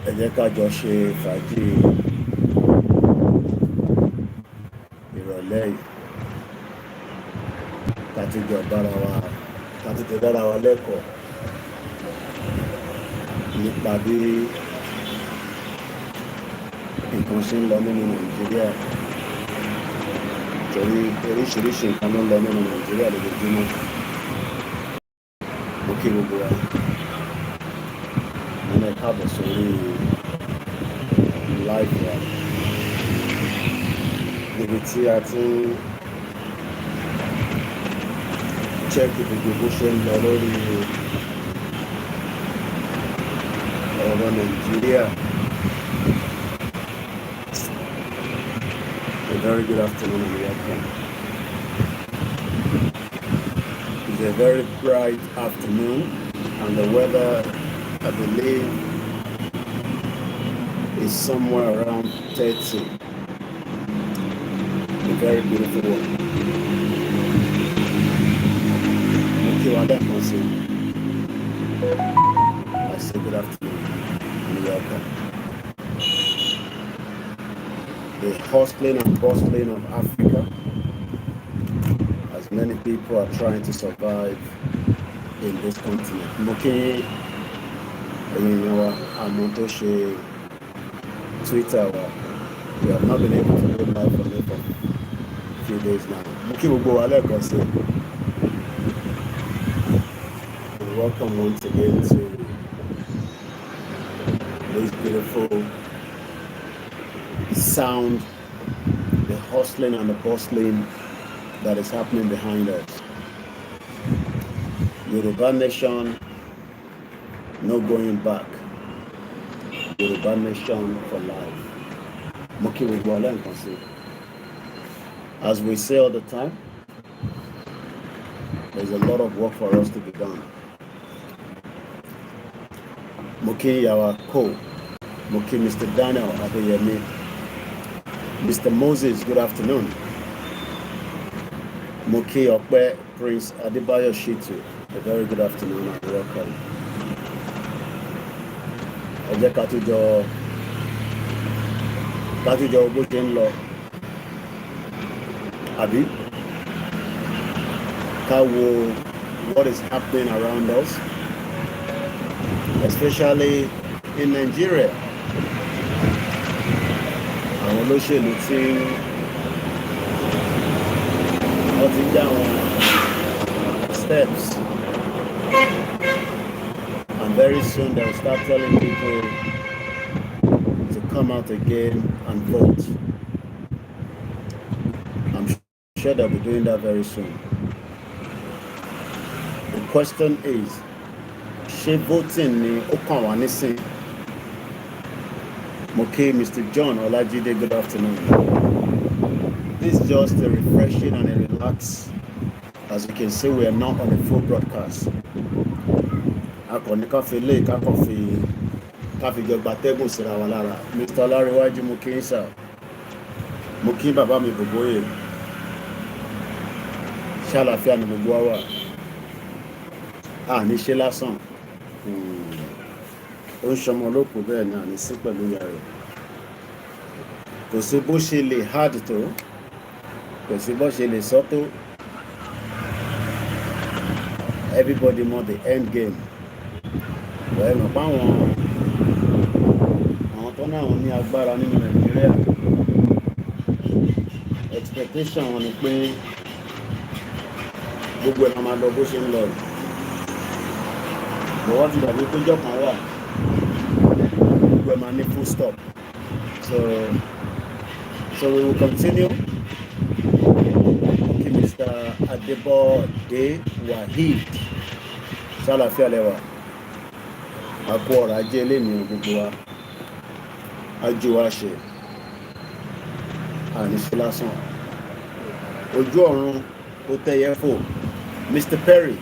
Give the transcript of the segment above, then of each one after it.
ẹ jẹ́ ká jọ ṣe fàájì ìrọ̀lẹ́ yìí ká ti jọ dára wa lẹ́kọ̀ọ́ nípa bí nǹkan ṣe ń lọ nínú Nàìjíríà torí oríṣiríṣi nǹkan ló ń lọ nínú Nàìjíríà lójoojúmọ́. Mo kí gbogbo wa nínú káàbọ̀ sórí live wa níbi tí a ti ń chẹ́kì gbogbo bó ṣe ń lọ lórí ọ̀rọ̀ Nàìjíríà. A very good afternoon and welcome. It's a very bright afternoon and the weather, I believe, is somewhere around 30. A very beautiful one. Okay, well, that was it. I say good afternoon and welcome. The hustling and bustling of Africa, as many people are trying to survive in this continent. Looking in our Amontoshe Twitter, we have not been able to go live on it for a few days now. Welcome once again to this beautiful sound, the hustling and the bustling that is happening behind us. Yoruba Nation, no going back. Yoruba Nation for life. As we say all the time, there's a lot of work for us to be done. Moki Yawa Ko, Moki Mr. Daniel Adeyemi, Mr. Moses, good afternoon. Moki Okpe, Prince Adebayo Shitu, a very good afternoon and welcome. Ẹ jẹ́ ká tún jọ bó ṣe ń lọ. Àbí? Ká wo what is happening around us, especially in Nigeria. Àwọn olóṣèlú tí wọ́n ti dá àwọn steps, and very soon they'll start telling people to come out again and vote. I'm sure they'll be doing that very soon. The question is, ṣé voting ni ó kàn wá nísìn? Okay, Mr. John Olajide, good afternoon. This is just a refreshing and a relax. As you can see, we are not on a full broadcast. Mr. Olariwaju Mukinsa, Mukin Baba mi Boboye, Ṣàlàáfíà ni gbogbo wa. Ní ṣe lásán. Ó ń ṣọmọ olóko bẹ́ẹ̀ ni àní sí pẹ̀lú ìyá rẹ̀. Kò sí bó ṣe lè hard tó, kò sí bó ṣe lè sọ tó. Everybody know the end game. Well, mọ̀ pé àwọn tó náà ní agbára nínú Nàìjíríà, expectation wọn ni pé gbogbo ẹ̀ máa lọ bó ṣe ń lọ. Bọ̀wọ́ ti dàbí pé jọ̀kan wà. Money full stop. So we will continue. Okay, Mr. Adebode Wahid. Ṣàlàáfíà lẹ́wà. Àkó ọ̀rọ̀ ajé lẹ́nu gbogbo wa. Ajé wa ṣe. Àní sí lásán. Ojú ọ̀run ó tẹ́yẹ fò. Mr. Perry.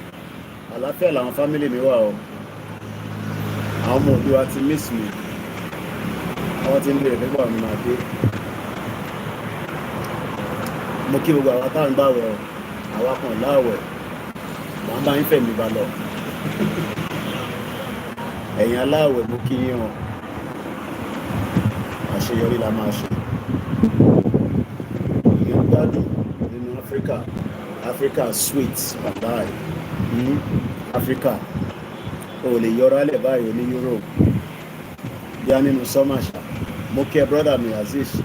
Àlàáfíà làwọn family mi wà o. Àwọn ọmọ òbí wa ti miss me. Wọ́n ti ń bèèrè nígbà mi máa dé. Mo kí gbogbo àwọn táwọn bá wẹ̀ àwa kan láwẹ̀, wọ́n bá ń fẹ̀ mi bá lọ. Ẹ̀yin aláwẹ̀ mo kí yín o. àṣeyọrí la máa ṣe. Ìyẹn gbádùn nínú Africa sweet báyìí. Africa o lè yọra lẹ̀ báyìí ní Europe bí a nínú summer ṣá. Mo kí ẹ brother mi Aziz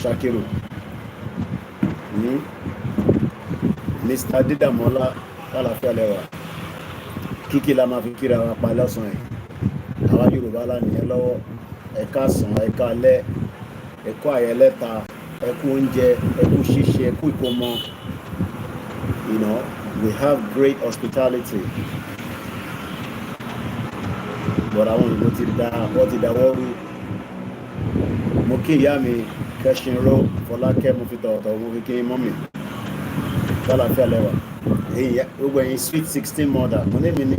Shakiru, Mr. Dídàmọ́lá lálàáfíà lẹ́wà. Kíkí la máa fi kíra wa pa lọ́sàn-án yìí. Àwa Yorùbá lánìyẹn lọ́wọ́, ẹ káàsán, ẹ káalẹ́, ẹ kú àyẹlẹ́ta, ẹ kú oúnjẹ, ẹ kú ṣíṣe, ẹ kú ìkómọ. You know, we have great hospitality. But àwọn òyìnbó ti dáwọ́ rú. Mo kí ìyá mi Kẹ́ṣinró Fọlákẹ́, mo fi tọ̀ọ̀tọ̀ mo fi kí mọ́mì lálàáfíà lẹ́wà. Gbogbo ẹ̀yin sweet 16 mother, mo ní mi ní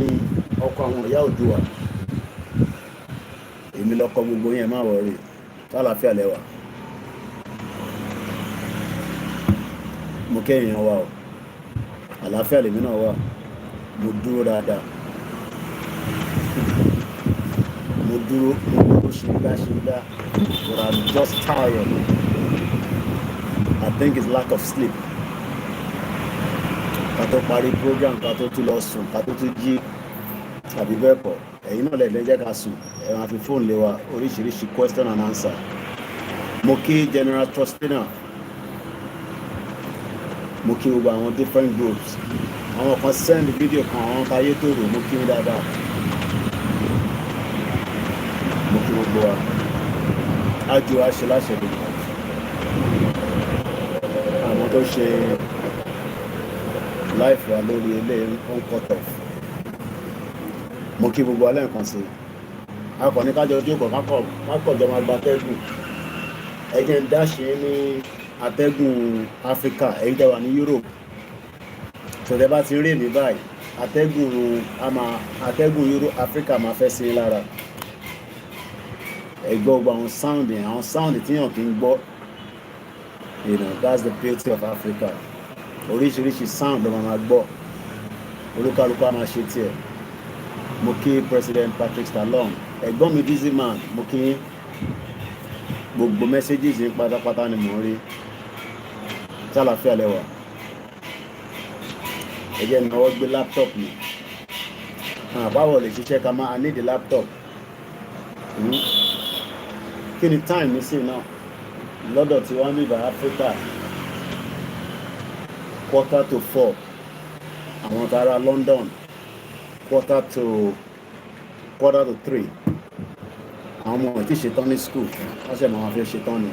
ọkọ àwọn ìyá Òdùwà. Èmi lọkọ gbogbo yẹn má wọrí lálàáfíà lẹ́wà. Mo kẹ́yìn wa o, àlàáfíà lèmi náà wà, mo dúró dáadáa. Mo dúró ṣígbá, but I'm just tired. I think it's lack of sleep. Ká tó parí program, ká tó tún lọ sùn, ká tó tún jí, àbí bẹ́ẹ̀ kọ́. Ẹ̀yin náà lẹ́gbẹ̀ẹ́ jẹ́ ká sùn, ẹ máa fi fóònù lé wa oríṣiríṣi question and answer. Mo kí General Trustina, mo kí gbogbo àwọn different groups. Àwọn kan send video kan, àwọn kan ayé tó rò, mo kí ní dáadáa. Mo kí gbogbo wa. Ájú wa ṣe láṣẹ lè mọ̀. Àwọn tó ṣe life wa lórí ilé on cut off. Mo kí gbogbo alẹ́ nǹkan sí. Akọni kájọ jókòó kákọ̀jọ máa gba atẹ́gùn. Ẹ̀jẹ̀ ń dáṣe ní atẹ́gùn Áfíríkà, ẹ̀yin tẹ́ wà ní Europe. Tọ́tẹ́ bá ti rí mi báyìí, atẹ́gùn Europe Áfíríkà máa fẹ́ sí lára. Ẹ̀gbọ́ gbogbo àwọn sound tí yàn kì í gbọ́. You know, that's the beauty of Africa. Oríṣiríṣi sound ló máa gbọ́. Olúkálùkù á máa ṣe tiẹ̀. Mo kí President Patrick Talon, ẹ̀gbọ́n mi Dizzy Man, mo kí gbogbo messages yìí pátápátá ni mo rí. Ṣàlàáfíà lẹ́wà. Ẹ̀jẹ̀ mi ọwọ́ gbé laptop mi. Báwo lè ṣiṣẹ́ ká máa need the laptop? Kí ni time mi sí náà? Lọ́dọ̀ tí wọ́n ní ìbá Africa 3:45. Àwọn tààrà London 2:45. Àwọn ọmọ ẹ̀ tí ṣetán ní school, wọ́n ṣẹ̀ máa fi ṣetán ni.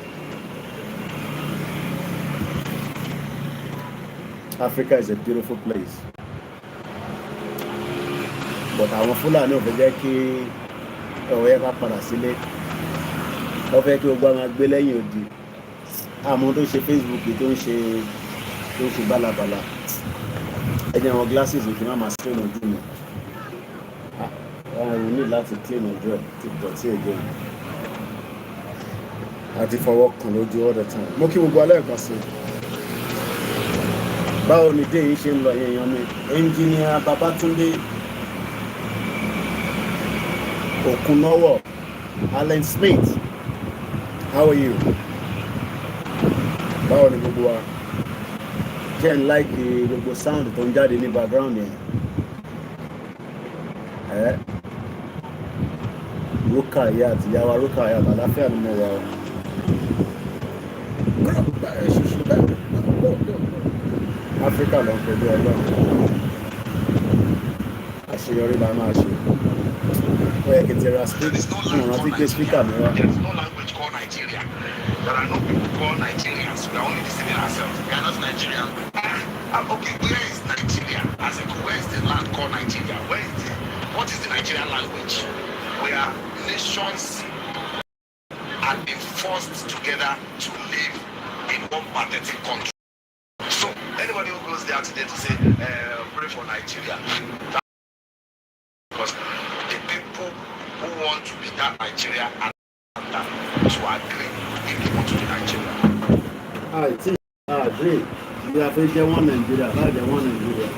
Africa is a beautiful place. But àwọn Fúlàní ò fẹ́ jẹ́ kí ọ̀rẹ́ ká padà sílé. Wọ́n fẹ́ kí gbogbo àwọn gbé lẹ́yìn odi. Àmọ́ tó ṣe Facebook tó ń ṣe bálabàla. Ẹ̀jẹ̀ àwọn glasses kì í máa strain ojú mi. Wọ́n ní láti clean ojú ẹ̀ tí dọ̀tí ẹ̀jẹ̀ mi. Àti fọwọ́ kan lójú all the time. Mo kí gbogbo alẹ́ kan sí. Báwo ni dé yìí ṣe ń lọ yẹn yan mi? Engineer Babatunde Okunowo Allen Smith, how are you? Báwo ni gbogbo wa? Jẹ́ ń like gbogbo sound tó ń jáde ní background yẹn. Rukayat, ìyàwó Rukayat, àlàáfíà ni mo wà o. Áfíríkà ló ń pẹ̀lú ọlọ́run. Àṣeyọrí la máa ṣe. Ó yẹ kí n ti ra rántí pé speaker mi wá. There is no language called Nigeria. There are no people called Nigerians. We are only deceiving ourselves. We are not Nigerians. Okay, where is Nigeria? As in, where is the land called Nigeria? Where is it? What is the Nigerian language? Where nations have been forced together to live in one pathetic country. So anybody who goes there today to say, pray for Nigeria, because the people who want to be that Nigeria are to agree if they want to be Nigeria. I agree. We have to get one Nigeria. That's the one Nigeria.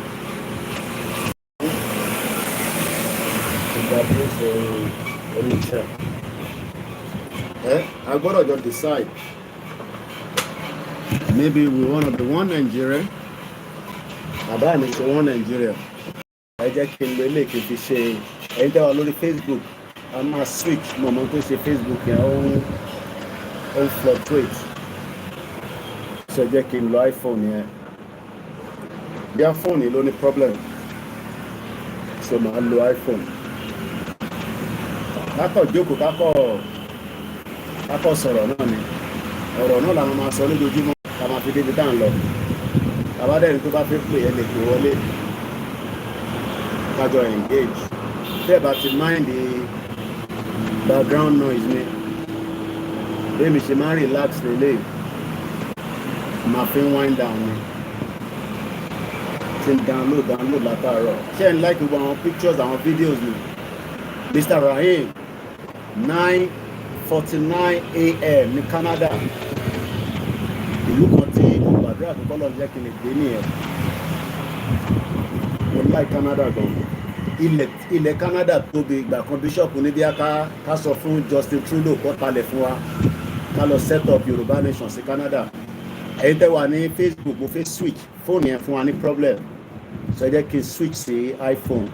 I gotta just decide. Maybe we want to be one Nigeria. Àbá mi ṣe one Nigeria. Ẹ jẹ́ kí n lo ilé kí n fi ṣe ẹ̀yin tẹ́ wà lórí Facebook. A máa switch mọ̀mọ́ tó ṣe Facebook yẹn ó ń fluctuate. So jẹ́ kí n lo iPhone yẹn. Bí iPhone ló ní problem. So màá lo iPhone. Kákọ̀ jókòó kákọ̀ sọ̀rọ̀ náà ni. Ọ̀rọ̀ náà làwọn máa sọ lójoojúmọ́. Ká máa fi débi tá à ń lọ. Àbádẹ́ni tó bá fẹ́ pè ẹ́ lè pè wọlé. Kájọ engage. Tẹ́ ẹ bá ti mind the background noise ni. Bí mi ṣe máa ń relax lélẹ̀. Màá fi ń wind down ni. Ti ń download látàárọ̀. Ṣé ẹ̀ ń like gbogbo àwọn pictures àwọn videos ni? Mr. Rahim 9:49 a.m. ní Canada. Ìlú kan tí mo gbàdúrà tó kọ́lọ̀ jẹ́ kí n lè gbé nìyẹn. Mo like Canada gan. Ilẹ̀ Canada tóbi ìgbà kan bishop ní bí ká sọ fún Justin Trudeau kó talẹ̀ fún wa ká lọ set up Yorùbá nation sí Canada. Ẹ̀yin tẹ́ wà ní Facebook mo fẹ́ switch fóònù yẹn fún wa ní problem. So ẹ jẹ́ kí n switch sí iPhone.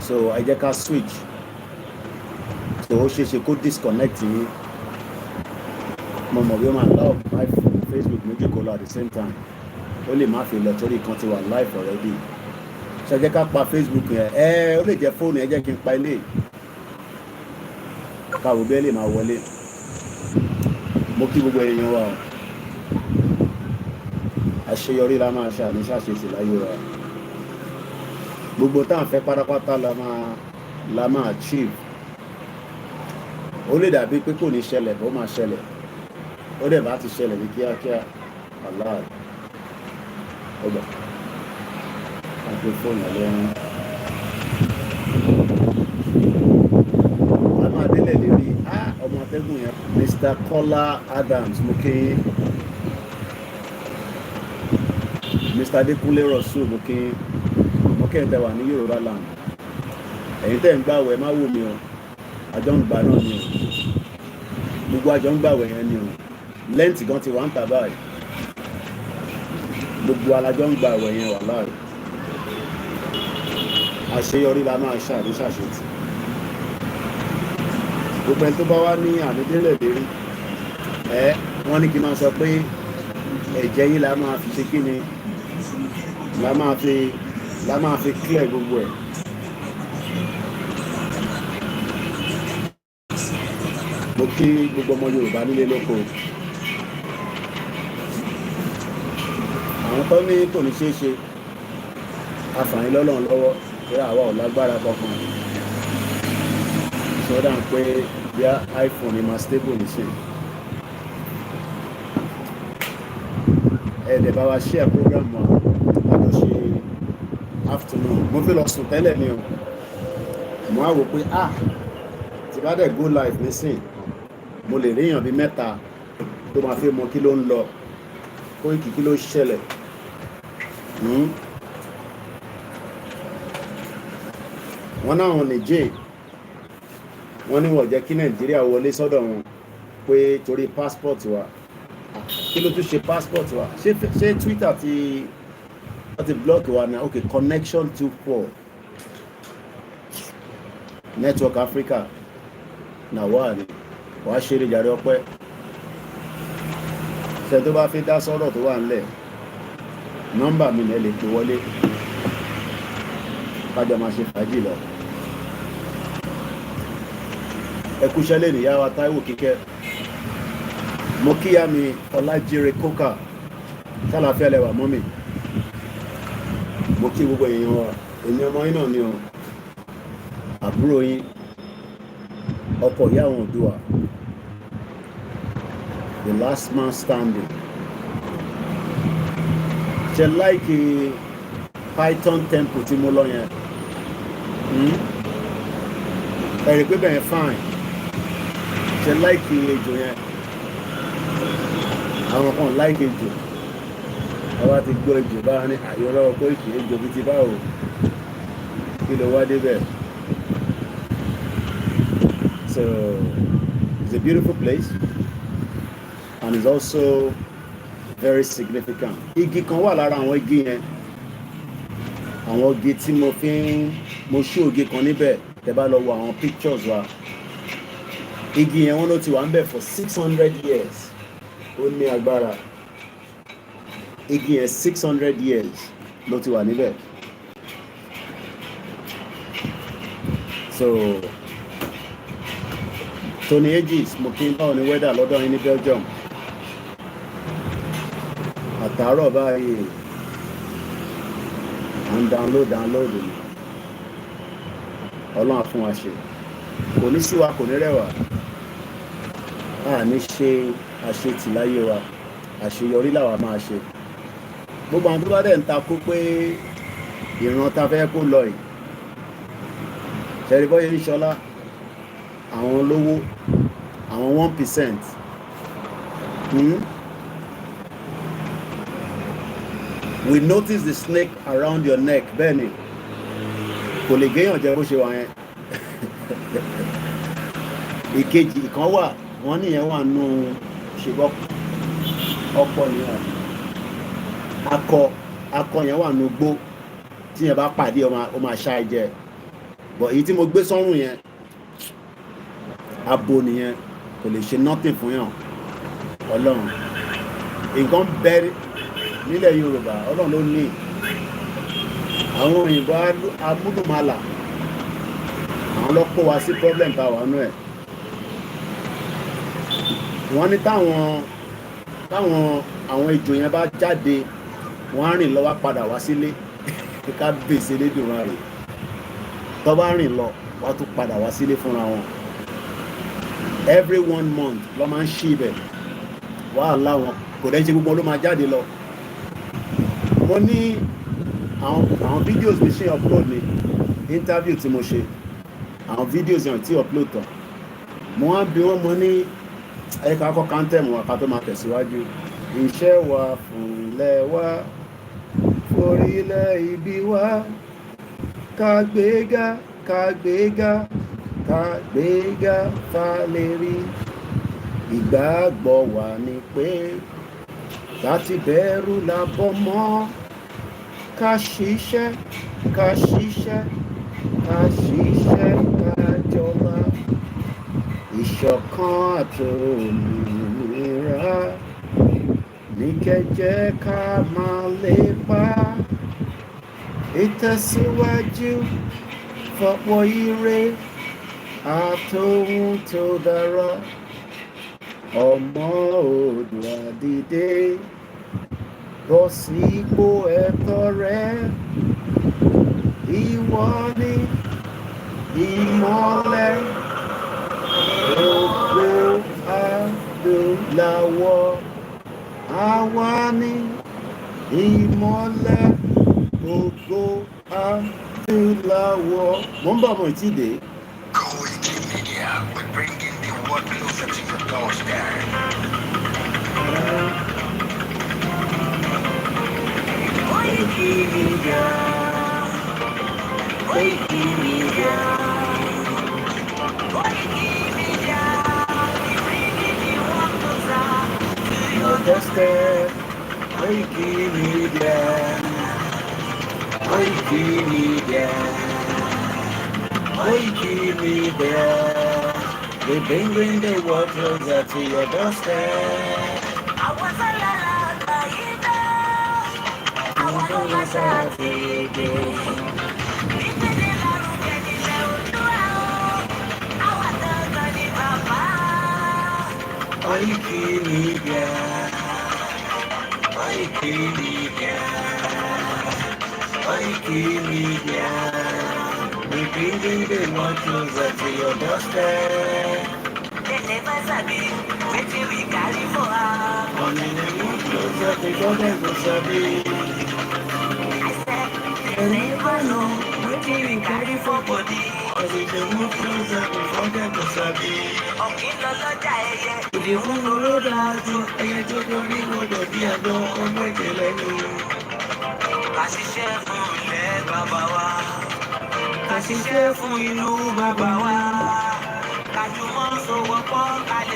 So ẹ jẹ́ ká switch. So ó ṣeéṣe kó disconnect yín. Mo mọ̀ bí ó máa love iPhone Facebook méjì kó lọ at the same time. Ó lè má fi lọ torí kan ti wà live already. So ẹ jẹ́ ká pa Facebook yẹn. Ó lè jẹ́ fóònù ẹ jẹ́ kí n pa ilé. Káwọ́ bí ẹ lè máa wọlé. Mo kí gbogbo èèyàn wa o. Àṣeyọrí la máa ṣe àní ṣàṣetì láyé wa. Gbogbo tá à ń fẹ́ pátápátá la máa achieve. Ó lè dàbí pé kò ní ṣẹlẹ̀ bó máa ṣẹlẹ̀. Ó dẹ̀ bá ti ṣẹlẹ̀ ní kíákíá. Allah. Ọgbà. Àti fóònù ẹlẹ́rìn. A máa délẹ̀ lérí. Ọmọ atẹ́gùn yẹn. Mr. Kola Adams mo kí yín. Mr. Adekunle Rasul mo kí yín. Mo kí ẹ̀ tẹ́ wà ní Yorùbá land. Ẹ̀yin tẹ́ ń gbàwẹ̀ má wò mí o. Àjọ ń gbà náà ni o. Gbogbo àjọ ń gbàwẹ̀ yẹn ni o. Lẹ́ǹtì gan ti wà ń tà báyìí. Gbogbo alájọ ń gbàwẹ̀ yẹn wà láàyè. Àṣeyọrí la máa ṣàṣetì. Gbogbo ẹni tó bá wá ní ànídélẹ̀ lérí. Wọ́n ní kí n máa sọ pé ẹ̀jẹ̀ yín la máa fi ṣe kí ni la máa fi clear gbogbo ẹ̀. Mo kí gbogbo ọmọ Yorùbá nílé lóko. Àwọn tó ní kò ní ṣeé ṣe àfààní lọ́lọ́run lọ́wọ́ pé àwa ò lágbára kankan. Sọ́dà ń pé bí iPhone ni máa stable nìṣẹ́. Ẹ̀ẹ́dẹ̀ bá wa share program wa láti ṣe afternoon. Mo fẹ́ lọ sùn tẹ́lẹ̀ ni o. Mo á wò pé tí bá dẹ̀ go live nísìn mo lè ríyàn bí mẹ́ta tó máa fi mọ kí ló ń lọ Koiki kí ló ṣẹlẹ̀. Wọ́n náà wọn nìjẹ́ wọ́n ní wọ́n jẹ́ kí Nàìjíríà wọlé sọ́dọ̀ wọn pé torí passport wa. Kí ló tún ṣe passport wa? Ṣé Twitter ti block wa náà? Okay, connection too poor. Network Africa náà wà ní wàá ṣeré jàre ọpẹ́. Ṣé tó bá fi dá sọ́rọ̀ tó wà nílẹ̀ nọ́mbà mi lè pè wọlé kájọ máa ṣe fàájì lọ. Ẹ kúṣẹ́ lè níyà wa Táíwò Kíkẹ́. Mo kíyà mi Ọlájírè Kókà ṣàlàfíà lẹ́wà mọ́mì. Mo kí gbogbo èèyàn wa èèyàn ọmọ yín náà ni o. Àbúrò yín ọkọ̀ ìyá àwọn Oòduà, the last man standing. Ṣé láìkì Python temple tí mo lọ yẹn? Ẹ̀rí pé bẹ́ẹ̀ fine. Ṣé láìkì ejò yẹn? Àwọn kan láìkì ejò. Àwa ti gbọ́ ejò bá ní àyọ̀rọ̀ Koiki ejò bíi ti báwo. Kí ló wá débẹ̀? So a beautiful place and it's also very significant. Igi kan wà lára àwọn igi yẹn, àwọn igi tí mo ṣí ògì kan níbẹ̀ tẹ́ bá lọ wo àwọn pictures wa. Igi yẹn wọ́n ló ti wà ń bẹ̀ for 600 years. Ó ní agbára. Igi yẹn 600 years ló ti wà níbẹ̀. So Tony Aegis, mo kí n bá òní weather lọ́dọ̀ yín ní Belgium. Àtàárọ̀ báyìí à ń download ni. Ọlọ́run á fún wa ṣe. Kò ní sí wa, kò ní rẹwà. A ní ṣe àṣetì láyé wa. Àṣeyọrí làwa máa ṣe. Gbogbo àwọn tó bá dẹ̀ ń takò pé ìran ta fẹ́ kó lọ yìí. Ṣẹ̀rí bọ́yé ń ṣọlá. Àwọn olówó, àwọn 1%. We notice the snake around your neck, Benny. Kò lè géèyàn jẹ bó ṣe wà yẹn. Ìkejì kan wà, wọ́n níyẹn wà nù ṣèbọ́ ọ̀pọ̀ nìyẹn. Akọ yẹn wà nù gbó. Tí yẹn bá pàdé ó máa ṣá ẹ jẹ. But èyí tí mo gbé sọ́rùn yẹn, abo nìyẹn, kò lè ṣe nothing fún yàn. Ọlọ́run. Nǹkan bẹ́ẹ̀ nílẹ̀ Yorùbá, Ọlọ́run ló ní. Àwọn òyìnbó amúdùmálà, àwọn ló kó wa sí problem tá wà nú ẹ̀. Wọ́n ní táwọn àwọn ejò yẹn bá jáde, wọ́n á rìn lọ wá padà wá sílé. Ká bèsè lédùn wa rè. Tó bá rìn lọ, wá tún padà wá sílé fúnra wọn. Every 1 month ló máa ń ṣí ibẹ̀. Wàhálà wọn kò dẹ́ ṣe gbogbo ló máa jáde lọ. Mo ní àwọn videos mi ṣe upload ní interview tí mo ṣe. Àwọn videos yẹn tí upload tán. Mo wá bí wọ́n mo ní ẹ̀ka akọ́ kántẹ́mù wa ká tó máa tẹ̀síwájú. Iṣẹ́ wa fún ilẹ̀ wa, forílẹ̀ ibi wa, ká gbéga fálérí. Ìgbàgbọ́ wa ni pé láti bẹ̀rù làbọ̀ mọ́. Ká ṣiṣẹ́ ká jọba. Ìṣọ̀kan àtòmìnira ní kẹ́jẹ́ ká máa lépa. Ìtẹ̀síwájú fọ̀pọ̀ ire àtòhun tó dára. Ọmọ Oòduà dìde, bọ́ sípò ẹ̀tọ́ rẹ. Ìwọ ni ìmọ́lẹ̀ ògo adúláwọ̀. Àwa ni ìmọ́lẹ̀ ògo adúláwọ̀. Mo ń bọ̀ mọ̀ ìtìdé. Koikimedia, we're bringing the world closer to your doorstep. Koikimedia, Koikimedia, Koikimedia, we're bringing the world closer to your doorstep. Koikimedia, Koikimedia, Koikimedia, we bring the world closer to your doorstep. I was a la la la, I was a la Koikimedia, Koikimedia, Koikimedia, we bring the world closer to your doorstep. They never sabi wetin we carry for her. Only the world closer to your doorstep. I said they never know wetin we carry for body. Only the world closer to your doorstep. Ọ̀kìn lọ lọ́jà ẹyẹ. Ìdí fún oró dáadọ́, ẹyẹ tó dorí gbọdọ̀ bí àdán ọmọ èdè lẹ́nu. Ká ṣiṣẹ́ fún ilẹ̀ bàbá wa. Ká ṣiṣẹ́ fún ìlú bàbá wa. Ká jùmọ̀ sowọ́pọ̀ ká lè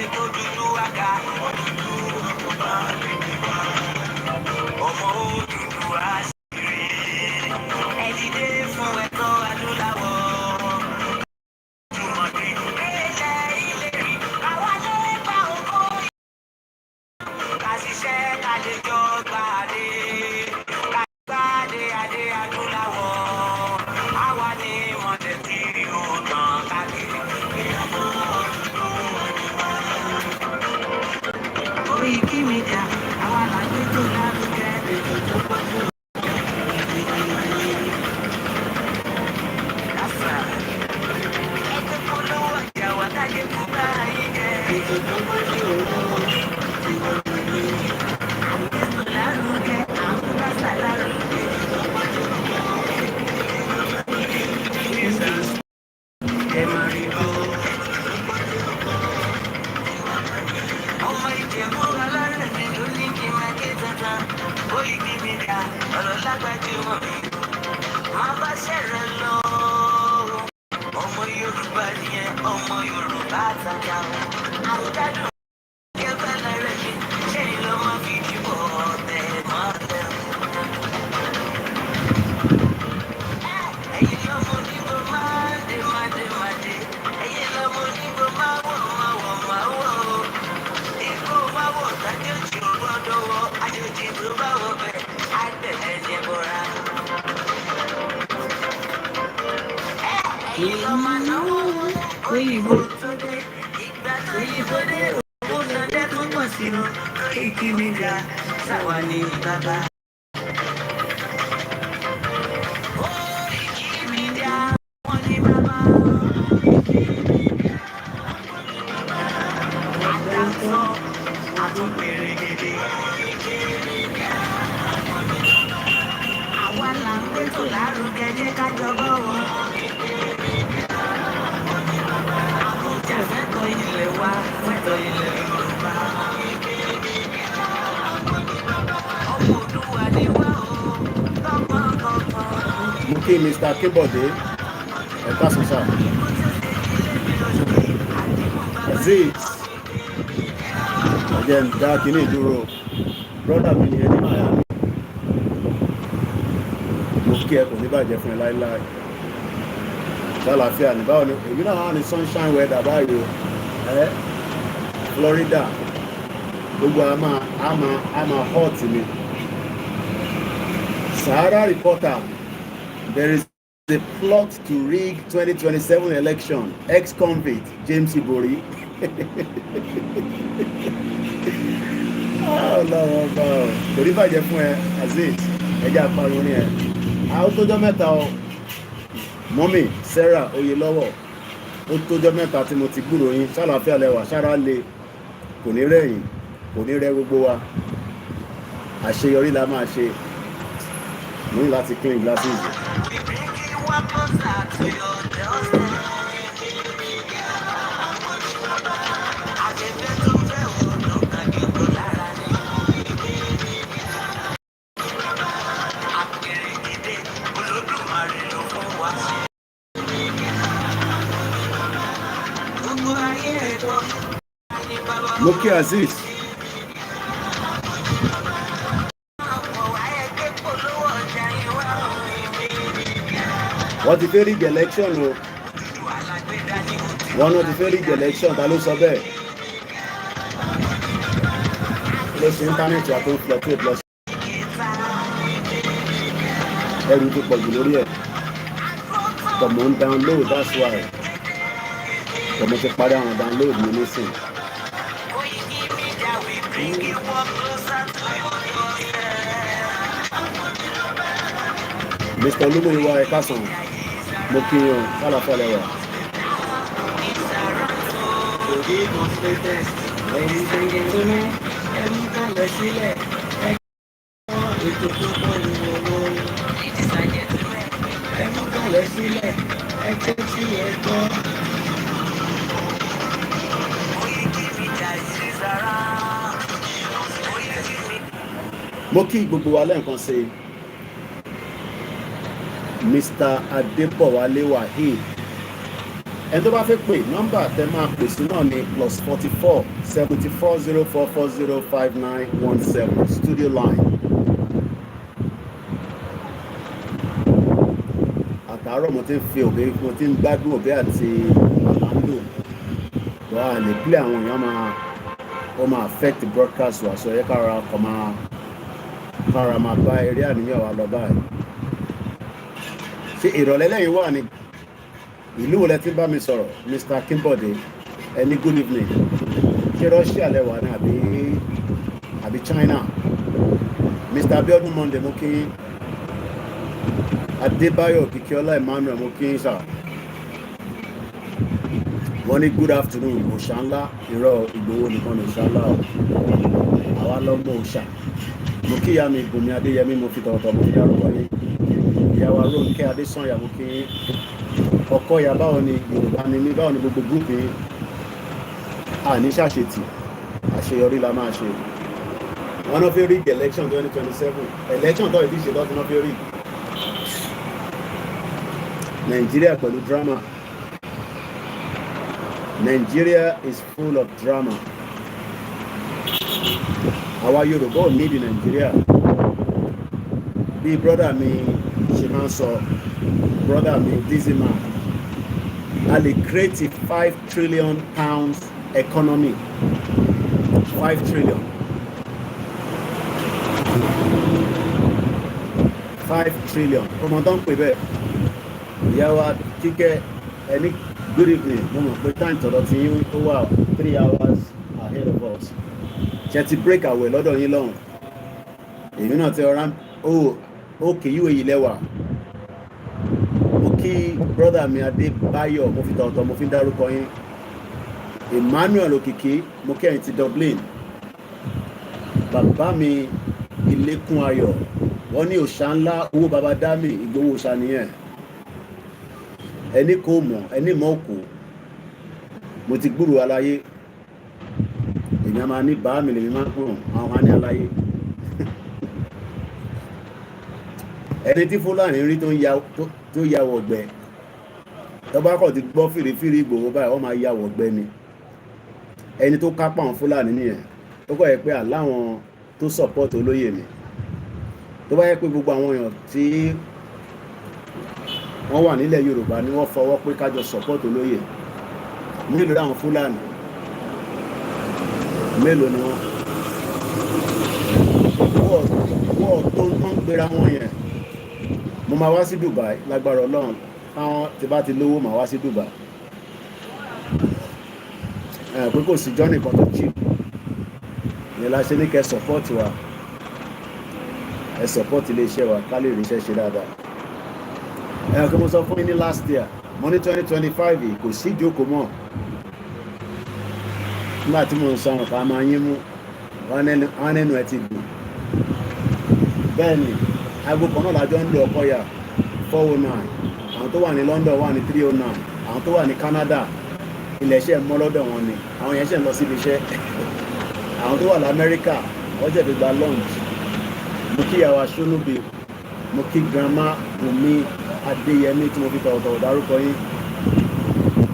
Koikimedia Sawani Baba. Koikimedia Wani Baba. Adanso Atopere Gede. Awala Mbeto Laruge Je Kajobo. Abuja Feto Ile Wa Feto Ile Yoruba. Muki Mr. Kibode, ẹ̀ka sọ́sà. Aziz, ọ̀jẹ̀ ń dá kínní ìdúró. Brọ́dà mi ni ẹni máa yá mi. Mo kí ẹ kò ní bàjẹ́ fún ẹ láíláí. Lálàáfíà ní báwo ni èmi náà wà ní sunshine weather báyìí o. Florida, gbogbo a máa hot ni. Sahara reporter, there is a plot to rig 2027 election. Ex-convict James Ibori. Oh, no. Kò ní bàjẹ́ fún ẹ, Aziz, ẹjẹ́ àparun ní ẹ. Ó tójọ́ mẹ́ta o. Mọ́mì, Sarah, Oyelọ́wọ̀. Ó tójọ́ mẹ́ta tí mo ti gbúrò yín. Ṣàlàáfíà lẹ́wà, ṣára le. Kò ní rẹ̀yìn, kò ní rẹ gbogbo wa. Àṣeyọrí la máa ṣe. Mo ní láti clean glasses. Mo kí Aziz. Wọ́n ti fẹ́ rig election o. Wọ́n náà ti fẹ́ rig election, ta ló sọ bẹ́ẹ̀? Ló ṣe íńtánẹ́ẹ̀tì àti fluctuate lọ sí. Ẹrù ti pọ̀ jù lórí ẹ̀. Tọ̀mọ̀ ń download, that's why. Tọ̀mọ̀ ti parí àwọn download mi nísìn. Mr. Olúmọ̀yíwá ẹ̀ka sàn. Mo kí yàn kálàfà lẹ́wà. Mo kí gbogbo wa lẹ́ẹ̀kan sí Mr. Adébọ̀wálé Wahid. Ẹni tó bá fẹ́ pè nọ́mbà tẹ máa pè sí náà ní +44 74 0440 5917 studio line. Àtàárọ̀ mo ti ń fi òbí, mo ti ń gbádùn òbí àti àlándò. Wà á lè pílẹ̀ àwọn èèyàn ó máa affect broadcast wa, so yẹ kára máa bá eré àníyàn wa lọ báyìí. Ṣé ìrọ̀lẹ́ lẹ́yìn wà ní ìlú wo lẹ ti bá mi sọ̀rọ̀? Mr. Kimbode, ẹni good evening. Ṣé Russia lẹ wà ní àbí China? Mr. Abiodun Monday mo kí yín. Adébáyọ̀ Kìkíọ́lá Emmanuel mo kí yín sà. wọ́n ní good afternoon òòṣà ńlá irọ́ Ìgbòho nìkan ní òòṣà ńlá o àwa lọ́mọ òòṣà mo kíyà mi Bùnmi Adéyẹmí mo fi tọ̀wọ̀tọ̀ mo fi dárúkọ yín ìyàwó Rónkẹ́ Adésànyà mo kí yín ọkọ ìyá báwo ni Yorùbá ni mí báwo ni gbogbo gúrùpù yín àní ṣàṣetì àṣeyọrí la máa ṣe wọn náà fi rí election 2027 election tó ìdí ṣe lọ́dún náà fi rí Nigeria pẹ̀lú drama. Nigeria is full of drama. Àwa Yorùbá ò need Nigeria. Bí brother mi ṣe máa ń sọ, brother mi Dizzy Man, a lè create a £5 trillion economy. 5 trillion. 5 trillion. Ọmọ tó ń pè bẹ́ẹ̀. Ìyá wa Kíkẹ́ ẹni good evening. Mo mọ̀ pé time tọ̀dọ̀ tí yín ó wà 3 hours ahead of us. Ṣé ti break àwẹ̀ lọ́dọ̀ yín lọ́hùn? Èmi náà ti ọ̀rá òkè yíwèé yìí lẹ́wà. Mo kí brother mi Adébáyọ̀ mo fi tọ̀tọ̀ mo fi ń dárúkọ yín. Emmanuel Òkìkí mo kí ẹ̀yin ti Dublin. Bàbá mi Ilékún Ayọ̀ wọ́n ní òòṣà ńlá owó baba dámì Ìgbòho òòṣà nìyẹn. Ẹni kò mọ̀ ẹni mọ̀ òkú mo ti gbúrò aláyé èmi a máa ní bá mi lèmi máa ń pọ̀n àwọn á ní aláyé ẹni tí Fúlàní rí tó ya wọ̀gbẹ́ tó bá kọ̀ ti gbọ́ fìrífìrí Ìgbòho báyìí wọ́n máa ya wọ̀gbẹ́ ni ẹni tó kápá àwọn Fúlàní nìyẹn ó kọ̀ yẹ pé àláwọn tó support olóyè mi tó bá yẹ pé gbogbo àwọn èèyàn tí wọ́n wà nílẹ̀ Yorùbá ni wọ́n fọwọ́ pé kájọ support olóyè mélòó láwọn Fúlàní mélòó ni wọ́n tó ń gbéra wọn yẹn mo máa wá sí Dubai lágbára Ọlọ́run táwọn tí bá ti lówó máa wá sí Dubai pé kò sí journey kan tó cheap ní la ṣe ní kẹ́ support wa ẹ support iléeṣẹ́ wa ká lè ríṣẹ́ ṣe dáadáa kí mo sọ fún yín ní last year mo ní 2025 yìí kò sí ìjókòó mọ́ nígbà tí mo ń sọ ọ̀pá máa yín mú wọn nínú ẹ ti dùn bẹ́ẹ̀ ni aago kan náà lájọ́ ń lo Ọ̀kọ̀yà 409 àwọn tó wà ní London wà ní 309 àwọn tó wà ní Canada ilẹ̀ iṣẹ́ mọ́ lọ́dọ̀ wọn ni àwọn yẹn ṣe ń lọ síbi iṣẹ́ àwọn tó wà l'Amẹ́ríkà wọ́n jẹ̀ fi gba lunch mo kí ìyàwó aṣọ́nùbí mo kí grandma Bùnmi Adéyẹmí tí mo fi tọ̀wọ̀tọ̀wọ̀ dárúkọ yín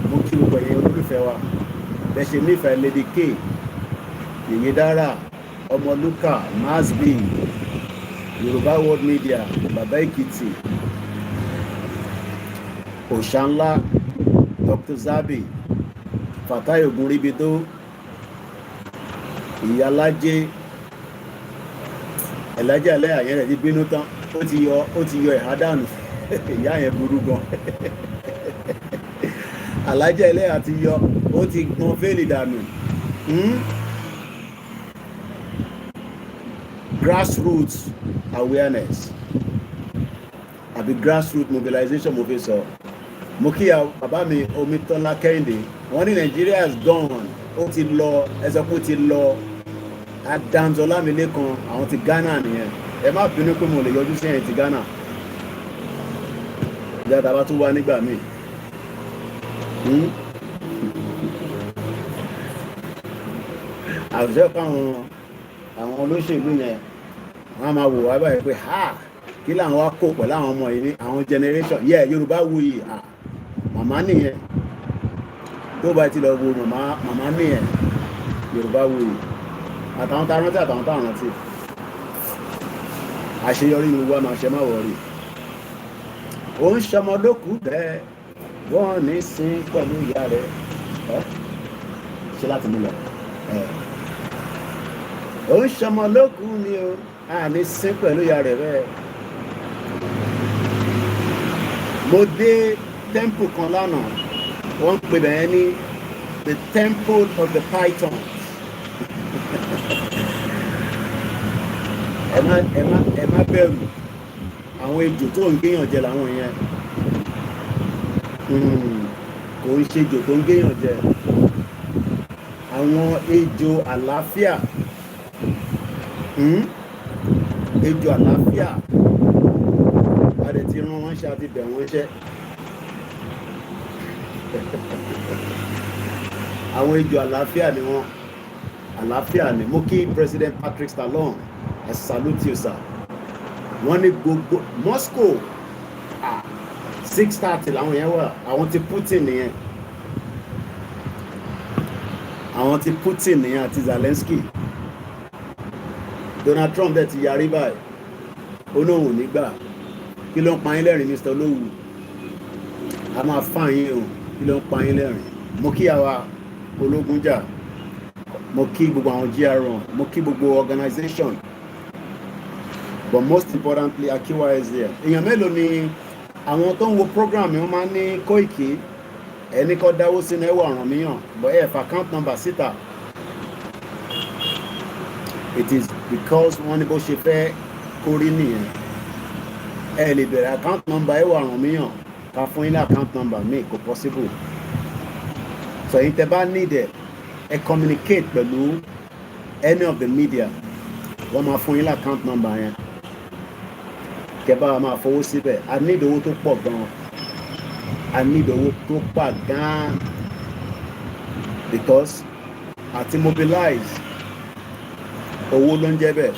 mo kí gbogbo ẹ̀yin olólùfẹ́ wa bẹ́ẹ̀ ṣe nífẹ̀ẹ́ Lady K Yèyé Dára Ọmọlúkà Masbi Yorùbá World Media Bàbá Èkìtì òòṣà ńlá Dr. Zabi Fatai Ogunribido Ìyálájé Ẹ̀lájẹ́ alẹ́ àyẹ́ rẹ̀ ti bínú tán ó ti yọ ẹ̀há dànù ìyá yẹn burú gan Alájẹ́ alẹ́ àti yọ ó ti gbọ́n fẹ́lì dànù grassroots awareness àbí grassroots mobilization mo fi sọ mo kí bàbá mi Omítọ́lá Kẹ́hìndé wọ́n ní Nigeria is gone ó ti lọ ẹsẹ̀ kó ti lọ Adams Ọlámilékan àwọn ti Ghana nìyẹn ẹ má bínú pé mo lè yọjú sí ẹ̀yìn ti Ghana ìjà tàbá tún wá nígbà míì àwùjọ káwọn àwọn olóṣèlú yẹn wọ́n máa wò wá báyìí pé kí làwọn wá kó pẹ̀lú àwọn ọmọ yìí ní àwọn generation Yorùbá wuyì màmá nìyẹn tó bá ti lọ wo màmá nìyẹn Yorùbá wuyì àtàwọn tá rántí àtàwọn tá rántí àṣeyọrí ni wọ́n máa ṣe má wọ̀rí ó ń ṣọmọdókù bẹ́ẹ̀ wọ́n ní sin pẹ̀lú ìyá rẹ̀ ṣe láti mú lọ ó ń ṣọmọdókù ni o àní sin pẹ̀lú ìyá rẹ̀ bẹ́ẹ̀ mo dé temple kan lánàá wọ́n pè bẹ́ẹ̀ ní the temple of the Pythons ẹ má bẹ̀rù àwọn ejò tó ń gbéyàn jẹ làwọn yẹn kò ń ṣe ejò tó ń géèyàn jẹ àwọn ejò àlàáfíà ejò àlàáfíà a dẹ̀ ti rán wọn ṣe àti bẹ̀ wọ́n ṣẹ́ àwọn ejò àlàáfíà ni wọ́n àlàáfíà ni mo kí President Patrick Stallone I salute you sir wọ́n ní gbogbo Moscow 6:30 làwọn yẹn wà àwọn ti Putin nìyẹn àwọn ti Putin nìyẹn àti Zelensky Donald Trump dẹ̀ ti yarí báyìí olóhùn nígbà kí ló ń pa yín lẹ́rìn Mr. Olówù a máa fà yín o kí ló ń pa yín lẹ́rìn mo kí àwa ológun jà mo kí gbogbo àwọn GR1 mo kí gbogbo organization but most importantly akiwa is there èèyàn mélòó ni àwọn tó ń wo program yìí wọ́n máa ń ní Koiki ẹni kọ́ dáwó sínú ẹwà ọ̀ràn míyàn but ẹ̀ fà account number síta it is because wọ́n ní bó ṣe fẹ́ kórí nìyẹn ẹ lè bẹ̀rẹ̀ account number ẹwà ọ̀ràn míyàn ká fún yín ní account number mi kò possible so yín tẹ́ bá need ẹ communicate pẹ̀lú any of the media wọ́n máa fún yín ní account number yẹn kẹba máa fowó síbẹ̀ a need owó tó pọ̀ gan a need owó tó pọ̀ gan because àti mobilize owó ló ń jẹ́ bẹ́ẹ̀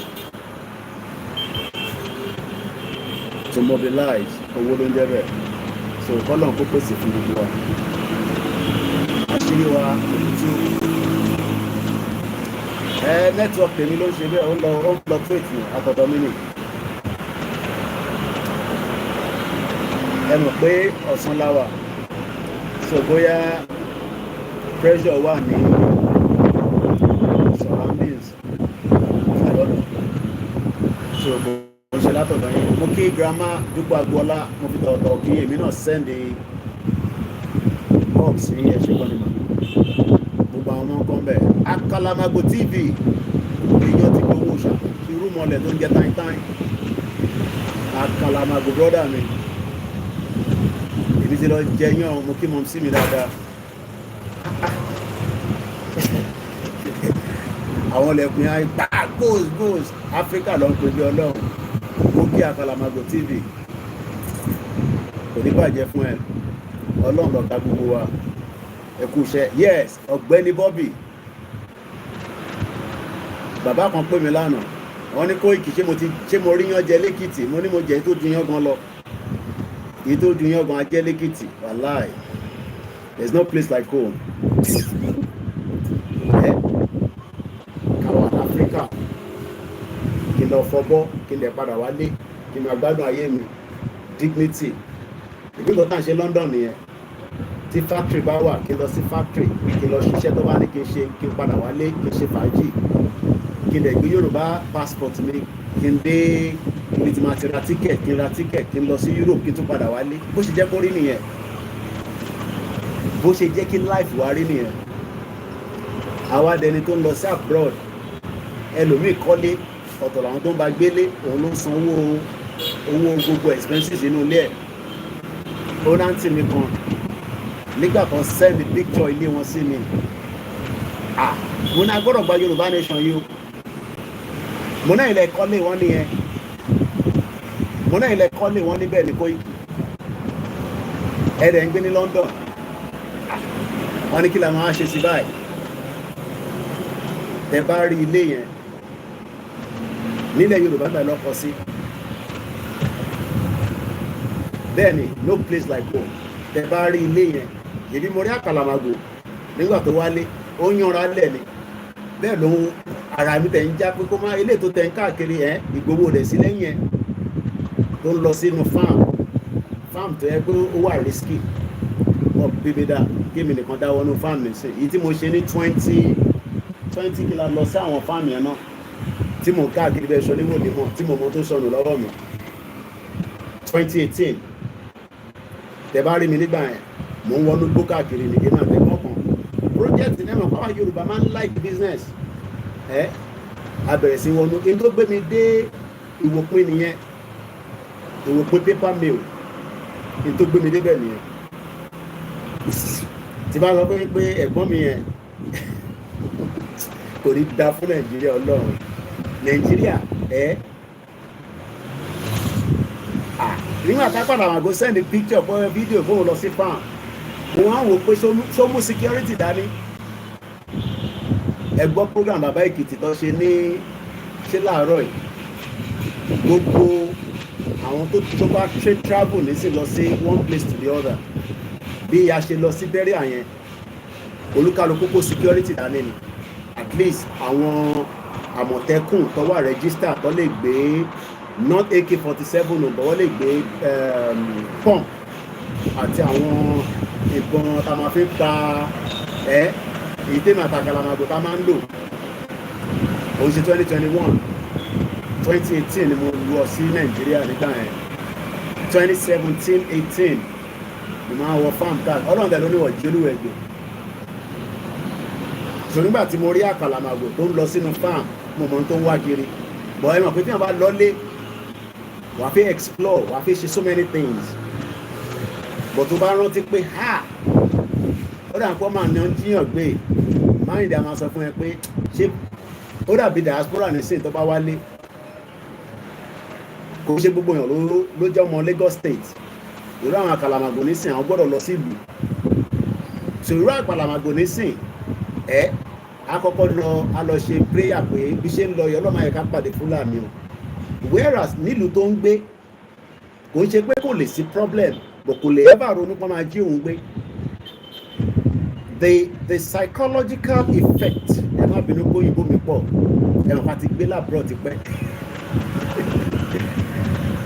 to mobilize owó ló ń jẹ́ bẹ́ẹ̀ so kọ́lọ̀ kó pèsè fún gbogbo wa àṣírí wa òtútù network tèmi ló ń ṣe bẹ́ẹ̀ ó ń fluctuate ní àtọ̀dọ̀ mi nì. Ẹ mọ̀ pé ọ̀sán láwà so bóyá pressure wà ní surroundings àlọ́nà so mo ṣe látọ̀dọ̀ yẹn mo kí grandma Dúpẹ́ Agboola mo fi tọ̀tọ̀ kí èmi náà send box ní ẹ̀ṣẹ̀ kan ní mà gbogbo àwọn ọmọ kan bẹ̀ Akalamago TV èèyàn ti gbowó ṣà irú mọ́lẹ̀ tó ń jẹ́ táìtáì Akalamago brother mi èmi ti lọ jẹyàn mo kí mọ̀ sí mi dáadáa àwọn lẹ́kùn yẹn gbà goals Africa ló ń pè bí ọlọ́run mo kí Akalamago TV kò ní bàjẹ́ fún ẹ ọlọ́run lọ́ka gbogbo wa ẹ kú iṣẹ́ yes ọ̀gbẹ́ni Bobby bàbá kan pè mí lánàá wọ́n ní Koiki ṣé mo rí yán jẹ lẹ́kìtì mo ní mo jẹ tó ju yán gan lọ èyí tó dùn yán gan ajẹ́ lẹ́kìtì wàláì there is no place like home káwọn Áfíríkà kí n lọ fọbọ́ kí n lè padà wálé kí n máa gbádùn ayé mi dignity ìbí nǹkan tá à ń ṣe London nìyẹn tí factory bá wà kí n lọ sí factory kí n lọ ṣiṣẹ́ tó bá ní kí n ṣe kí n padà wálé kí n ṣe fàájì kí n lè gbé Yorùbá passport mi kí n dé ibi tí ma ti ra ticket kí n lọ sí Europe kí n tún padà wálé bó ṣe jẹ́ kó rí nìyẹn bó ṣe jẹ́ kí life wá rí nìyẹn àwa dẹni tó ń lọ sí abroad ẹlòmíì kọ́lé ọ̀tọ̀ làwọn tó ń bá gbélé òun ló ń san owó gbogbo expenses inú ilé ẹ̀ ó rántí mi kan nígbà kan send picture ilé wọn sí mi mo ní agbọ́dọ̀ gba Yorùbá nation yìí o mo náà ilẹ̀ kọ́lé wọn nìyẹn mo náà ilẹ̀ kọ́lé wọn níbẹ̀ ní Koiki ẹ̀rẹ̀ ń gbé ní London wọ́n ní kí la máa ṣe sí báyìí tẹ bá rí ilé yẹn nílẹ̀ Yorùbá tà lọ́kọ sí bẹ́ẹ̀ ni no place like home tẹ bá rí ilé yẹn èbí mo rí Akalamago nígbà tó wálé ó yanra lẹ̀ ni bẹ́ẹ̀ ló ń ara mi tẹ̀ ń já pé kó má ilé tó tẹ̀ ń káàkiri Ìgbòho rẹ̀ sí lẹ́yìn ẹ̀ tó ń lọ sínú farm tó yẹ pé ó wà risky wọ́n bíbí dá kí mi nìkan dáwọ́ ní farm mi sí èyí tí mo ṣe ní 20 kìlá lọ sí àwọn farm yẹn náà tí mo káàkiri bẹ́ẹ̀ sọ ní mòdìmọ̀ tí mo mọ tó sọnù lọ́wọ́ mi 2018 tẹ bá rí mi nígbà yẹn mo ń wọnú gbó káàkiri ní èmi àtẹ̀kọ́ kan project náà mọ̀ pàwọn Yorùbá máa ń like business a bẹ̀rẹ̀ sí wọnú kí n tó gbé mi dé Ìwòpin nìyẹn Ìwòpin paper mill kí n tó gbé mi débẹ̀ nìyẹn tí bá sọ pé ẹ̀gbọ́n mi yẹn kò ní dá fún Nàìjíríà Ọlọ́run Nàìjíríà nígbà tá padà wà go send a picture for video fóun lọ sí farm òun á wò pé ṣó mú security dání ẹ gbọ́ program bàbá Èkìtì tó ṣe ní ṣe láàárọ̀ yìí gbogbo àwọn tó bá travel nísìn lọ sí one place to the other bí a ṣe lọ sí bẹ́ríà yẹn olúkálukú kó security dání ni at least àwọn àmọ̀tẹ́kùn tó wà register tó lè gbé not AK-47 ò bọ̀ wọ́n lè gbé pump àti àwọn ìbọn tá a máa fi pa èyí tèmi àtàkàlàmàgbò tá a máa ń lò òun ṣe 2021 2018 ni mo lọ sí Nàìjíríà nígbà yẹn 2017-18 ni máa wọ farm card ọlọ́run tẹ̀lé oníwọ̀ jólúwẹ̀ gbé so nígbà tí mo rí àkàlàmàgbò tó ń lọ sínú farm mo mọ̀ tó ń wá kiri bọ̀ ẹ mọ̀ pé tí wọ́n bá lọ́lé wàá fi explore wàá fi ṣe so many things bọ̀ tó bá rántí pé ó dà pọ́ máa ní ọ́n jíyàn gbé máyìndé a máa sọ fún ẹ pé ṣé ó dàbí diaspora nísìnyí tó bá wálé kò ṣe gbogbo èèyàn ló jẹ́ ọmọ Lagos State irú àwọn àkàlàmàgbò nísìnyí àwọn gbọ́dọ̀ lọ sí ìlú so irú àkàlàmàgbò nísìnyí àkọ́kọ́ a lọ ṣe prayer pé bí ṣe ń lọ yọ ọlọ́mọ ẹ̀ka pàdé Fúlàní o whereas nílùú tó ń gbé kò ń ṣe pé kò lè sí problem but kò lè ever ronú pọ́n máa jí òun gbé the psychological effect ẹ má bínú pé òyìnbó mi pọ̀ ẹ̀rọ pa ti gbé lábúrò ti pẹ́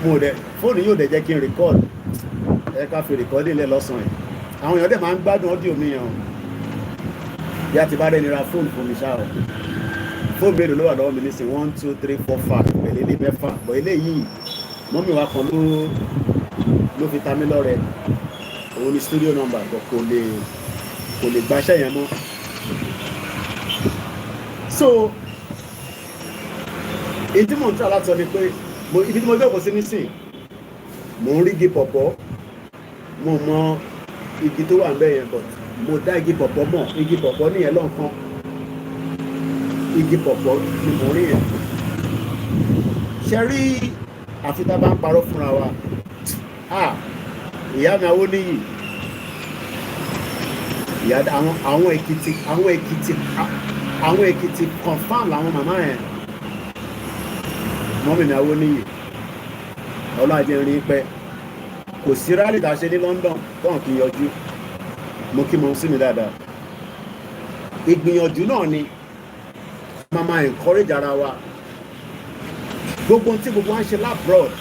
mo dẹ̀ fóònù yóò dẹ̀ jẹ́ kí n record ẹ ká fi record ilẹ̀ lọ́sàn-án yìí àwọn èèyàn dẹ̀ máa ń gbádùn ọ́díò mi yàn bí a ti bá rẹ̀ nira fóònù fún mi ṣáà fóònù mélòó ló wà lọ́wọ́ mi nísìn 1 2 3 4 5 pẹ̀lú ilé mẹ́fà bọ̀ eléyìí mọ́mí wa kan ló fi ta mí lọ́rẹ òun ni studio number bọ̀ kò lè gbaṣẹ́ yẹn mọ́ so èyí tí mò ń tà láti sọ ni pé ibi tí mo jókòó sí nísìn mò ń rí igi pọ̀pọ́ mo mọ igi tó wà ń bẹ̀ yẹn bọ̀ mo dá igi pọ̀pọ́ mọ̀ igi pọ̀pọ́ nìyẹn lọ́nkán igi pọ̀pọ́ ni mo rí yẹn ṣe rí àfi tá a bá ń parọ́ fúnra wa ìyá mi Awóníyì ìyá àwọn Èkìtì confam làwọn màmá yẹn mọ́mì mi Awóníyì ọlọ́àjẹ́ rí pẹ́ kò sí rálì tá a ṣe ní London tọ́hàn kì í yọjú mo kí mo sí mi dáadáa ìgbìyànjú náà ni máa encourage ara wa gbogbo tí gbogbo wa ń ṣe labroad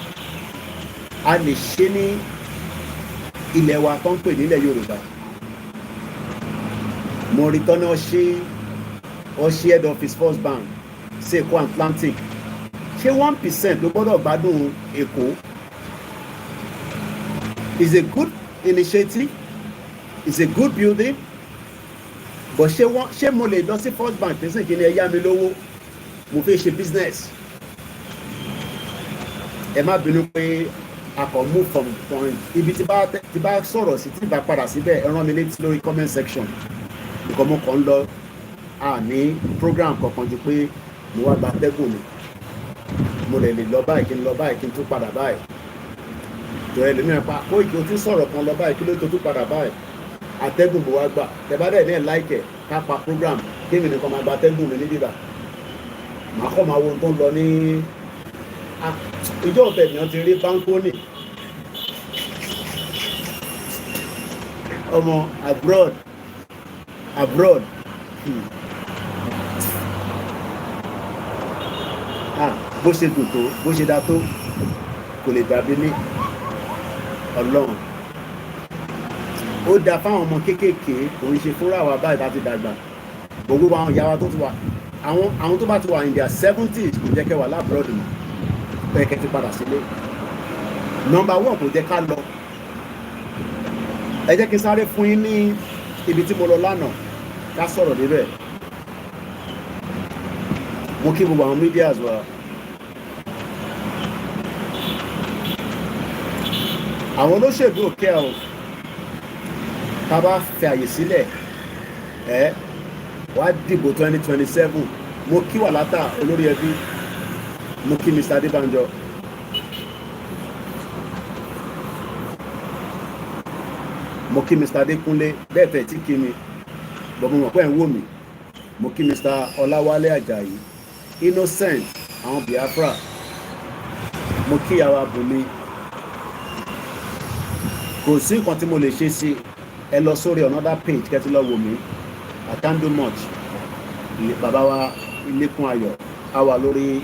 a lè ṣe ní ilẹ̀ wa tó ń pè nílẹ̀ Yorùbá mo rí tọ́nà ọṣí head office First Bank sí Èkó Atlantic ṣé 1% ló gbọ́dọ̀ gbádùn Èkó is a good initiative it's a good building but ṣé mo lè lọ sí First Bank tẹ̀sán kí ni ẹ yá mi lówó mo fẹ́ ṣe business ẹ má bínú pé a kò move from point ibi tí bá sọ̀rọ̀ sí tí bá padà síbẹ̀ ẹ rán mi létí lórí comment section nǹkan mo kàn ń lọ ní program kankan ju pé mo wá gba tẹ́gùn mi mo lè lọ báyìí kí n lọ báyìí kí n tún padà báyìí tó ẹ lè mìíràn pa Koiki o tún sọ̀rọ̀ kan lọ báyìí kí ló tó tún padà báyìí atẹ́gùn mo wá gbà tẹ̀bá dẹ̀ ní ẹ̀ láìkẹ̀ ká pa program kémi nìkan máa gba atẹ́gùn mi ní bíbà màá kọ́ máa wo tó ń lọ ní ìjọ ọ̀tẹ̀ ènìyàn ti rí báńkónì ọmọ abroad bó ṣe dùn tó bó ṣe dá tó kò lè dàbí ní Ọlọ́run ó da fáwọn ọmọ kéékèèké kò ń ṣe fúnra wa báyìí láti dàgbà gbogbo àwọn ìyá wa tó ti wà àwọn tó bá ti wà in their 70s kò jẹ́ kẹ́ wà lábúrọ̀dù mọ́ pé kẹ́ ti padà sílé number 1 kò jẹ́ ká lọ ẹ jẹ́ kí n sáré fún yín ní ibi tí mo lọ lánàá ká sọ̀rọ̀ níbẹ̀ mo kí gbogbo àwọn medias wa àwọn olóṣèlú òkè ọ̀ tá a bá fi àyè sílẹ̀ wá dìbò 2027 mo kí Wàlátà olórí ẹbí, mo kí Mr. Adébánjọ, mo kí Mr. Adékúnlé, bẹ́ẹ̀ tẹ̀ tí kí mi bọ̀ mo mọ̀ pé ẹ̀ ń wò mí, mo kí Mr. Ọláwálé Àjàyí, Innocent àwọn Biafra, mo kí ìyàwó Bùnmi. Kò sí nǹkan tí mo lè ṣe sí, ẹ lọ sórí another page kẹ́tí lọ wò mí, I can't do much. Bàbá wa Ilékún Ayọ̀ a wà lórí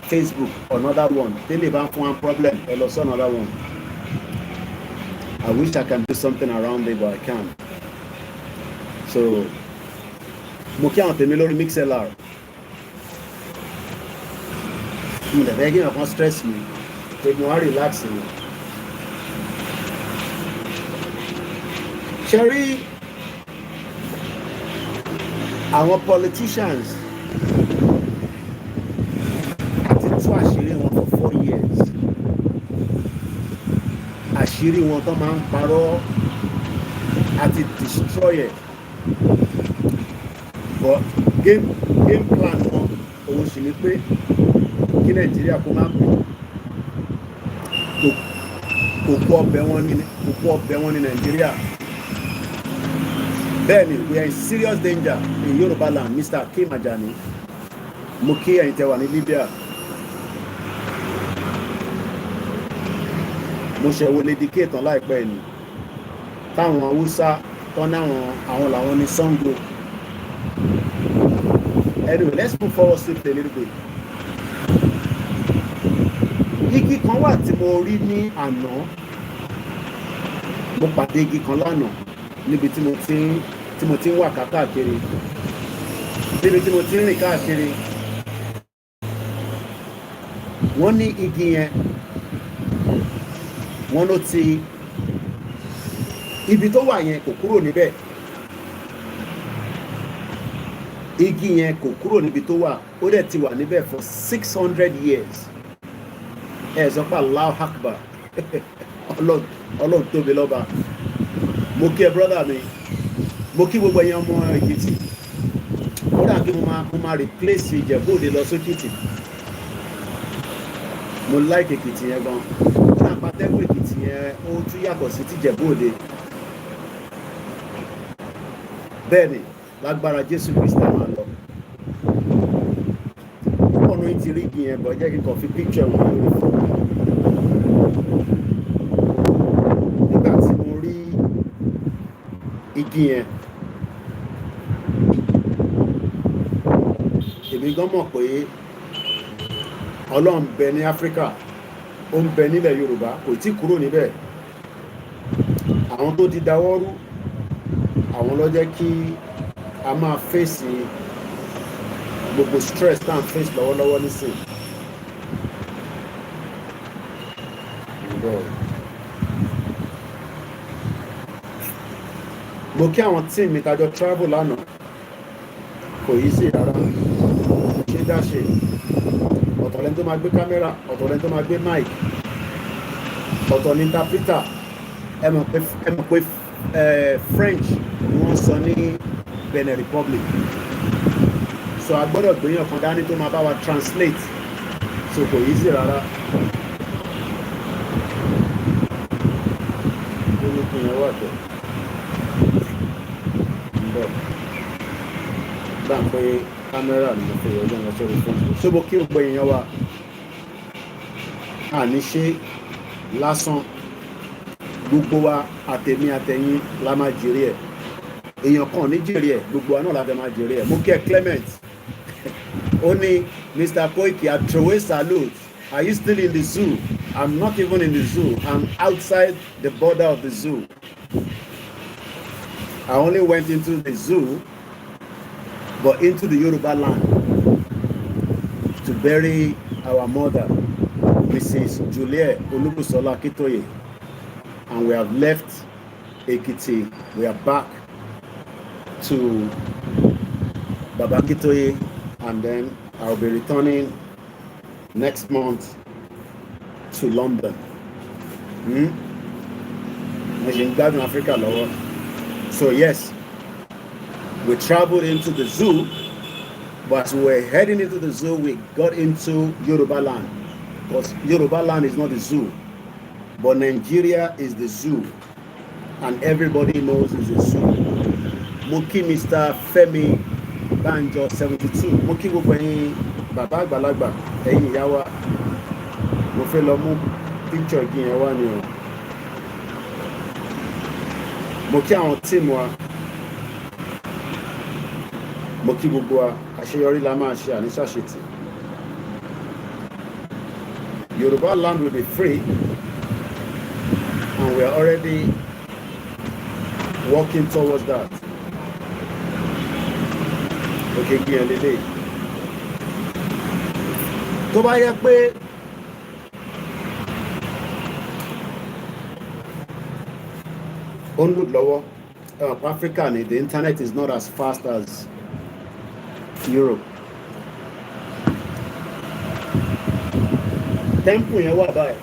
Facebook, another one, tẹ́lẹ̀ bá ń fún wa problem ẹ lọ sí another one. I wish I can do something around it but I can't. So mo kí àwọn tèmi lórí MixLR, mo lè fẹ́ kí nǹkan stress mi pé mo wá relax mi. Ṣé rí àwọn politicians ti tú àṣírí wọn for 4 years, àṣírí wọn tó máa ń parọ́ àti destroy it, but game plan wọn òun sì ni pé kí Nàìjíríà kó má pè òkú ọbẹ̀ wọn ní Nàìjíríà. Bẹ́ẹ̀ni, we are in serious danger in Yoruba land, Mr. Akeem Ajani. Mo kí ẹ̀yin tẹ́ wà ní Libya. Mo ṣe wo Lady K tán láìpẹ́ ni. Táwọn Haúsá tán àwọn làwọn ní Sango. Anyway, let's move forward swiftly a little bit. Igi kan wà tí mo rí ní àná. Mo pàdé igi kan lánàá níbi tí mo ti ń wà káàkiri, níbi tí mo ti ń rìn káàkiri. Wọ́n ní igi yẹn, wọ́n ló ti ibi tó wà yẹn kò kúrò níbẹ̀. Igi yẹn kò kúrò níbi tó wà, ó dẹ̀ ti wà níbẹ̀ for 600 years. Ẹ sọ pé Allahu Akbar. Ọlọ́run tóbi lọ́ba. Mo kí ẹ brother mi, mo kí gbogbo ẹ̀yin ọmọ Èkìtì. Ó dà kí mo máa replace Ìjẹ̀bú Òde lọ sókìtì. Mo like Èkìtì yẹn gan. Ó dà pàtẹ́kùn Èkìtì yẹn ó tún yàtọ̀ sí ti Ìjẹ̀bú Òde. Bẹ́ẹ̀ni, lágbára Jésù Kristi máa lọ. Ọ̀nà yìí ti rí igi yẹn bọ̀, jẹ́ kí n kàn fi picture wọn lórí fún mi. Nígbà tí mo rí igi yẹn, èmi gan mọ̀ pé Ọlọ́run ń bẹ ní Áfíríkà, ó ń bẹ nílẹ̀ Yorùbá, kò tí kúrò níbẹ̀. Àwọn tó ti dáwọ́ rú, àwọn ló jẹ́ kí a máa fèsì gbogbo stress tá à ń face lọ́wọ́lọ́wọ́ nísìn. Mo kí àwọn team mi tájọ travel lánàá, kò yí sí rárá, ṣe dáṣe. Ọ̀tọ̀ lẹ́ni tó máa gbé kámẹ́rà, ọ̀tọ̀ lẹ́ni tó máa gbé mic, ọ̀tọ̀ ní interpreter. Ẹ mọ̀ pé French ni wọ́n sọ ní Benin Republic, so a gbọ́dọ̀ gbéyàn kan dání tó máa bá wa translate, so kò yí sí rárá. Ó ní kí n wá tẹ̀ ń bọ̀ gbà pé kámẹ́rà ni mo fi ọjọ́ ìrìn sórí fóònù. So mo kí gbogbo èèyàn wa, àní ṣe lásán, gbogbo wa àtẹ̀mí àtẹ̀yìn la máa jèrè ẹ̀. Èèyàn kan ní jèrè ẹ̀, gbogbo wa náà la fẹ́ máa jèrè ẹ̀. Mo kí ẹ Clement, ó ní Mr. Koiki, I throw a salute. Are you still in the zoo? I'm not even in the zoo. I'm outside the border of the zoo. I only went into the zoo, but into the Yoruba land to bury our mother, Mrs. Juliet Olubusola Kitoye. And we have left Ekiti. We are back to Baba Kitoye, and then I'll be returning next month to London. In Africa. So yes, We traveled into the zoo, but as we were heading into the zoo, we got into Yoruba land. Because Yoruba land is not the zoo, but Nigeria is the zoo, and everybody knows it's a zoo. Moki Mr. Femi Banjo 72. Moki gbogbo ẹ̀yin bàbá àgbàlagbà, ẹ̀yin ìyá wa. Mo fẹ́ lọ mú picture igi yẹn wá ni o. Mo kí àwọn tíìmù wa. Mo kí gbogbo wa. Àṣeyọrí la máa ṣe àníṣàṣetì. Yoruba land will be free, and we are already working towards that. Okay, kí ẹ lélẹ̀. Tó bá yẹ pé ó ń lò lọ́wọ́, Africa ni, the internet is not as fast as Europe. Temple yẹn wà báyìí,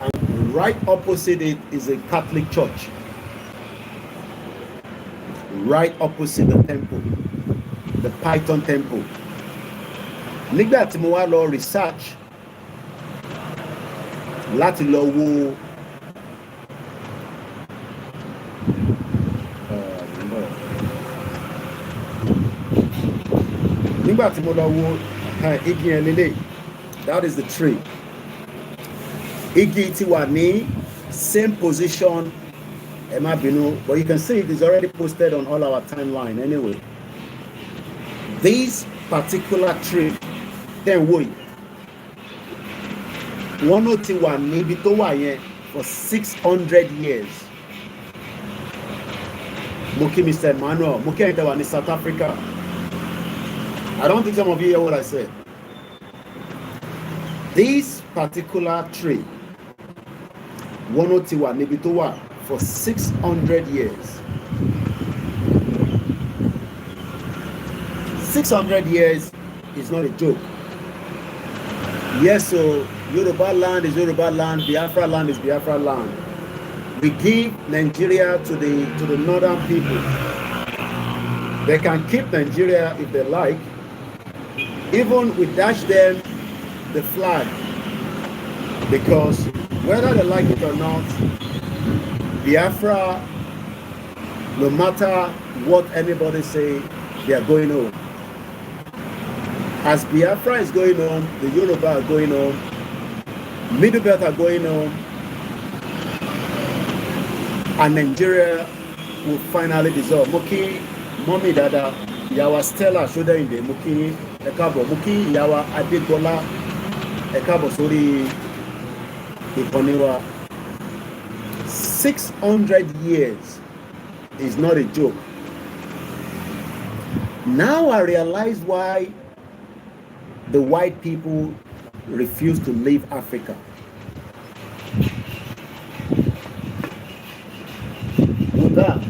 and right opposite it is a Catholic church. Right opposite the temple, the Python temple. Nígbà tí mo wá lọ research láti lọ wo nígbà tí mo lọ wo igi yẹn lélẹ̀, that is the tree. Igi ti wà ní same position, ẹ má bínú, but you can see it is already posted on all our timeline anyway. This particular tree, then wò yìí, wọ́n ló ti wà níbi tó wà yẹn for 600 years. Mo kí Mr. Emmanuel, mo kí ẹ̀yin tẹ́ wà ní South Africa. I don't think some of you hear what I said. This particular tree, wọ́n ló ti wà níbi tó wà for 600 years. 600 years is not a joke. Yes, so Yoruba land is Yoruba land, Biafra land is Biafra land. We give Nigeria to the northern people. They can keep Nigeria if they like. Even we dash them the flag, because whether they like it or not, Biafra, no matter what anybody say, they are going home. As Biafra is going home, the Yoruba are going home, Middle Belt are going home, and Nigeria will finally dissolve. Moki, Mommy Dada, Yawa Stella Shoda in the Moki, Ekabo, Moki, Yawa Adegola, Ekabo Sori, Iponiwa. 600 years is not a joke. Now I realize why the white people refuse to leave Africa. Ouidah.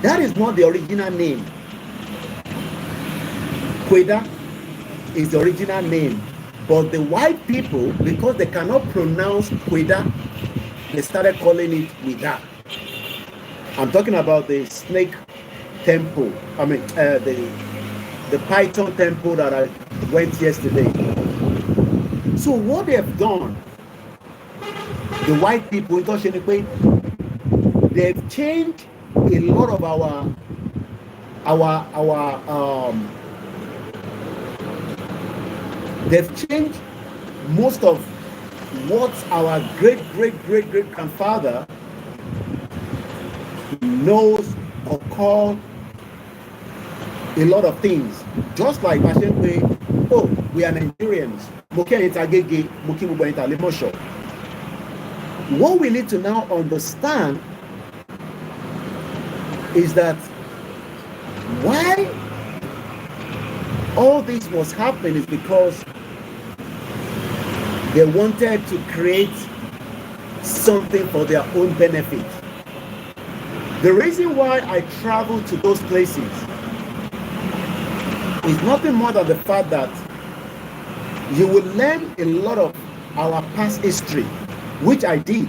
That is not the original name. Ouidah is the original name. But the white people, because they cannot pronounce Ouidah, they started calling it Ouidah. I'm talking about the snake temple. I mean, the Python temple that I went yesterday. So what they have done, the white people, they've changed a lot of they've changed most of what our great grandfather knows or called a lot of things. Just like oh, we are Nigerians. What we need to now understand is that why all this was happening is because they wanted to create something for their own benefit. The reason why I travel to those places is nothing more than the fact that you will learn a lot of our past history, which I did.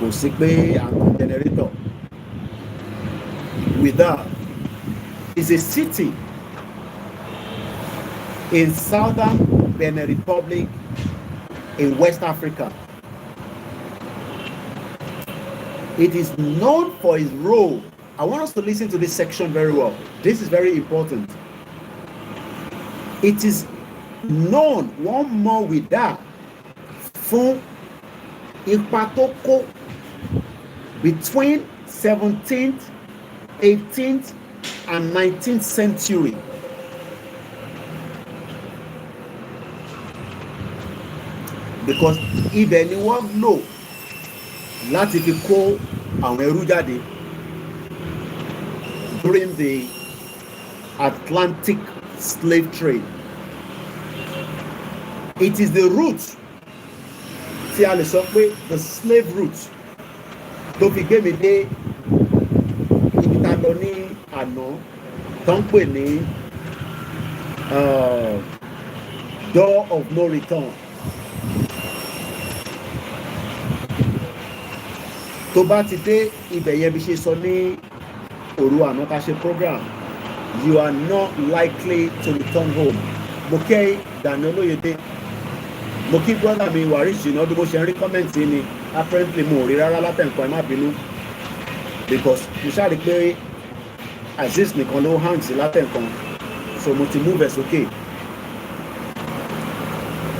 kò sí pé àwọn generator. Ouidah is a city in southern Benin Republic in West Africa. It is known for its role. I want us to listen to this section very well. This is very important. It is known, one more Ouidah, fún ipa tó kó between 17th, 18th, and 19th century. Because ibẹ̀ ni wọ́n lò láti fi kó àwọn ẹrú jáde. during the Atlantic slave trade. It is the route tí a lè sọ pé the slave route tó fi gbé mi dé ibi tá lọ ní àná tó ń pè ní door of no return. Tó bá ti dé ibẹ̀ yẹn bí ṣe sọ ní òru àná ká ṣe program, you are not likely to return home. Mo kẹ́ Daniel Olóyèdé, mo kí brother mi Waris Jìnà bí mo ṣe ń rí comment ni apparently mo ò rí rárá látẹ̀kọ́ ẹ má bínú because mo ṣáà rí pé Aziz nìkan ló hang sí látẹ̀kọ́ so mo ti move ẹ̀ sókè.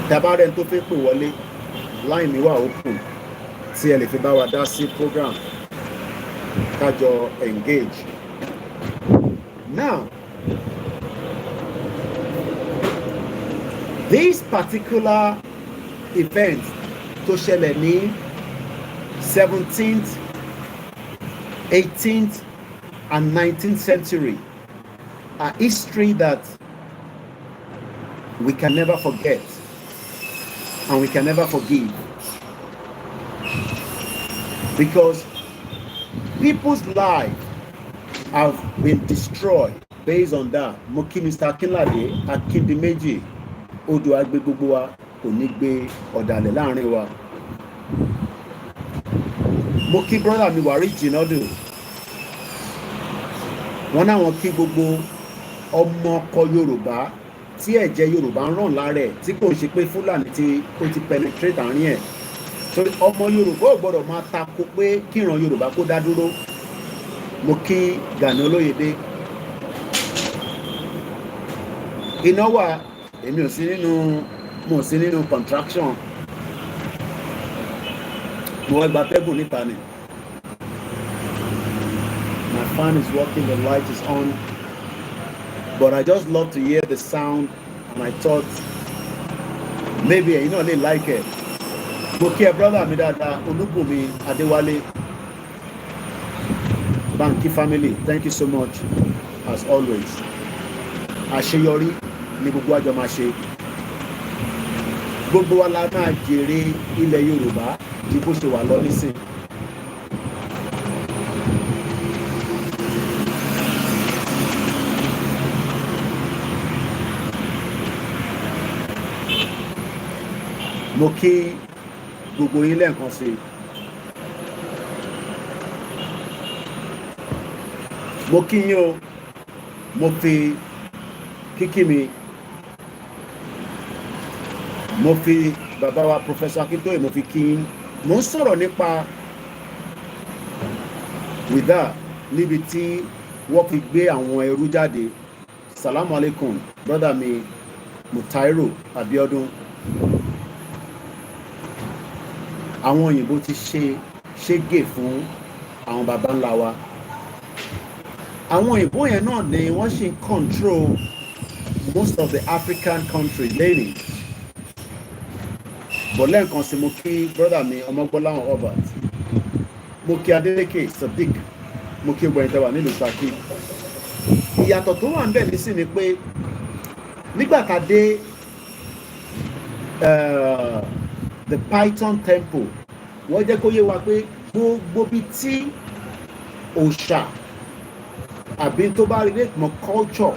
Tabarẹ̀ tó fẹ́ pè wọlé line mi wà open tí ẹ lè fi bá wa dá sí program kájọ engage. Now, this particular event tó ṣẹlẹ̀ ní 17th, 18th and 19th century are history that we can never forget and we can never forgive, because people's lives have been destroyed based on that. Mo kí Mr. Akinlade Akindimeji odò agbe gbogbo wa kò ní gbé ọ̀dàlẹ̀ láàrin wa. Mo kí brother mi Waris Jìnà wọ́n náwọn kí gbogbo ọmọ ọkọ Yorùbá tí ẹ̀jẹ̀ Yorùbá ń ràn lára ẹ̀ tí kò ń ṣe pé Fúlàní tí ó ti penetrate àárín ẹ̀. Torí ọmọ Yorùbá ò gbọ́dọ̀ máa tako pé kíran Yorùbá kó dá dúró. Mo kí Gani Olóyèdé. Iná wà, èmi ò sí nínú contraction. Mo gba tẹ́gùn níta ni. My fan is working, the light is on. But I just love to hear the sound and I thought maybe you know they like it. Mo kí ẹ brother mi dáadáa Olúbùnmi Adéwálé. Banky family, thank you so much as always. Àṣeyọrí ni gbogbo àjọ máa ṣe. Gbogbo wa la máa jèrè ilẹ̀ Yorùbá ju bó ṣe wà lọ nísìn. Mo kí gbogbo yín lẹ́ẹ̀kan sí. Mo kí yín o, mo fi kíkí mi, mo fi bàbá wa Professor Akintoye mo fi kí yín. Mo ń sọ̀rọ̀ nípa Ouidah níbi tí wọ́n fi gbé àwọn ẹrú jáde. Salamu alaikum brother mi Mutairo Abiodun. Àwọn òyìnbó ti ṣégè fún àwọn baba ńlá wa. Àwọn òyìnbó yẹn náà ni wọ́n ṣe control most of the African countries lẹ́yìn. Bọ̀lẹ́ nǹkan sí mo kí brother mi Ọmọgbọ́láhàn Robert, mo kí Adélékè Sadiq, mo kí gbọ̀nyìn tẹwà nílùú Ṣakí. Ìyàtọ̀ tó wà ń bẹ̀ nísìn ni pé nígbà tá dé the Python temple, wọ́n jẹ́ kó yé wa pé gbogbo bí tí òòṣà àbí tó bá relate mọ́ culture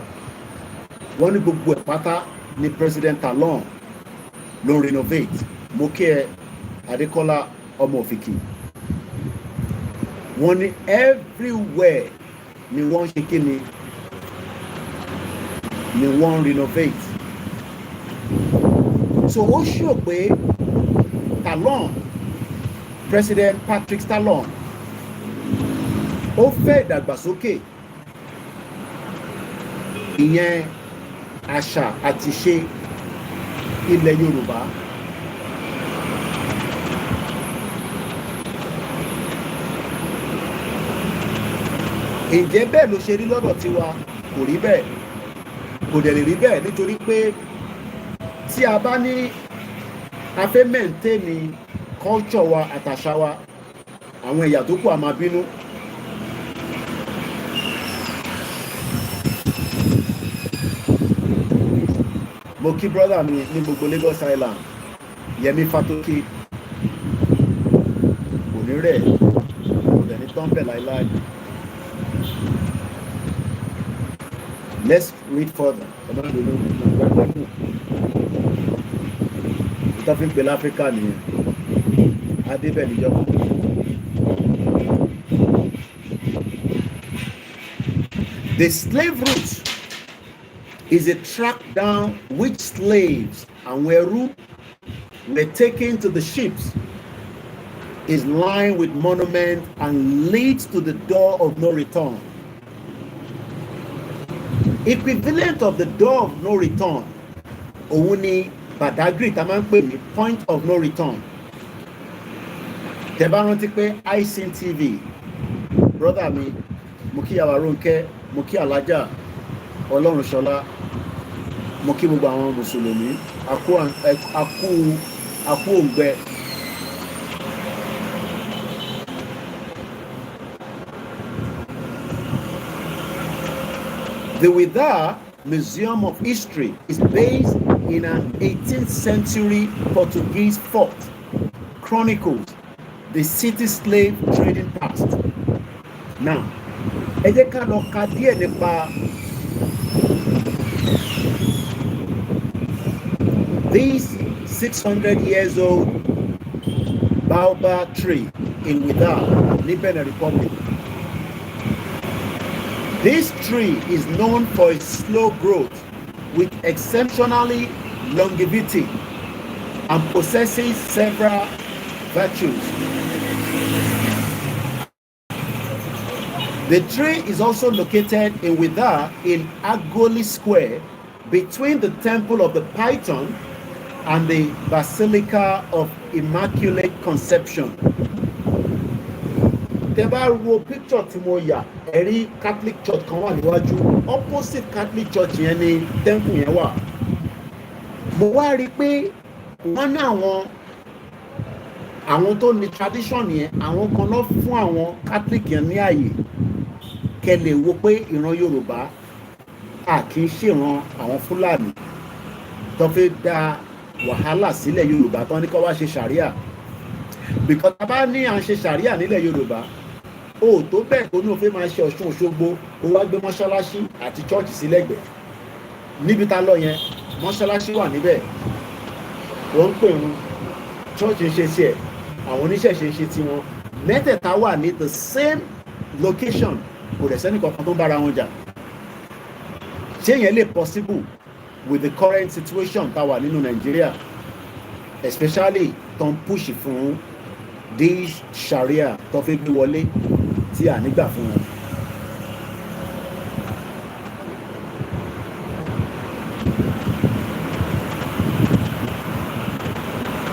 wọ́n ní gbogbo ẹ̀ pátá ni President Talon ló renovate. Mo kí ẹ Adékọ́lá ọmọ Òfìkì. Wọ́n ní everywhere ni wọ́n ṣe kí ni wọ́n renovate. So ó ṣó pé Talon, President Patrick Talon, ó fẹ́ ìdàgbàsókè ìyẹn àṣà àti ṣe ilẹ̀ Yorùbá. Ǹjẹ́ bẹ́ẹ̀ ló ṣe rí lọ́dọ̀ tiwa? Kò rí bẹ́ẹ̀, kò dẹ̀ lè rí bẹ́ẹ̀ nítorí pé tí a bá ní a fẹ́ maintain culture wa àtàṣà wa, àwọn ẹ̀yà tó kù á máa bínú. mo kí brother mi ní gbogbo Lagos Island Yẹmi Fatoki kò ní rẹ̀ kò dẹ̀ ní tán bẹ̀ láíláí. Let's read further. Ìtọ́fín pẹ̀lú Áfíríkà nìyẹn. Adébẹ̀ níjọba. The slave route is a track down which slaves and ẹrú were taken to the ships, is lined with monuments and leads to the door of no return. Equivalent of the door of no return, òun ni Badagry tá máa ń pè ní point of no return. Tẹ́ bá rántí pé ICN TV, brother mi, mo kí Yàwá Rónkẹ́, mo kí Alájà Ọlọ́runṣọlá, mo kí gbogbo àwọn Mùsùlùmí, akú òǹgbẹ. The Ouidah Museum of History is based in an 18th century Portuguese fort, chronicles the city slave trading past. Now, ẹ jẹ́ ká lọ ka díẹ̀ nípa this 600 years old baobab tree in Ouidah, Benin Republic. This tree is known for its slow growth with exceptionally longevity and possesses several virtues. The tree is also located in Ouidah in Agoli Square between the Temple of the Python and the Basilica of Immaculate Conception. Tẹ́ bá wo picture tí mo yà, ẹ rí Catholic Church kan wà níwájú, opposite Catholic Church yẹn ni temple yẹn wà. Mo wá rí pé wọ́n ní àwọn tó ní tradition yẹn, àwọn kan lọ fún àwọn Catholic yẹn ní àyè kẹ́ lè wo pé ìran Yorùbá a kì í ṣèran àwọn Fúlàní tó fẹ́ dá wàhálà sílẹ̀ Yorùbá tó ní kó wá ṣe ṣàríà. Because tá bá ní à ń ṣe ṣàríà nílẹ̀ Yorùbá, ó tó bẹ́ẹ̀ tó ní o fẹ́ máa ṣe Ọ̀ṣun Òṣogbo, ó wá gbé mọ́ṣáláṣí àti chọ́ọ̀chì sílẹ̀gbẹ̀ẹ́. Níbi tá lọ yẹn, mọ́ṣáláṣí wà níbẹ̀, wọ́n ń pè wọn, chọ́ọ̀chì ń ṣe tiẹ̀, àwọn oníṣẹ̀ṣe ń ṣe tiwọn. Mẹ́tẹ̀ẹ̀ta wà ní the same location, kò dẹ̀ sẹ́ni kankan tó ń bára wọn jà. Ṣé yẹn lè possible with the current situation tá wà nínú Nàìjíríà, especially tó ń push fún this Sharia tó fẹ́ gbé wọlé tí à nígbà fún wọn.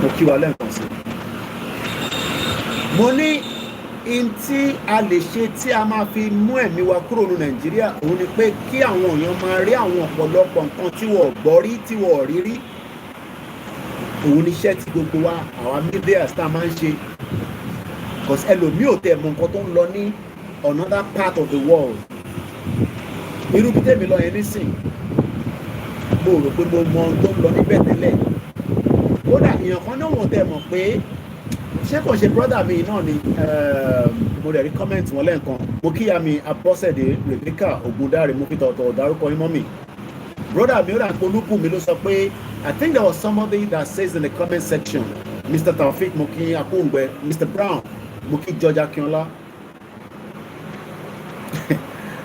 Mo kí wa lẹ́ẹ̀kan sí. Mo ní in tí a lè ṣe tí a máa fi mú ẹ̀mí wa kúrò ní Nàìjíríà, òun ni pé kí àwọn èèyàn máa rí àwọn ọ̀pọ̀lọpọ̀ nǹkan tí wọ́n gbọ́ rí, tí wọ́n rí rí. Òun ni iṣẹ́ tí gbogbo wa àwa media tá máa ń ṣe. Because ẹlòmíì ò tẹ̀ mọ̀ nǹkan tó ń lọ ní another part of the world. Irú bí tèmi lọ yẹn nísìn, mo rò pé mo mọ ohun tó ń lọ níbẹ̀ tẹ́lẹ̀. Kódà èèyàn kan náà wọ́n tẹ̀ mọ̀ pé ṣé kò ṣe brother mi náà ni mo rẹ̀ rí comment wọn lẹ́ẹ̀kan. Mo kíyà mi Abọ́sẹ̀dé Rebecca Ògúndáre, mo fi tọ̀tọ̀ dárúkọ yín mọ́ mi. Brother mi ó rà pé olúkù mi ló sọ pé I think there was somebody that says in the comment section, Mr. Taofik Moki Akungbe, Mr. Brown Moki George Akinola.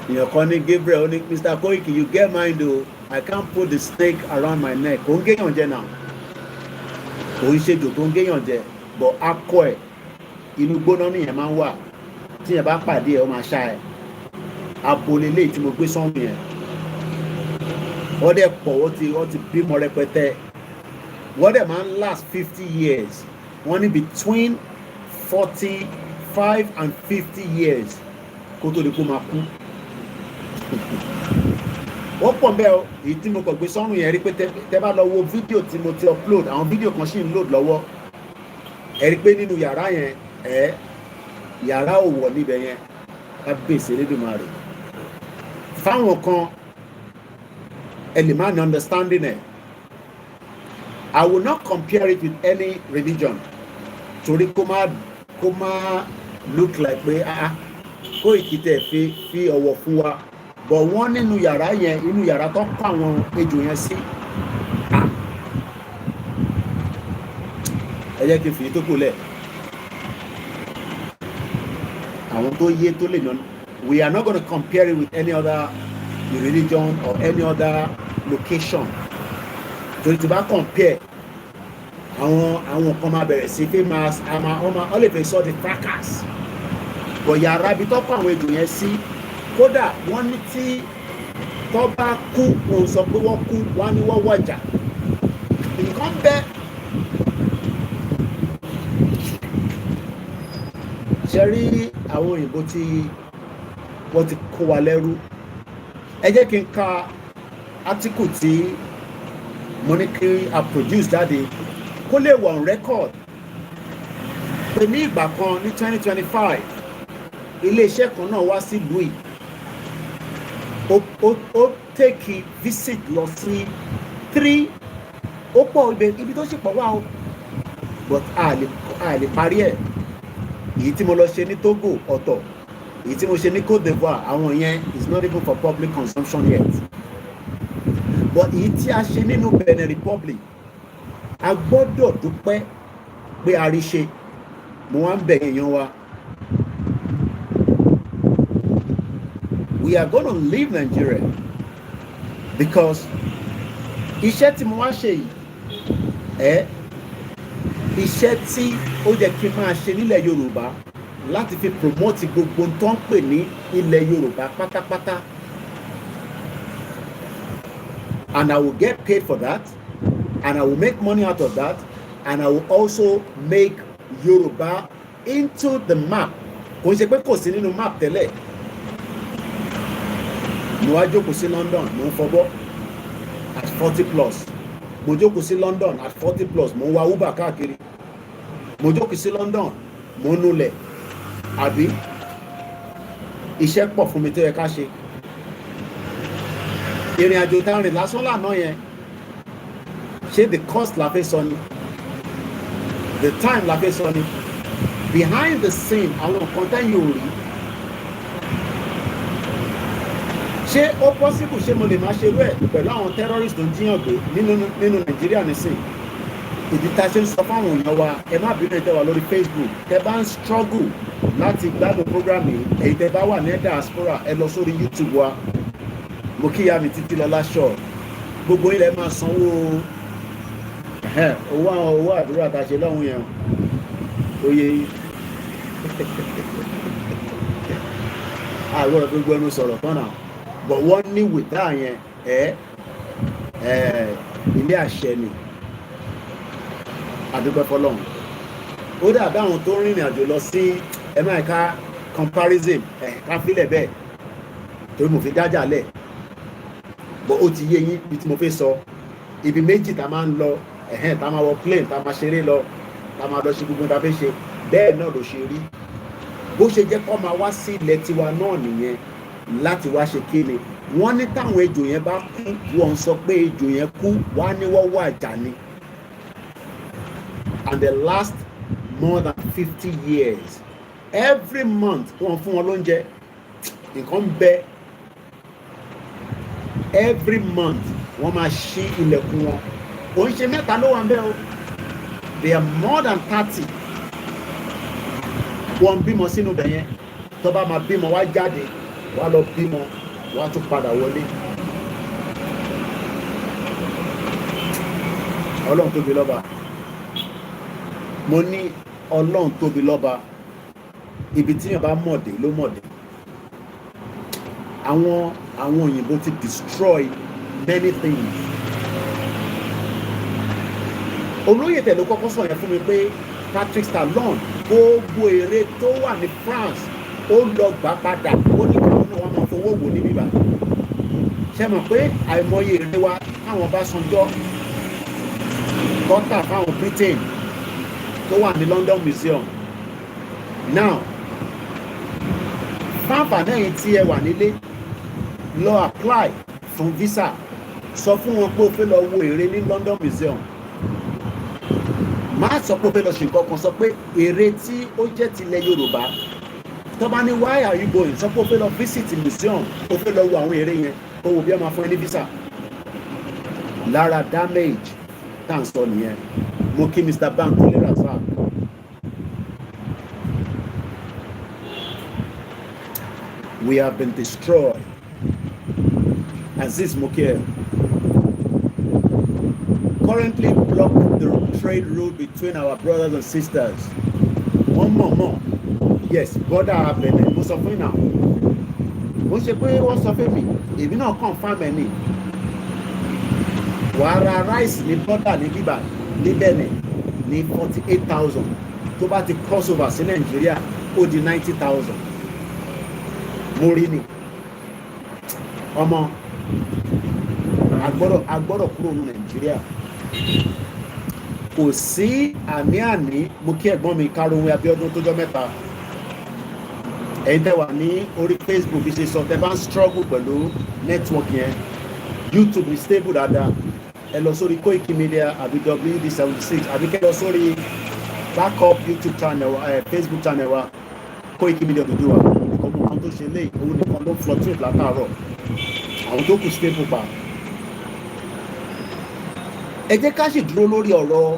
Èèyàn kan ní Gabriel ó ní Mr. Koiki, you get mind o, I can't put the snake around my neck. Kò ń géyàn jẹ náà, kò ń ṣèjò tó ń géyàn jẹ, but akọ ẹ̀ inú gbóná nìyẹn máa ń wà, tí yẹn bá pàdé ẹ̀ ó máa ṣá ẹ̀. Abolélé tí mo gbé sọ́run yẹn, wọ́n dẹ̀ pọ̀, wọ́n ti bímọ rẹpẹtẹ, wọ́n dẹ̀ máa ń last 50 years, wọ́n ní between 45 and 50 years kó tó di kó máa kú. Wọ́n pọ̀ bẹ́ẹ̀ o, èyí tí mo kàn gbé sọ́run yẹn rí pé tẹ́ bá lọ wo fídíò tí mo ti upload, àwọn fídíò kan ṣì ń load lọ́wọ́, ẹ rí pé nínú yàrá yẹn yàrá òwò níbẹ̀ yẹn ká bèsè Elédùmarè. Fáwọn kan ẹ lè má ní understanding ẹ̀, I will not compare it with any religion. Torí kó má look like pé Koiki tẹ̀ fi ọ̀wọ̀ fún wa. But wọ́n nínú yàrá yẹn, inú yàrá tó pa àwọn ejò yẹn sí. Ẹ jẹ́ kí n fi tó kù lẹ̀. Àwọn tó yé tó lè nà. We are not going to compare it with any other religion or any other location. Torí tí bá compare, àwọn kan máa bẹ̀rẹ̀ sí famous, wọ́n lè fẹ́ sọ the fracas. But yàrá ibi tó pa àwọn ejò yẹn sí, kódà wọ́n ní tí tó bá kú, wọ́n sọ pé wọ́n kú, wọ́n ní wọ́n wọ̀jà. Nǹkan bẹ́ẹ̀. Ṣé rí àwọn òyìnbó tí wọ́n ti kó wa lẹ́rú? Ẹ jẹ́ kí n ka article tí mo ní kí a produce jáde kó lè wà on record pé ní ìgbà kan ní 2025 iléeṣẹ́ kan náà wá sí louis ó take visit lọ sí 3 ó pọ̀ ibi tó sì pọ̀ wá o but a lè parí ẹ̀. Èyí tí mo lọ ṣe ní Togo ọ̀tọ̀, èyí tí mo ṣe ní Côte d'Ivoire àwọn yẹn is not even for public consumption yet. But èyí tí a ṣe nínú Benin Republic a gbọ́dọ̀ dúpẹ́ pé a rí ṣe. Mo wá ń bẹ̀ èèyàn wa. We are going to leave Nigeria because iṣẹ́ tí mo wá ṣe yìí iṣẹ́ tí ó jẹ́ kí n máa ṣe nílẹ̀ Yorùbá láti fi promote gbogbo tó ń pè ní ilẹ̀ Yorùbá pátápátá. And I will get paid for that, and I will make money out of that, and I will also make Yoruba into the map. Kò ń ṣe pé kò sí nínú map tẹ́lẹ̀. Mo wá jókòó sí London, mo ń fọbọ́ at 40+. Mo jókòó sí London at 40+, mo ń wa Uber káàkiri. Mo jókòó sí London, mo ń nulẹ̀. Àbí iṣẹ́ pọ̀ fún mi tó yẹ ká ṣe. Ìrìn àjò tá a rìn lásán lánàá yẹn, ṣé the cost la fẹ́ sọ ni? The time la fẹ́ sọ ni? Behind the scene, àwọn nǹkan tẹ́yìn ò rí. Ṣé ó possible ṣé mo lè máa ṣerú ẹ̀ pẹ̀lú àwọn terrorists tó ń jíyàn gbé nínú Nàìjíríà nísìn? Ìdí tá a ṣe ń sọ fáwọn èèyàn wa, ẹ má bínú ìtẹ́wà lórí Facebook, tẹ bá ń struggle láti gbádùn program yìí, èyí tẹ bá wà ní diaspora, ẹ lọ sórí YouTube wa. Mo kíyà mi títí lọ láṣọ. Gbogbo ilẹ̀ máa sanwó owó àdúrà tá a ṣe lọ́hùn yẹn. Oyè yìí. Àwọn ọ̀rọ̀ gbogbo ẹnu sọ̀rọ̀ tán náà. But wọ́n ní wìtá yẹn ilé àṣẹ ni. Àdúgbò fọlọ́run. Ó dàbí àwọn tó ń rìnrìn àjò lọ sí ẹ̀ka comparison ká fílẹ̀ bẹ́ẹ̀ torí mo fi dájà lẹ̀. But ó ti yé yín bí tí mo fẹ́ sọ. Ibi méjì tá máa ń lọ tá máa wọ plane tá máa ṣeré lọ tá máa lọ ṣe gbogbo tá fẹ́ ṣe bẹ́ẹ̀ náà ló ṣe rí. Bó ṣe jẹ́ kó máa wá sí ilẹ̀ tiwa náà nìyẹn láti wá ṣe kíni. Wọ́n ní táwọn ejò yẹn bá kú wọ́n sọ pé ejò yẹn kú wá ní wọ́n wà jà ni. And they last more than 50 years. Every month wọ́n fún wọn lóúnjẹ nǹkan bẹ́ẹ̀. Every month wọ́n máa ṣí ilẹ̀kùn wọn. Òun ṣe mẹ́ta ló wà ń bẹ̀ o. They are more than 30. Wọ́n bímọ sínú ibẹ̀ yẹn. Tó bá máa bímọ wá jáde, wá lọ bímọ, wá tún padà wọlé. Ọlọ́run tóbi lọ́ba. Mo ní Ọlọ́run tóbi lọ́ba. Ibi tí yàn bá mọ̀dé ló mọ̀dé. Àwọn òyìnbó ti destroy many things. Olóyè tẹ̀ ló kọ́kọ́ sọ yẹn fún mi pé Patrick Stallone gbogbo èrè tó wà ní France ó lọ gbà padà ó ní káwọn náà wọ́n máa fowó wò ní bíbá. Ṣé mọ̀ pé àìmọye èrè wa káwọn bá sanjọ́ kọ́tà fáwọn Britain tó wà ní London Museum. Now fáfà náà tí ẹ wà nílé lọ apply fún visa sọ fún wọn pé o fẹ́ lọ wo èrè ní London Museum má sọ pé ó fẹ́ lọ ṣe nǹkan kan, sọ pé èrè tí ó jẹ́ tilẹ̀ Yorùbá tó bá ní why are you going, sọ pé ó fẹ́ lọ visit museum, ó fẹ́ lọ wo àwọn èrè yẹn, ó wo bí wọ́n máa fún ẹ ní visa. Lára damage tá à ń sọ nìyẹn. Mo kí Mr. Bankole Razak. We have been destroyed. Aziz Mokiel currently block the trade route between our brothers and sisters. One more. Yes, brother Benin. Mo sọ fún yín náà. Mo ṣe pé wọ́n sọ fún mi. Èmi náà confirm ẹ̀ ní. Wàrà rice ní brother ní bíbá ní Benin ní 48,000. Tó bá ti cross over sí Nàìjíríà ó di 90,000. Mo rí ni. Ọmọ agbọ́dọ̀ kúrò ní Nàìjíríà. Kò sí àní-àní. Mo kí ẹ̀gbọ́n mi Karùn-ún Abíọ́dún tó jọ mẹ́ta. Ẹ̀yin tẹ́ wà ní orí Facebook bí ṣe sọ tẹ́ bá ń struggle pẹ̀lú network yẹn. YouTube is stable dáadáa. Ẹ lọ sórí Koikimedia àbí WD76 àbí kẹ́ lọ sórí backup YouTube channel Facebook channel wa Koikimedia Ouidah. Ọmọ kan tó ṣe lé òun nìkan ló fluctuate látàárọ̀. Àwọn tó kù stable pa. Ẹ jẹ́ ká sì dúró lórí ọ̀rọ̀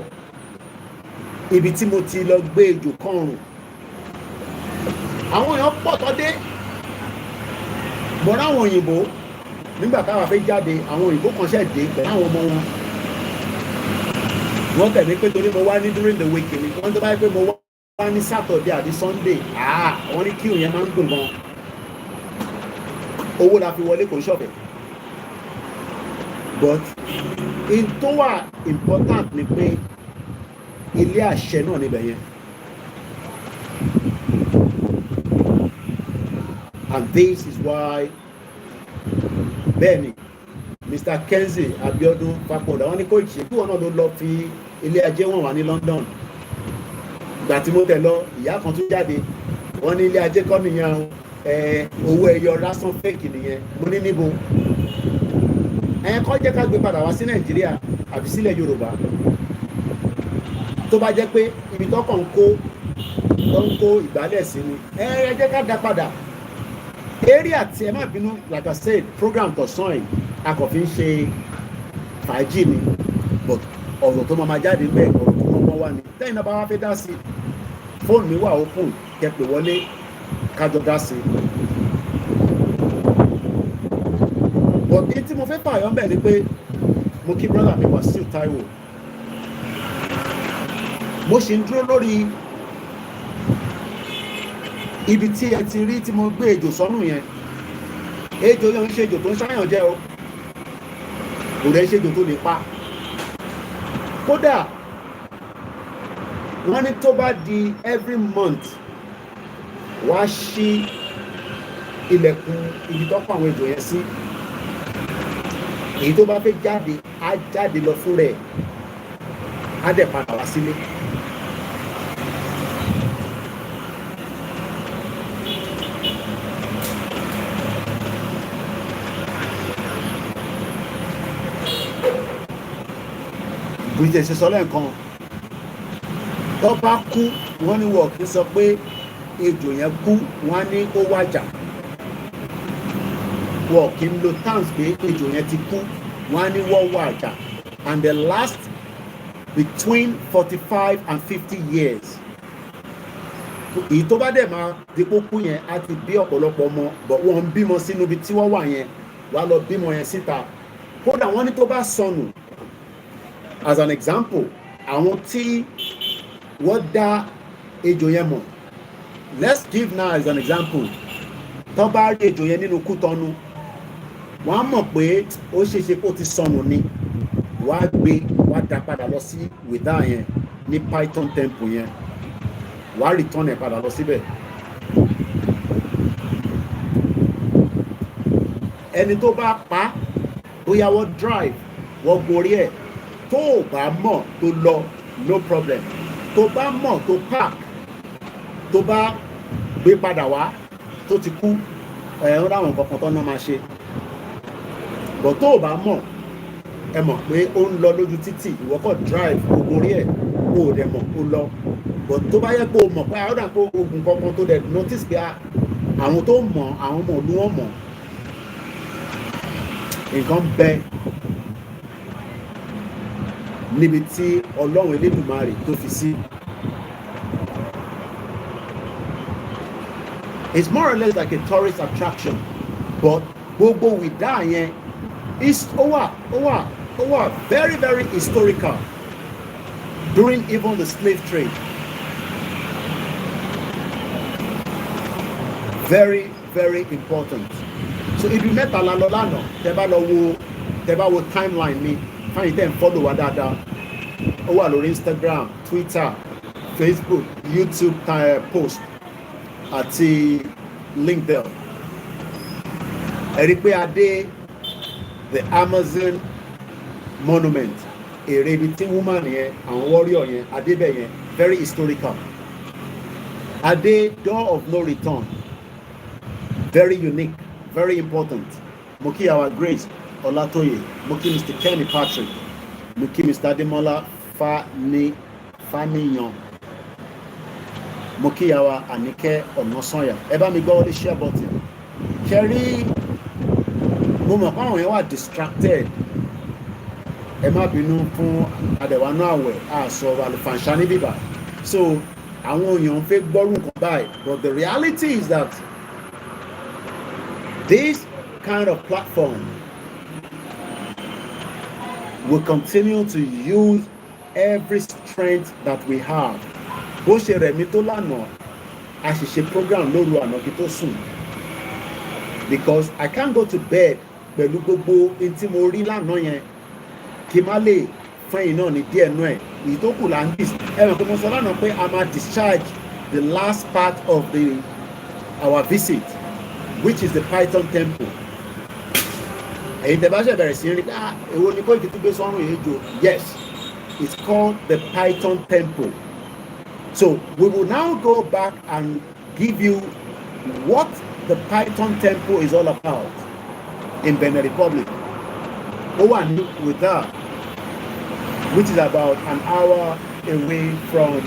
ibi tí mo ti lọ gbé ejò kọrùn. Àwọn èèyàn pọ̀ tó dé. Bọ̀dá àwọn òyìnbó nígbà táwa fẹ́ jáde àwọn òyìnbó kan ṣẹ̀ dé pẹ̀lú àwọn ọmọ wọn. Wọ́n tẹ̀lé pé torí mo wá ní during the week ni wọ́n tó bá yẹ pé mo wá ní Saturday àbí Sunday wọ́n ní kí òun yẹn máa ń dùn gan. Owó la fi wọlé kò ń ṣọ̀fẹ́. But in tó wà important ni pé ilé àṣẹ náà níbẹ̀ yẹn. And this is why Bénin Mr. Kenzie Abiodun Fapoda wọ́n ní kó ìṣe kí wọn náà ló lọ fi ilé ajé wọn wà ní London. Ìgbà tí mo tẹ̀ lọ ìyá kan tún jáde wọ́n ní ilé ajé kọ́ nìyẹn owó ẹyọ lásán fake nìyẹn. Mo ní níbo ẹ̀yẹn kọ́ jẹ́ ká gbé padà wá sí Nàìjíríà àbí sílẹ̀ Yorùbá. Tó bá jẹ́ pé ibi tó kàn ń kó ìgbálẹ̀ sí ni ẹ jẹ́ ká dá padà. Area tí ẹ má bínú like I said program tọ̀sán yìí a kò fi ń ṣe fàájì ni but ọ̀rọ̀ tó máa jáde bẹ́ẹ̀ ọ̀rọ̀ tó máa wá ni tẹ́yìn náà bá wá fẹ́ dá sí fóònù mi wà open kẹ́pẹ́ wọlé kájọ dá sí. But ní tí mo fẹ́ pààyàn bẹ́ẹ̀ ni pé mo kí brother mi Wasiu Taiwo mo ṣì ń dúró lórí ibi tí ẹ ti rí tí mo gbé ejò sọ́nù yẹn. Ejò yẹn ń ṣe ejò tó ń ṣáyàn jẹ o, kò rẹ̀ ṣe ejò tó lè pa. Kódà wọ́n ní tó bá di every month wá ṣí ilẹ̀kùn ibi tó pa àwọn ejò yẹn sí. Èyí tó bá fẹ́ jáde á jáde lọ fún rẹ̀ á dẹ̀ padà wá sílé. Bùrìtẹ̀ ṣe sọ lẹ́ẹ̀kan tó bá kú wọ́n ní wọ́n kì í sọ pé ejò yẹn kú wọ́n á ní ó wájà. Wọ́n kì í lo terms pé ejò yẹn ti kú wọ́n á ní wọ́n wájà. And the last between 45 and 50 years. Èyí tó bá dẹ̀ máa dípò kú yẹn á ti bí ọ̀pọ̀lọpọ̀ ọmọ but wọ́n ń bímọ sínú ibi tí wọ́n wà yẹn wá lọ bímọ yẹn síta. Kódà wọ́n ní tó bá sọnù. As an example, àwọn tí wọ́n dá ejò yẹn mọ̀. Let's give now as an example. Tó bá rí ejò yẹn nínú Kútọ́nù, wọ́n á mọ̀ pé ó ṣeéṣe kó ti sọnù ni. Wọ́n á gbé wọ́n á dá padà lọ sí Ouidah yẹn ní Python temple yẹn. Wọ́n á return ẹ̀ padà lọ síbẹ̀. Ẹni tó bá pa bóyá wọ́n drive wọ́n gorí ẹ̀. Tó o bá mọ̀ tó lọ no problem. Tó bá mọ̀ tó park tó bá gbé padà wá tó ti kú ń ráwọn kankan tó náà máa ṣe. But tó o bá mọ̀ ẹ mọ̀ pé ó ń lọ lójú títì ìwọ kọ̀ drive ogun orí ẹ̀ o dẹ̀ mọ̀ o lọ but tó bá yẹ pé o mọ̀ pé àwọn dàn pé ogun kankan tó dẹ̀ notice pé àwọn tó mọ̀ àwọn ọmọ ìlú wọn mọ̀ nǹkan bẹ níbi tí Ọlọ́run Elédùmarè tó fi sí. It's more or less like a tourist attraction but gbogbo Ouidah yẹn is over very very historical during even the slave trade. Very very important. So ibi mẹ́ta la lọ lánàá tẹ́ bá wo timeline mi fáyín tẹ́ ń follow wa dáadáa ó wà lórí Instagram, Twitter, Facebook, YouTube post àti LinkedIn. Ẹ rí pé a dé the Amazon monument èrè ibi tí woman yẹn àwọn warrior yẹn adébẹ̀ yẹn very historical. A dé door of no return very unique, very important. Mo kí our Grace Olatoye, mo kí Mr. Kenny Patrick, mo kí Mr. Ademola Faniyan, mo kí our Anike Onosanya. Ẹ bá mi gbọ́ wọlé share button. Kerry, mo mọ̀ pé àwọn yẹn wà distracted. Ẹ má bínú fún àdẹ̀wánú àwẹ̀ àṣọ àlùfàǹṣà ní bíbá. So àwọn èèyàn fẹ́ gbọ́rù nǹkan báyìí, but the reality is that this kind of platform will continue to use every strength that we have. Bó ṣe rẹ̀ mí tó lánàá, a sì ṣe program lóru àná kí tó sùn. Because I can't go to bed pẹ̀lú gbogbo tí mo rí lánàá yẹn kí má lè fún ẹ̀yin náà ní díẹ̀ nú ẹ̀. Èyí tó kù là ń dis. Ẹ mọ̀ pé mo sọ lánàá pé a máa discharge the last part of our visit, which is the Python temple. Èyí tẹ́ bá ṣe bẹ̀rẹ̀ sí rí èwo ni Koiki tó gbé sọ́run yìí jò. Yes, it's called the Python temple. So we will now go back and give you what the Python temple is all about in Benin Republic. Ó wà ní Ouidah, which is about an hour away from.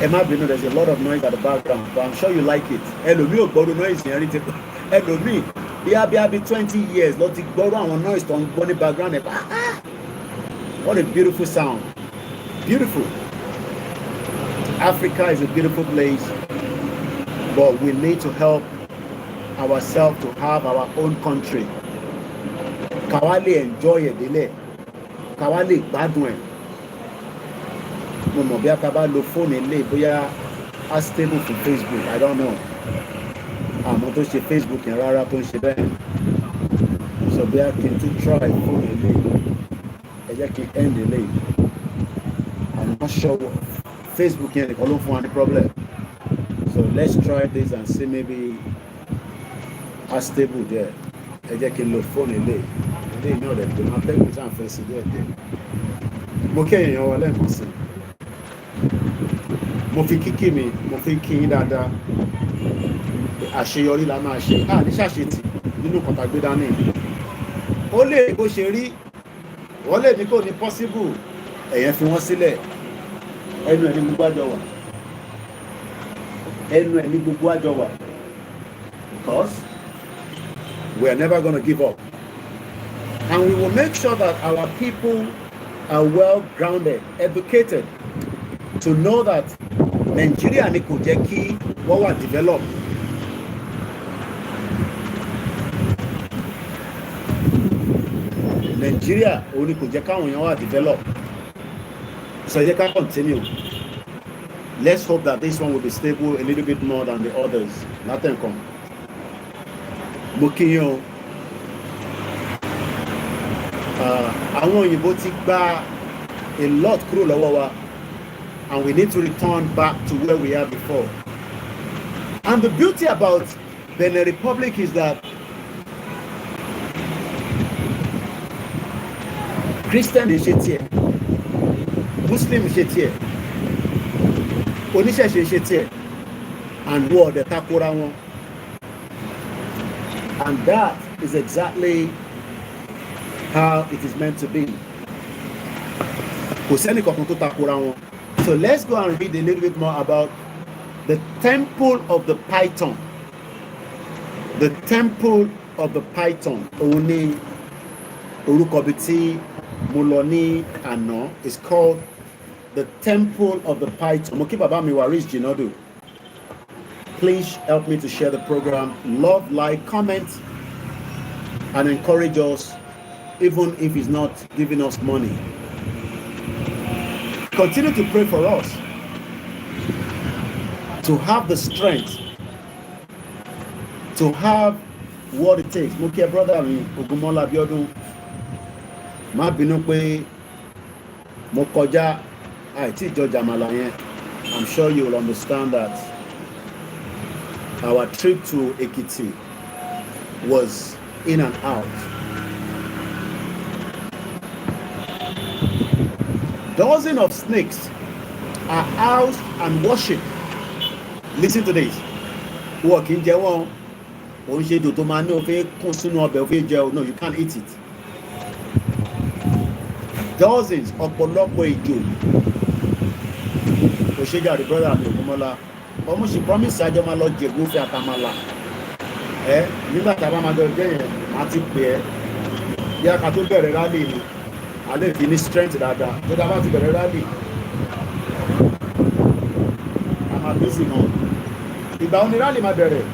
Emma Bino, there's a lot of noise at the background, but I'm sure you like it. Ẹlòmíì ò gbọ́dọ̀ noise yẹn rí ti ẹlòmíì bí 20 years ló ti gbọ́dọ̀ àwọn noise tó ń gbọ́ ní background ẹ̀ what a beautiful sound. Beautiful. Africa is a beautiful place, but we need to help ourselves to have our own country. Ká wá lè enjoy ẹ̀ délẹ̀, ká wá lè gbádùn ẹ̀. Mo mọ̀ bí a bá lo fóònù ilé bóyá a stable fún Facebook, I don't know. Àmọ́ tó ṣe Facebook yẹn rárá tó ń ṣe bẹ́ẹ̀. So bí a kì í tún try fóònù ilé, ẹ jẹ́ kí end ilé. I'm not sure Facebook yẹn nìkan ló ń fún wa ní problem. So let's try this and see maybe a stable there. Ẹ jẹ́ kí n lo fóònù ilé. Ilé ìní ọ̀rẹ́ tó máa tẹ́gùn sáà fẹ́ sí díẹ̀ díẹ̀. Mo kẹ́yìn yan wọlé nǹkan sí. Mo fi kíkì mi, mo fi kí yín dáadáa. Àṣeyọrí la máa ṣe. Ní ṣàṣetì nínú kọ̀tà gbé dání. Ó lè bó ṣe rí, wọ́n lè ní kò ní possible. Ẹ̀yẹn fi wọ́n sílẹ̀. Ẹnu ẹ̀ ní gbogbo àjọ wà. Ẹnu ẹ̀ ní gbogbo àjọ wà. Because we are never going to give up. And we will make sure that our people are well grounded, educated, to know that Nigeria ni kò jẹ́ kí wọ́n wà develop. Nigeria òun ni kò jẹ́ káwọn èèyàn wà develop. So you can continue. Let's hope that this one will be stable a little bit more than the others. Nothing come. Mo kí yín o. Àwọn òyìnbó ti gba a lot kúrò lọ́wọ́ wa, and we need to return back to where we are before. And the beauty about Benin Republic is that Christian ṣe tiẹ̀, Muslim ṣe tiẹ̀, oníṣẹ̀ṣe ṣe tiẹ̀, and wọ́n ọ̀dẹ̀ takora wọn. And that is exactly how it is meant to be. So let's go and read a little bit more about the temple of the Python. The temple of the Python, Oni Urukobiti Muloni Ano, is called the temple of the Python. Please help me to share the program. Love, like, comment, and encourage us, even if it's not giving us money. Continue to pray for us to have the strength, to have what it takes. Mukia brother mi Ogumola Biodun ma binu pe mo koja aiti Georgia Malayen. I'm sure you will understand that our trip to Ekiti was in and out. Dozens of snakes are housed and worshipped. Listen to this. No, you can't eat it. Dozens of Polokwe. The brother almost she promised Sajoma Lord Jegufi Atamala. Nígbà tá a bá máa jọ jẹ́ yẹn a ti pè é bí a ká tó bẹ̀rẹ̀ rally ni a lè fi ní strength dáadáa tó dáa bá ti bẹ̀rẹ̀ rally a máa busy náà ìgbà òní rally máa bẹ̀rẹ̀.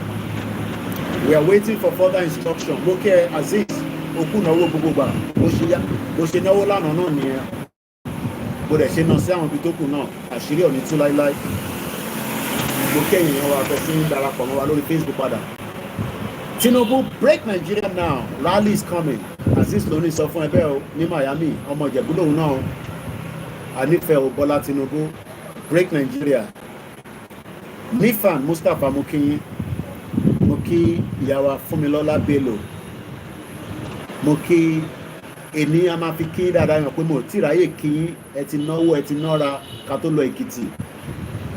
We are waiting for further instruction. Lókè Aziz okú náwó gbogbo gbà bó ṣe náwó lánàá náà nìyẹn bó dẹ̀ ṣe náà sí àwọn ibi tó kù náà àṣírí ò ní tú láíláí. Lókè èèyàn wa fẹ́ sí darapọ̀ mọ́ wa lórí Facebook padà. Tinubu break Nigeria now. Rally is coming. Aziz lóní sọ fún ẹbẹ́ o ní Miami ọmọ Ìjẹ̀bú lòun náà anífẹ́ o Bọ́lá Tinubu break Nigeria. Nifan Mustapha Mukinyi Muki ìyàwó Fúnmilọ́lá Bello Muki èní a máa fi kí dáadáa yàn pé mo tí ráyè kí ẹ ti náwó ẹ ti nára ká tó lọ Èkìtì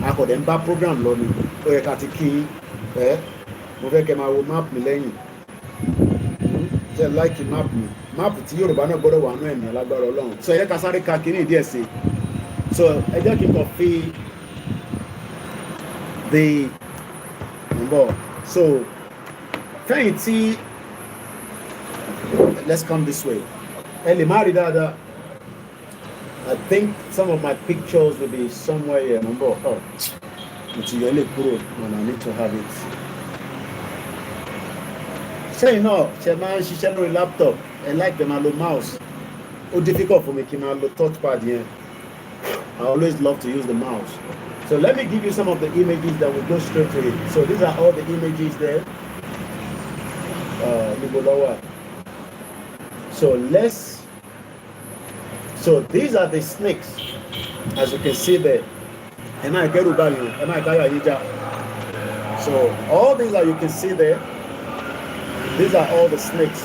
akọ̀dẹ̀ ń bá program lọ ni ó yẹ ká ti kí mo fẹ́ kẹ́ máa wo map mi lẹ́yìn jẹ́ láìkì map mi map tí Yorùbá náà gbọ́dọ̀ wà nú ẹ̀mí alágbára Ọlọ́run so ẹ jẹ́ ká sáré ka kíní díẹ̀ sí so ẹ jẹ́ kí n kàn fi the number so fẹ́yìn tí let's come this way ẹ lè má rí dáadáa I think some of my pictures will be somewhere here number it's yellow kúrò and I need to have it. Ṣé iná ṣe máa ń ṣiṣẹ́ lórí laptop ẹ like them lo mouse ó difficult for me kí n máa lo touchpad yẹn I always love to use the mouse. So let me give you some of the images that will go straight to it. So these are all the images there. So these are the snakes, as you can see there. So all these that you can see there, these are all the snakes.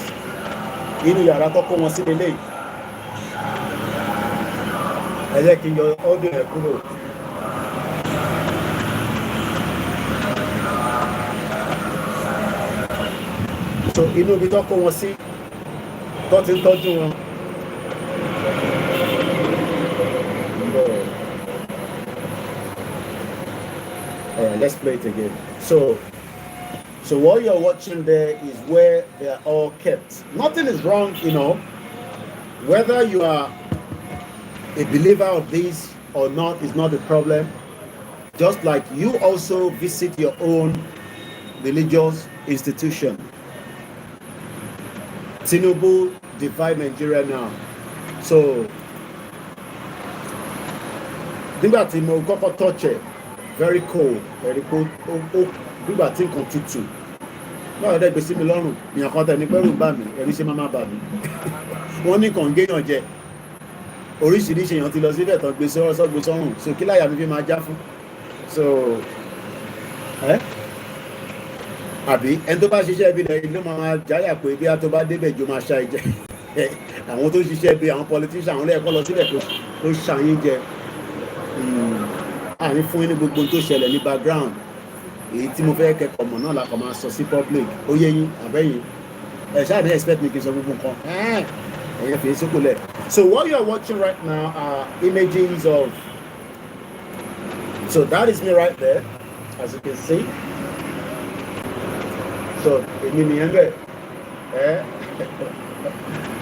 So inú ibi tó kó wọn sí tó ti ń tọ́jú wọn. Let's play it again. So what you're watching there is where they are all kept. Nothing is wrong, whether you are a believer of this or not is not the problem. Just like you also visit your own religious institution. Tinubu divide Nigeria now. So nígbà tí mo kọ́kọ́ touch it, very cold. Nígbà tí nǹkan tutù. Báwo dẹ́ gbèsè mi lọ́rùn, ìyàn kan tẹ̀ ní pẹ́rù bá mi, ẹ̀rí ṣe máa bá mi. Wọ́n ní kàn géèyàn jẹ. Oríṣiríṣi èèyàn ti lọ síbẹ̀ tán gbé sọ́rùn. So kí láyà mi fi máa já fún. So àbí ẹni tó bá ṣiṣẹ́ ibi lẹ́yìn ló máa jáyà pé bí a tó bá débẹ̀ jọ máa ṣá ìjẹ àwọn tó ṣiṣẹ́ bí àwọn politician àwọn lẹ́ẹ̀kọ́ lọ síbẹ̀ tó ṣàyín jẹ àní fún ní gbogbo tó ṣẹlẹ̀ ní background èyí tí mo fẹ́ kẹ́kọ̀ọ́ mọ̀ náà lákọ̀ máa sọ sí public ó yé yín àbẹ́yìn ẹ̀ ṣáà ní expect mi kí n sọ gbogbo nǹkan So what you are watching right now are images of. So that is me right there, as you can see. So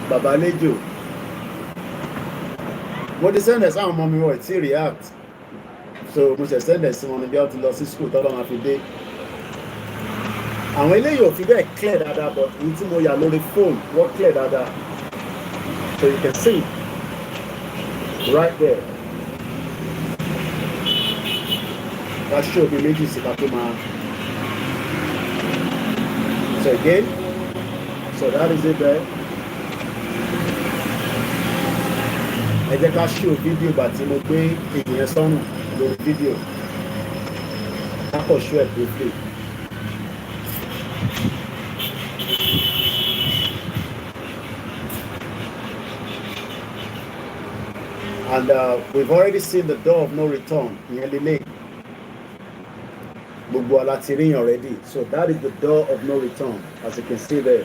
Baba Lejo. What the send us our mommy will react. So mo ṣe send us on the out to lọ sí school tọ́lọ́ máa fi dé. Àwọn eléyìí ò fi bẹ́ẹ̀ clear dáadáa, but èyí tí mo yà lórí phone wọ́n clear dáadáa. So you can see right there. That show the méjì sí ká tó máa. So again, so that is it there. Ẹ jẹ́ ká show video bá tí mo gbé ènìyàn sọ́nù lórí video. Ká kọ̀ show ẹ̀ briefly. And we've already seen the door of no return ìyẹn lélẹ̀. Gbogbo alátìríyàn already. So that is the door of no return, as you can see there.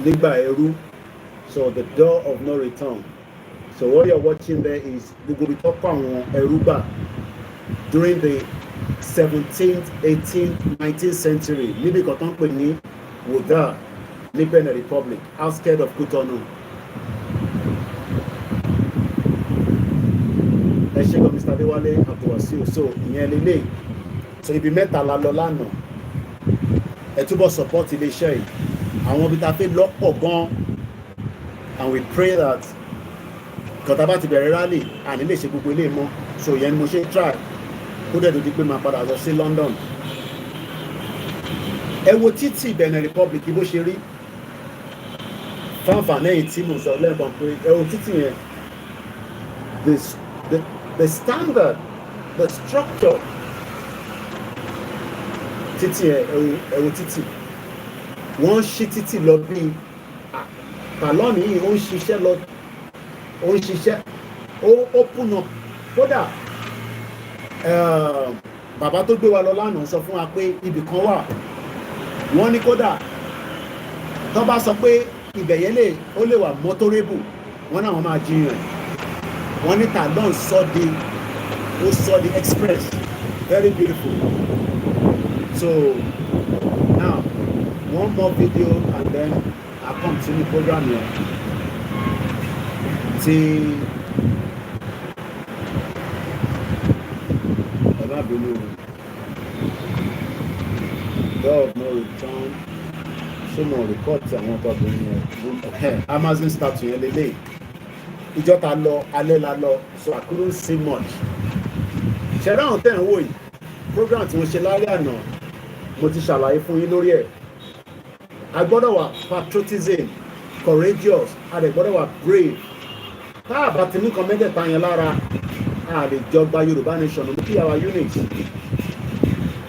Nígbà ẹrú. So the door of no return. So what you're watching there is gbogbo ìtọ́pọ̀ àwọn ẹrú gbà during the 17th, 18th, 19th century. Níbi kan tó ń pè ní Ouidah ní Benin Republic, outskirts of Cotonou. Ẹ ṣé gan Mr. Adéwálé Abdulwasiu. So ìyẹn lélẹ̀. So ibi mẹ́ta la lọ lánàá. Ẹ túbọ̀ support iléeṣẹ́ yìí. Àwọn ibi tá a fẹ́ lọ́pọ̀ gan. And we pray that kọ̀tà bá ti bẹ̀rẹ̀ rally àní lè ṣe gbogbo ilé mọ́. So ìyẹn ni mo ṣe try. Kó dẹ̀ tó di pé máa padà lọ sí London. Ẹ wo títì Benin Republic bó ṣe rí. Fáǹfà lẹ́yìn tí mo sọ lẹ́ẹ̀kan pé ẹ wo títì yẹn. The standard, the structure. Títì ẹ wo títì. Wọ́n ṣí títì lọ bí pàlọ́ọ̀nì yìí ó ń ṣiṣẹ́ lọ. Ó ń ṣiṣẹ́. Ó open up. Kódà bàbá tó gbé wa lọ lánàá sọ fún wa pé ibì kan wà. Wọ́n ní kódà tó bá sọ pé ibẹ̀ yẹn ó lè wà motorable. Wọ́n náà wọ́n máa jiyàn. Wọ́n ní Talon sọ the express. Very beautiful. So now one more video and then I'll continue program here. See, door of no return. So more records and what here. Amazon start to lélẹ̀. Ìjọ ta lọ, alẹ́ la lọ, so I couldn't see much. Ṣẹ̀dá àwọn tẹ̀ ń wò yìí, program tí mo ṣe lálẹ́ àná, mo ti ṣàlàyé fún yín lórí ẹ̀. A gbọ́dọ̀ wà patriotism, courageous, a dẹ̀ gbọ́dọ̀ wà brave. Tá a bá ti ní kan mẹ́tẹ̀ẹ̀ta yẹn lára, a lè jọgba Yorùbá nation, mo kí our unit.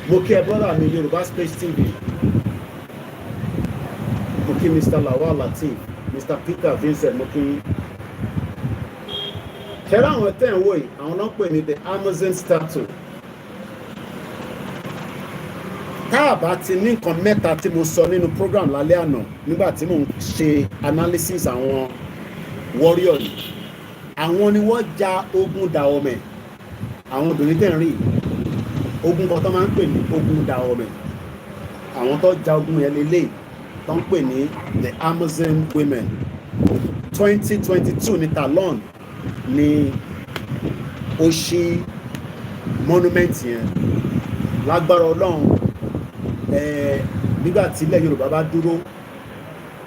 Mo kí ẹ brother mi Yorùbá Space TV. Mo kí Mr. Lawal Latif, Mr. Peter Vincent, mo kí. Ṣẹ̀dá àwọn tẹ̀ ń wò yìí, àwọn náà pè ní the Amazon statue. Tá a bá ti ní nǹkan mẹ́ta tí mo sọ nínú program lálẹ́ àná nígbà tí mo ń ṣe analysis àwọn warrior yìí. Àwọn ni wọ́n ja ogun Dahomey. Àwọn obìnrin tẹ̀ ń rí ogun kan tó máa ń pè ní ogun Dahomey. Àwọn tó ja ogun yẹn lélẹ̀ tó ń pè ní the Amazon women. 2022 ní Talon ni ó ṣí monument yẹn. Lágbára Ọlọ́run nígbà tí ilẹ̀ Yorùbá bá dúró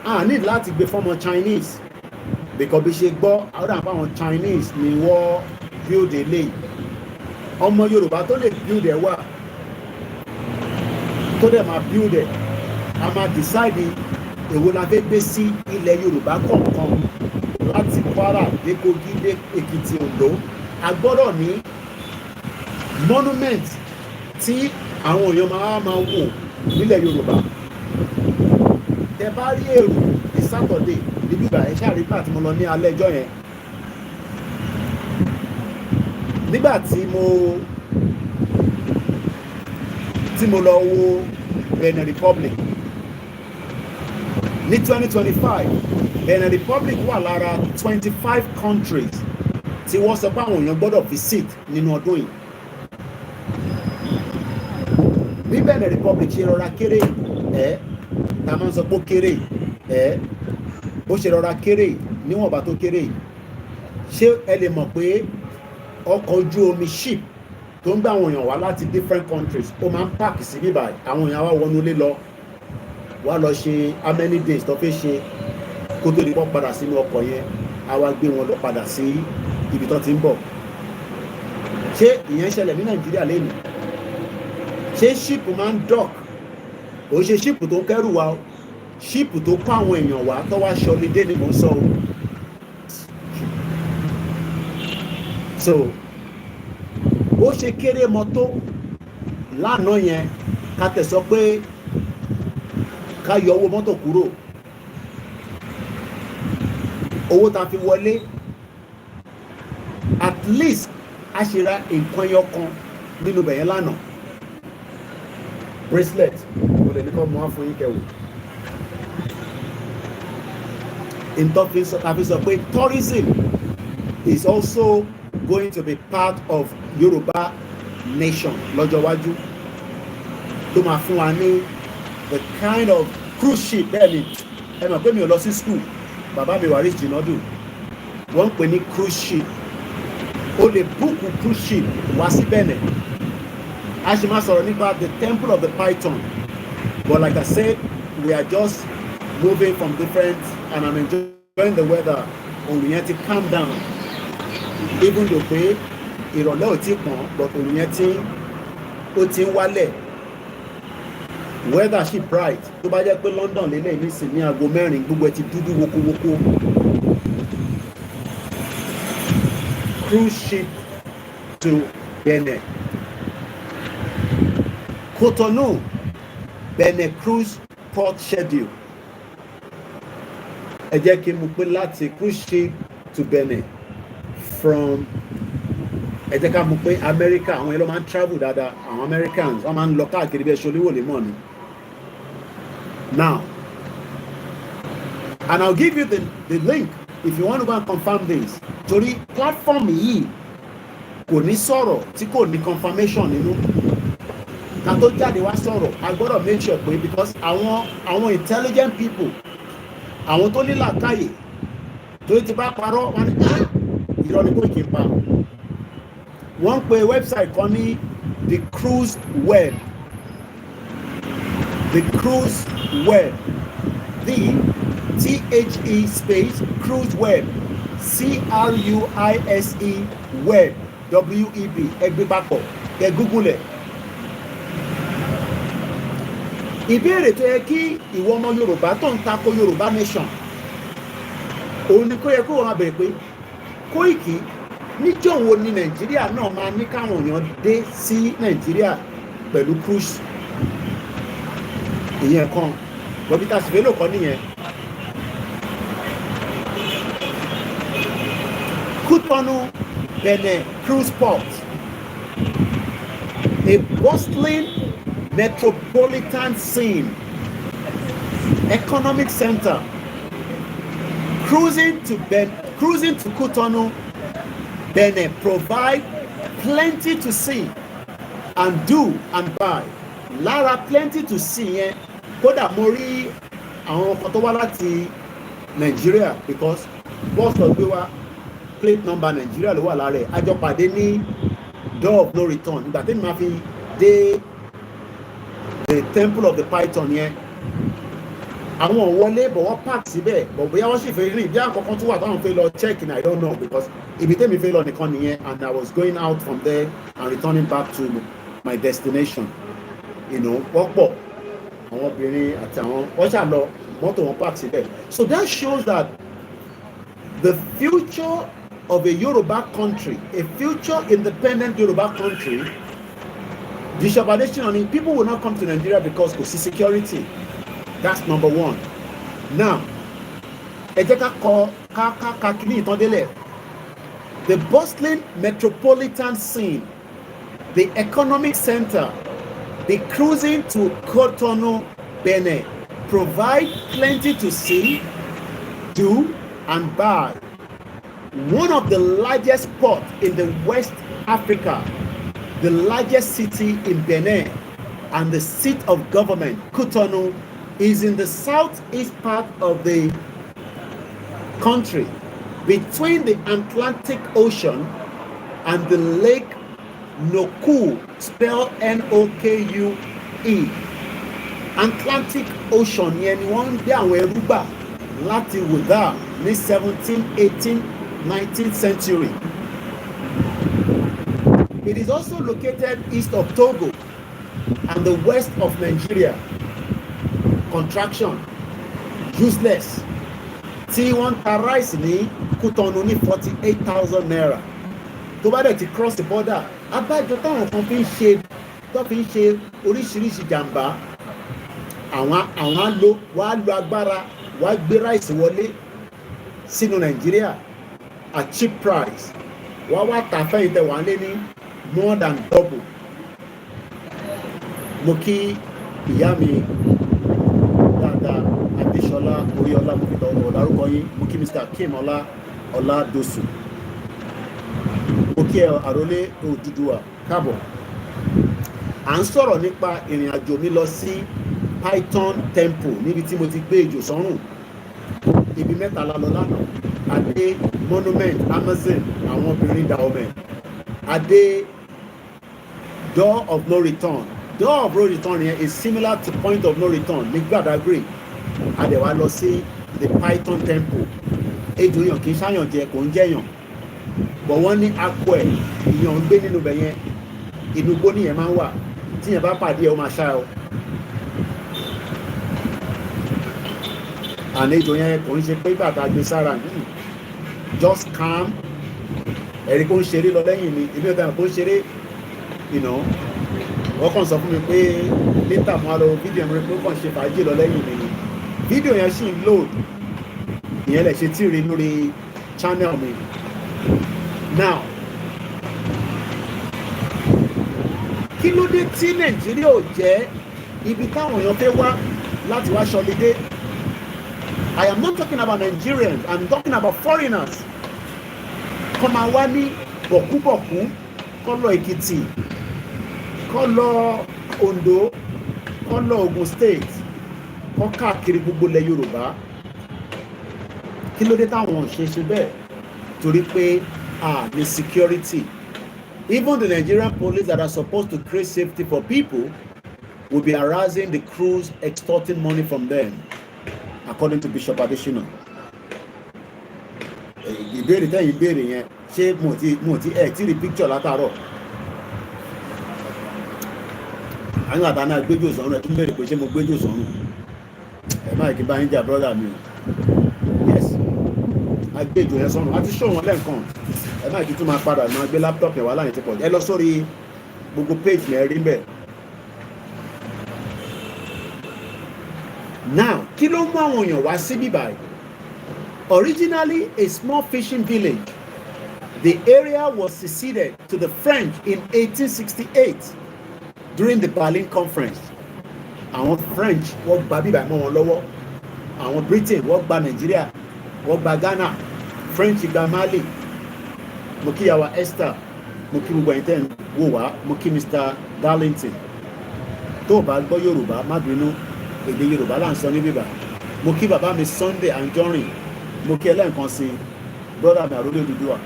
a ní láti gbé fọ́mọ Chinese because bí ṣe gbọ́ àwọn àwọn Chinese ni wọ́n build eléyìí. Ọmọ Yorùbá tó lè build ẹ̀ wà tó dẹ̀ máa build ẹ̀ a máa decide èwo la fẹ́ gbé sí ilẹ̀ Yorùbá kọ̀ọ̀kan láti Kwara dé Kogi dé Èkìtì Oǹdó. A gbọ́dọ̀ ní monument tí àwọn èèyàn máa wò nílẹ̀ Yorùbá. Tẹ bá rí èrò ní Saturday níbí ìgbà ẹ̀ ṣáà rí pàtí mo lọ ní alẹ́ ẹjọ́ yẹn. Nígbà tí mo lọ wo Benin Republic ní 2025 Benin Republic wà lára 25 countries tí wọ́n sọ pé àwọn èèyàn gbọ́dọ̀ visit nínú ọdún yìí. Bí Benin Republic ṣe rọra kéré ta máa ń sọ pé ó kéré bó ṣe rọra kéré níwọ̀nba tó kéré, ṣé ẹ lè mọ̀ pé ọkọ̀ ojú omi ship tó ń gbé àwọn èèyàn wá láti different countries ó máa ń pààkì sí bíbá àwọn èèyàn wá wọnú ilé lọ wá lọ ṣe how many days tó fẹ́ ṣe kó tó di pọ́ padà sínú ọkọ̀ yẹn á wá gbé wọn lọ padà sí ibi tó ti ń bọ̀. Ṣé ìyẹn ṣẹlẹ̀ ní Nàìjíríà lẹ́nu? Ṣé ship máa ń dock? Ó ṣe ship tó ń kẹ́rù wa, ship tó kó àwọn èèyàn wá tó wá ṣe holiday ni mò ń sọ o. So ó ṣe kéré mọ́tò lánàá yẹn ká tẹ̀sọ́ pé ká yọ owó mọ́tò kúrò, owó ta fi wọlé at least a ṣe ra nǹkan ẹyọ kan nínú bẹ̀yẹn lánàá, bracelet kò lè ní kọ́ mọ́ fún yín kẹwò. Tàbí sọ pé tourism is also going to be part of Yoruba nation lọ́jọ́ iwájú tó máa fún wa ní the kind of cruise ship bẹ́ẹ̀ ni ẹ mọ̀ pé mi ò lọ sí school, bàbá mi wà rí jìnnàdù, wọ́n ń pè ní cruise ship. O lè búùkù cruise ship wá sí Benin. A ṣe máa sọ̀rọ̀ nípa the temple of the Python, but like I said we are just moving from different and I'm enjoying the weather. Òòrùn yẹn ti calm down even though pé ìrọ̀lẹ́ ò tí pọ̀n but òòrùn yẹn ó ti ń wálẹ̀. Weather ṣì bright. Tó bá jẹ́ pé London lélẹ̀ nísìn ní aago 4 gbogbo ẹ̀ ti dúdú wokowoko. Cruise ship to Benin. Cotonou, Benin cruise port schedule. Ẹ jẹ́ kí n mú pé láti cruise ship to Benin from ẹ jẹ́ ká mú pé America, àwọn yẹn ló máa ń travel dáadáa, àwọn Americans wọ́n máa ń lọ káàkiri bí ẹ ṣe olówó lè mọ̀ ni. Now, and I'll give you the link if you want to go and confirm this. Torí platform yìí kò ní sọ̀rọ̀ tí kò ní confirmation nínú. Ká tó jáde wá sọ̀rọ̀ a gbọ́dọ̀ make sure pé because àwọn intelligent people, àwọn tó ní làákàyè tó ti bá parọ́ wọn ni irọ́ ni Koiki ń pa. Wọ́n pe website kan ní the cruise web. The cruise web. The THE space cruise web. CRUISE web. WEB. Ẹgbẹ́ papọ̀. Ẹ Google ẹ̀. Ìbéèrè tó yẹ kí ìwọ ọmọ Yorùbá tó ń tako Yorùbá nation. Òun ni kó yẹ kó wọn bẹ̀rẹ̀ pé Koiki níjọ́ wo ni Nàìjíríà náà máa ní káwọn èèyàn dé sí Nàìjíríà pẹ̀lú cruise. Ìyẹn kan bọ́bítà sífẹ́lò kan nìyẹn. Cotonou Benin cruise port, a bustling metropolitan scene, economic center. Cruising to Cotonou Benin provide plenty to see and do and buy. Lára plenty to see yẹn kódà mo rí àwọn ọkọ̀ tó wá láti Nigeria because bus tó gbé wá plate number Nigeria ló wà lára ẹ̀. A jọ pàdé ní door of no return nígbà tí mi máa fi dé the temple of the Python yẹn. Àwọn wọlé bọ̀ wọ́n park síbẹ̀ bọ̀ bóyá wọ́n sì fẹ́ rìn bí àkọ́kọ́ tó wà táwọn fẹ́ lọ check in I don't know because ibi tẹ́mi fẹ́ lọ nìkan nìyẹn and I was going out from there and returning back to my destination. You know, wọ́n pọ̀ àwọn obìnrin àti àwọn wọ́n ṣà lọ mọ́tò wọn park síbẹ̀. So that shows that the future of a Yoruba country, a future independent Yoruba country, the Shabadation on it, people will not come to Nigeria because kò sí security. That's number one. Now, ẹ jẹ́ ká kí ìtàn délẹ̀. The bustling metropolitan scene, the economic center, the cruising to Cotonou Benin provide plenty to see, do, and buy. One of the largest ports in the West Africa, the largest city in Bénin, and the seat of government, Cotonou, is in the southeast part of the country, between the Atlantic Ocean and the Lake Noku, spelled N-O-K-U-E. Atlantic Ocean yẹn ni wọ́n ń gbé àwọn ẹrú gbà láti Ouidah ní 17th, 18th, 19th century. It is also located east of Togo and the west of Nigeria. Contraction, useless. Tí wọ́n ta rice ní Cotonou ní 48,000 naira. Tó bá dẹ̀ ti cross the border, abájọ táwọn kan fi ń ṣe oríṣiríṣi jàǹbá. Àwọn wàá lo agbára, wàá gbé rice wọlé sínú Nàìjíríà at cheap price. Wàá tà fẹ́yìn tẹ̀ wá lé ní more than double. Mo kí ìyá mi dáadáa Adéṣọlá Oríọlá mo fi tọwọ́ dárúkọ yín. Mo kí Mr. Kim Ọládòsù. Mo kí àrólé Odùduwà káàbọ̀. À ń sọ̀rọ̀ nípa ìrìn àjò mi lọ sí Python temple níbi tí mo ti gbé ejò sọ́rùn. Ibi mẹ́ta la lọ lánàá. Adé monument Amazon àwọn obìnrin Dahomey. Adé door of no return. Door of no return here is similar to point of no return ní Gbàdágìrì. Adẹ̀wá lọ sí the Python temple. Ejò yàn kì í ṣáyàn jẹ kò ń jẹyàn. Bọ̀ wọ́n ní akọ ẹ̀ ìyàn ń gbé nínú ibẹ̀ yẹn. Inú igbó nìyẹn máa ń wà. Tíyẹn bá pàdé ẹ̀ ó máa ṣá ẹ o. Àlejò yẹn kò ń ṣe pé bàtà gbé sára just calm. Ẹ̀rí kò ń ṣeré lọ lẹ́yìn mi ìbí ọ̀tá kò ń ṣeré wọ́n kàn sọ fún mi pé later mo á lọ fídíò mi pé ó kàn ṣe fàájì lọ lẹ́yìn mi ni fídíò yẹn ṣì ń load ìyẹn lè ṣe tí rí lórí channel mi. Now kí ló dé tí Nàìjíríà ò jẹ́ ibi táwọn èèyàn fẹ́ wá láti wá ṣọlidé? I am not talking about Nigerians, I'm talking about foreigners. Kọ́ máa wá ní bọ̀kúbọ̀kú, kọ́ lọ Èkìtì, kọ́ lọ Ondo, kọ́ lọ Ogun State, kọ́ káàkiri gbogbo ilẹ̀ Yorùbá. Kí ló dé táwọn ṣe bẹ́ẹ̀? Torí pé the security. Even the Nigerian police that are supposed to create safety for people will be harassing the crews, extorting money from them. According to Bishop Adesina. Ìbéèrè tẹ́yìn ìbéèrè yẹn ṣé mo ti rí picture látàárọ̀. Àwọn àtàná gbéjò sọ́run ẹ̀ tún béèrè pé ṣé mo gbéjò sọ́run. Ẹ máa kí bá ń jà brother mi o. Yes, a gbéjò yẹn sọ́run. A ti ṣó wọn lẹ́ǹkan. Ẹ máa kí tún máa padà máa gbé laptop yẹn wá láyìn tí pọ̀. Ẹ lọ sórí gbogbo page yẹn rí bẹ́ẹ̀. Now, kí ló mú àwọn èèyàn wá síbí báyìí? Originally a small fishing village, the area was seceded to the French in 1868 during the Berlin Conference. Àwọn French wọ́n gba bíbá mọ́ wọn lọ́wọ́. Àwọn Britain wọ́n gba Nigeria, wọ́n gba Ghana, French gba Mali. Mo kí yàwá Esther, mo kí gbogbo ẹ̀yin tẹ́ ń wò wá, mo kí Mr. Darlington. Tó o bá gbọ́ Yorùbá, má bínú. Èdè Yorùbá là ń sọ ní bíbá. Mo kí bàbá mi Sunday Anjorin, mo kí ẹlẹ́ǹkan sí brother mi Àrólé Odùduwà.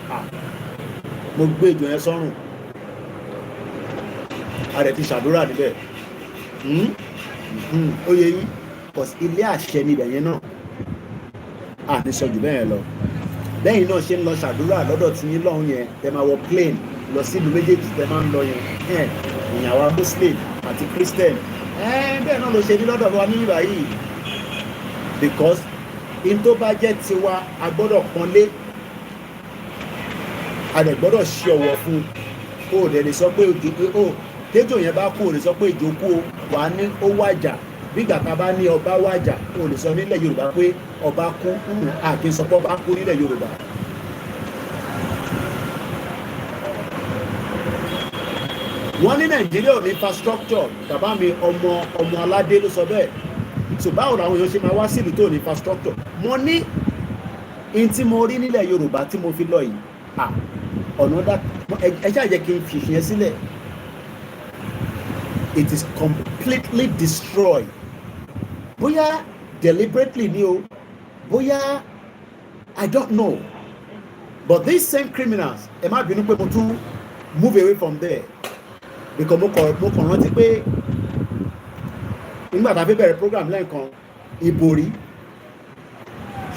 Mo gbé ìjọ yẹn sọ́rùn. A rẹ̀ ti ṣàdúrà níbẹ̀. Ó yẹ yín because ilé àṣẹ níbẹ̀ yẹn náà. À ní sọ jù bẹ́ẹ̀ lọ. Lẹ́yìn náà ṣe ń lọ ṣàdúrà lọ́dọ̀ tí yín lọ́hùn yẹn tẹ máa wọ plane lọ sílùú méjèèjì tẹ máa ń lọ yẹn. Ìyàwó Muslim àti Christian. Bẹ́ẹ̀ náà ló ṣe ní lọ́dọ̀ wa ní ìgbà yìí because in tó bá jẹ́ tiwa a gbọ́dọ̀ pọ́nlé a dẹ̀ gbọ́dọ̀ ṣe ọ̀wọ̀ fún o dẹ̀ lè sọ pé téjò yẹn bá kú o lè sọ pé ìjókòó wà ní ó wàjà bí gbàgbà bá ní ọba wàjà o lè sọ nílẹ̀ Yorùbá pé ọba kú àkí ń sọ pé ọba kú nílẹ̀ Yorùbá. Wọ́n ní Nàìjíríà ò ní infrastructure bàbá mi ọmọ aládé ló sọ bẹ́ẹ̀ so báwo làwọn èèyàn ṣe máa wá sílùú tó ní infrastructure mo ní in tí mo rí nílẹ̀ Yorùbá tí mo fi lọ yìí ọ̀nà dá ẹ ṣáà jẹ́ kí n fi ìyẹn sílẹ̀ it is completely destroyed bóyá deliberately ni o bóyá I don't know but these same criminals ẹ má bínú pé mo tún move away from there because mo kàn rántí pé nígbà tá a fi bẹ̀rẹ̀ program lẹ́ẹ̀kan ìbòrí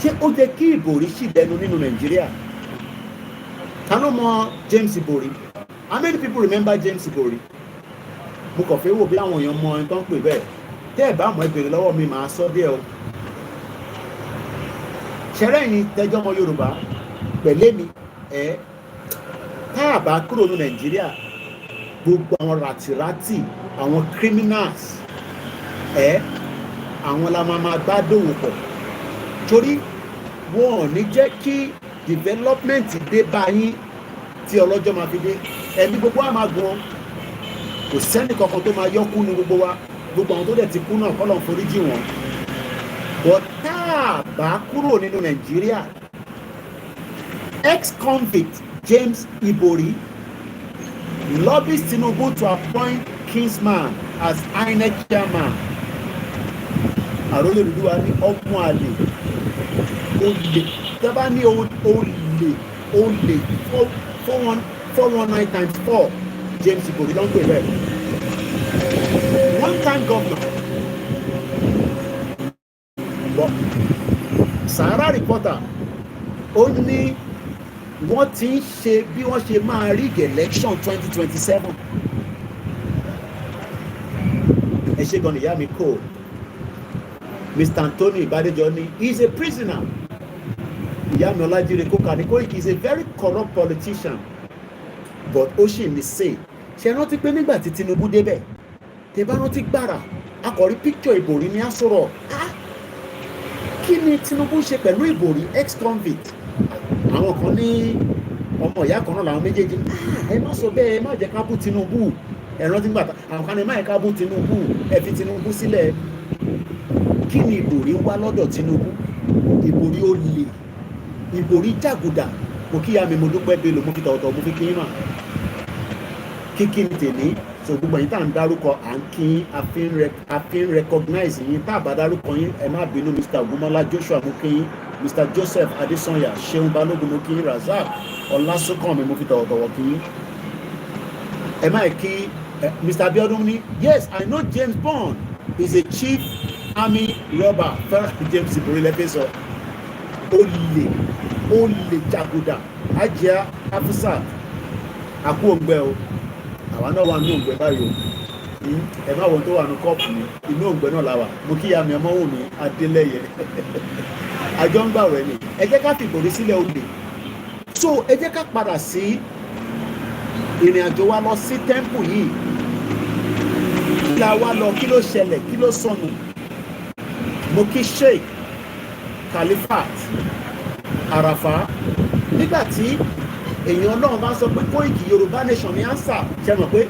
ṣé ó jẹ́ kí ìbòrí ṣì dẹnu nínú Nàìjíríà ta ló mọ James Ibori how many people remember James Ibori mo kàn fẹ́ wò bí àwọn èèyàn mọ ẹni tó ń pè bẹ́ẹ̀ tẹ́ ẹ̀ bá mọ̀ ẹ béèrè lọ́wọ́ mi màá sọ díẹ̀ o ṣẹlẹ̀ yìí tẹ́jọ́ ọmọ Yorùbá pẹ̀lẹ́ mi tá a bá kúrò ní Nàìjíríà gbogbo àwọn ràtìràtì àwọn criminals àwọn la máa bá dòwò pọ̀ torí wọn ò ní jẹ́ kí development dé báyìí tí ọlọ́jọ́ máa fi dé ẹni gbogbo wa máa gan kò sẹ́ni kankan tó máa yọ́kú ní gbogbo wa gbogbo àwọn tó dẹ̀ ti kú náà kọ́ lọ́n foríjì wọn but tá a bá kúrò nínú Nàìjíríà ex-convict James Ibori lobbies Tinubu to appoint Kingsman as INEC chairman àrólé Odùduwà ní ọmọ àlè olè tẹ́bá ní olè 419 times 4 James Ibori ló ń pè bẹ́ẹ̀ one time governor but Sahara Reporter ó ní wọ́n ti ń ṣe bí wọ́n ṣe máa rig election 2027 ẹ ṣe gan ìyá mi kò Mr. Anthony Badejo ni he is a prisoner ìyá mi Ọlájíre Kókà ní Koiki is a very corrupt politician but ó ṣì ní say ṣe rántí pé nígbà tí Tinubu débẹ̀ tẹ bá rántí gbàrà akọ̀rí picture Ìbòrí ní àsọ̀rọ̀ kí ni Tinubu ṣe pẹ̀lú Ìbòrí ex-convict àwọn kan ní ọmọ ìyá kan náà làwọn méjèèjì ẹ má sọ bẹ́ẹ̀ ẹ má jẹ́ ká bú Tinubu ẹ rántí gbàtà àwọn kan ní má yẹ ká bú Tinubu ẹ fi Tinubu sílẹ̀ kí ni Ìbòrí wá lọ́dọ̀ Tinubu Ìbòrí ó lè Ìbòrí jàgùdà mo kíyà mi mo dúpẹ́ bẹ́ẹ̀ lò mo fi tọ̀tọ̀ mo fi kí yín náà kíkí ni tèmi so gbogbo yín tá à ń dárúkọ à ń kí a fi ń recognize yín tá a bá dárúkọ yín ẹ má bínú Mr. Ogunmọ́lá Joshua mo kí yín Mr. Joseph Adesanya Ṣeun Balógun mo kí yín Razak Ọlásùnkànmí mo fi tọ̀wọ̀tọ̀wọ̀ kí yín ẹ má kí Mr. Abiodun ní yes I know James Bond is a chief army robber fẹ́ràn James Ibori lẹ́fẹ̀ẹ́ sọ olè jàgùdà Ajia Afusat àkú òǹgbẹ o àwa náà wà ní òǹgbẹ báyìí o ẹ má wọn tó wà ní kọ́ọ̀pù mi inú òǹgbẹ náà la wà mo kíyà mi ọmọ wò mí Adélẹ́yẹ àjọ ń gbà wẹ̀ ni ẹ jẹ́ ká fi Ìbòrí sílẹ̀ olè so ẹ jẹ́ ká padà sí ìrìn àjò wa lọ sí tẹ́ḿpù yìí kí la wá lọ kí ló ṣẹlẹ̀ kí ló sọnù mo kí Sheikh Khalifat Arafa nígbà tí èèyàn náà bá sọ pé Koiki Yorùbá nation ní ansa ṣe mọ̀ pé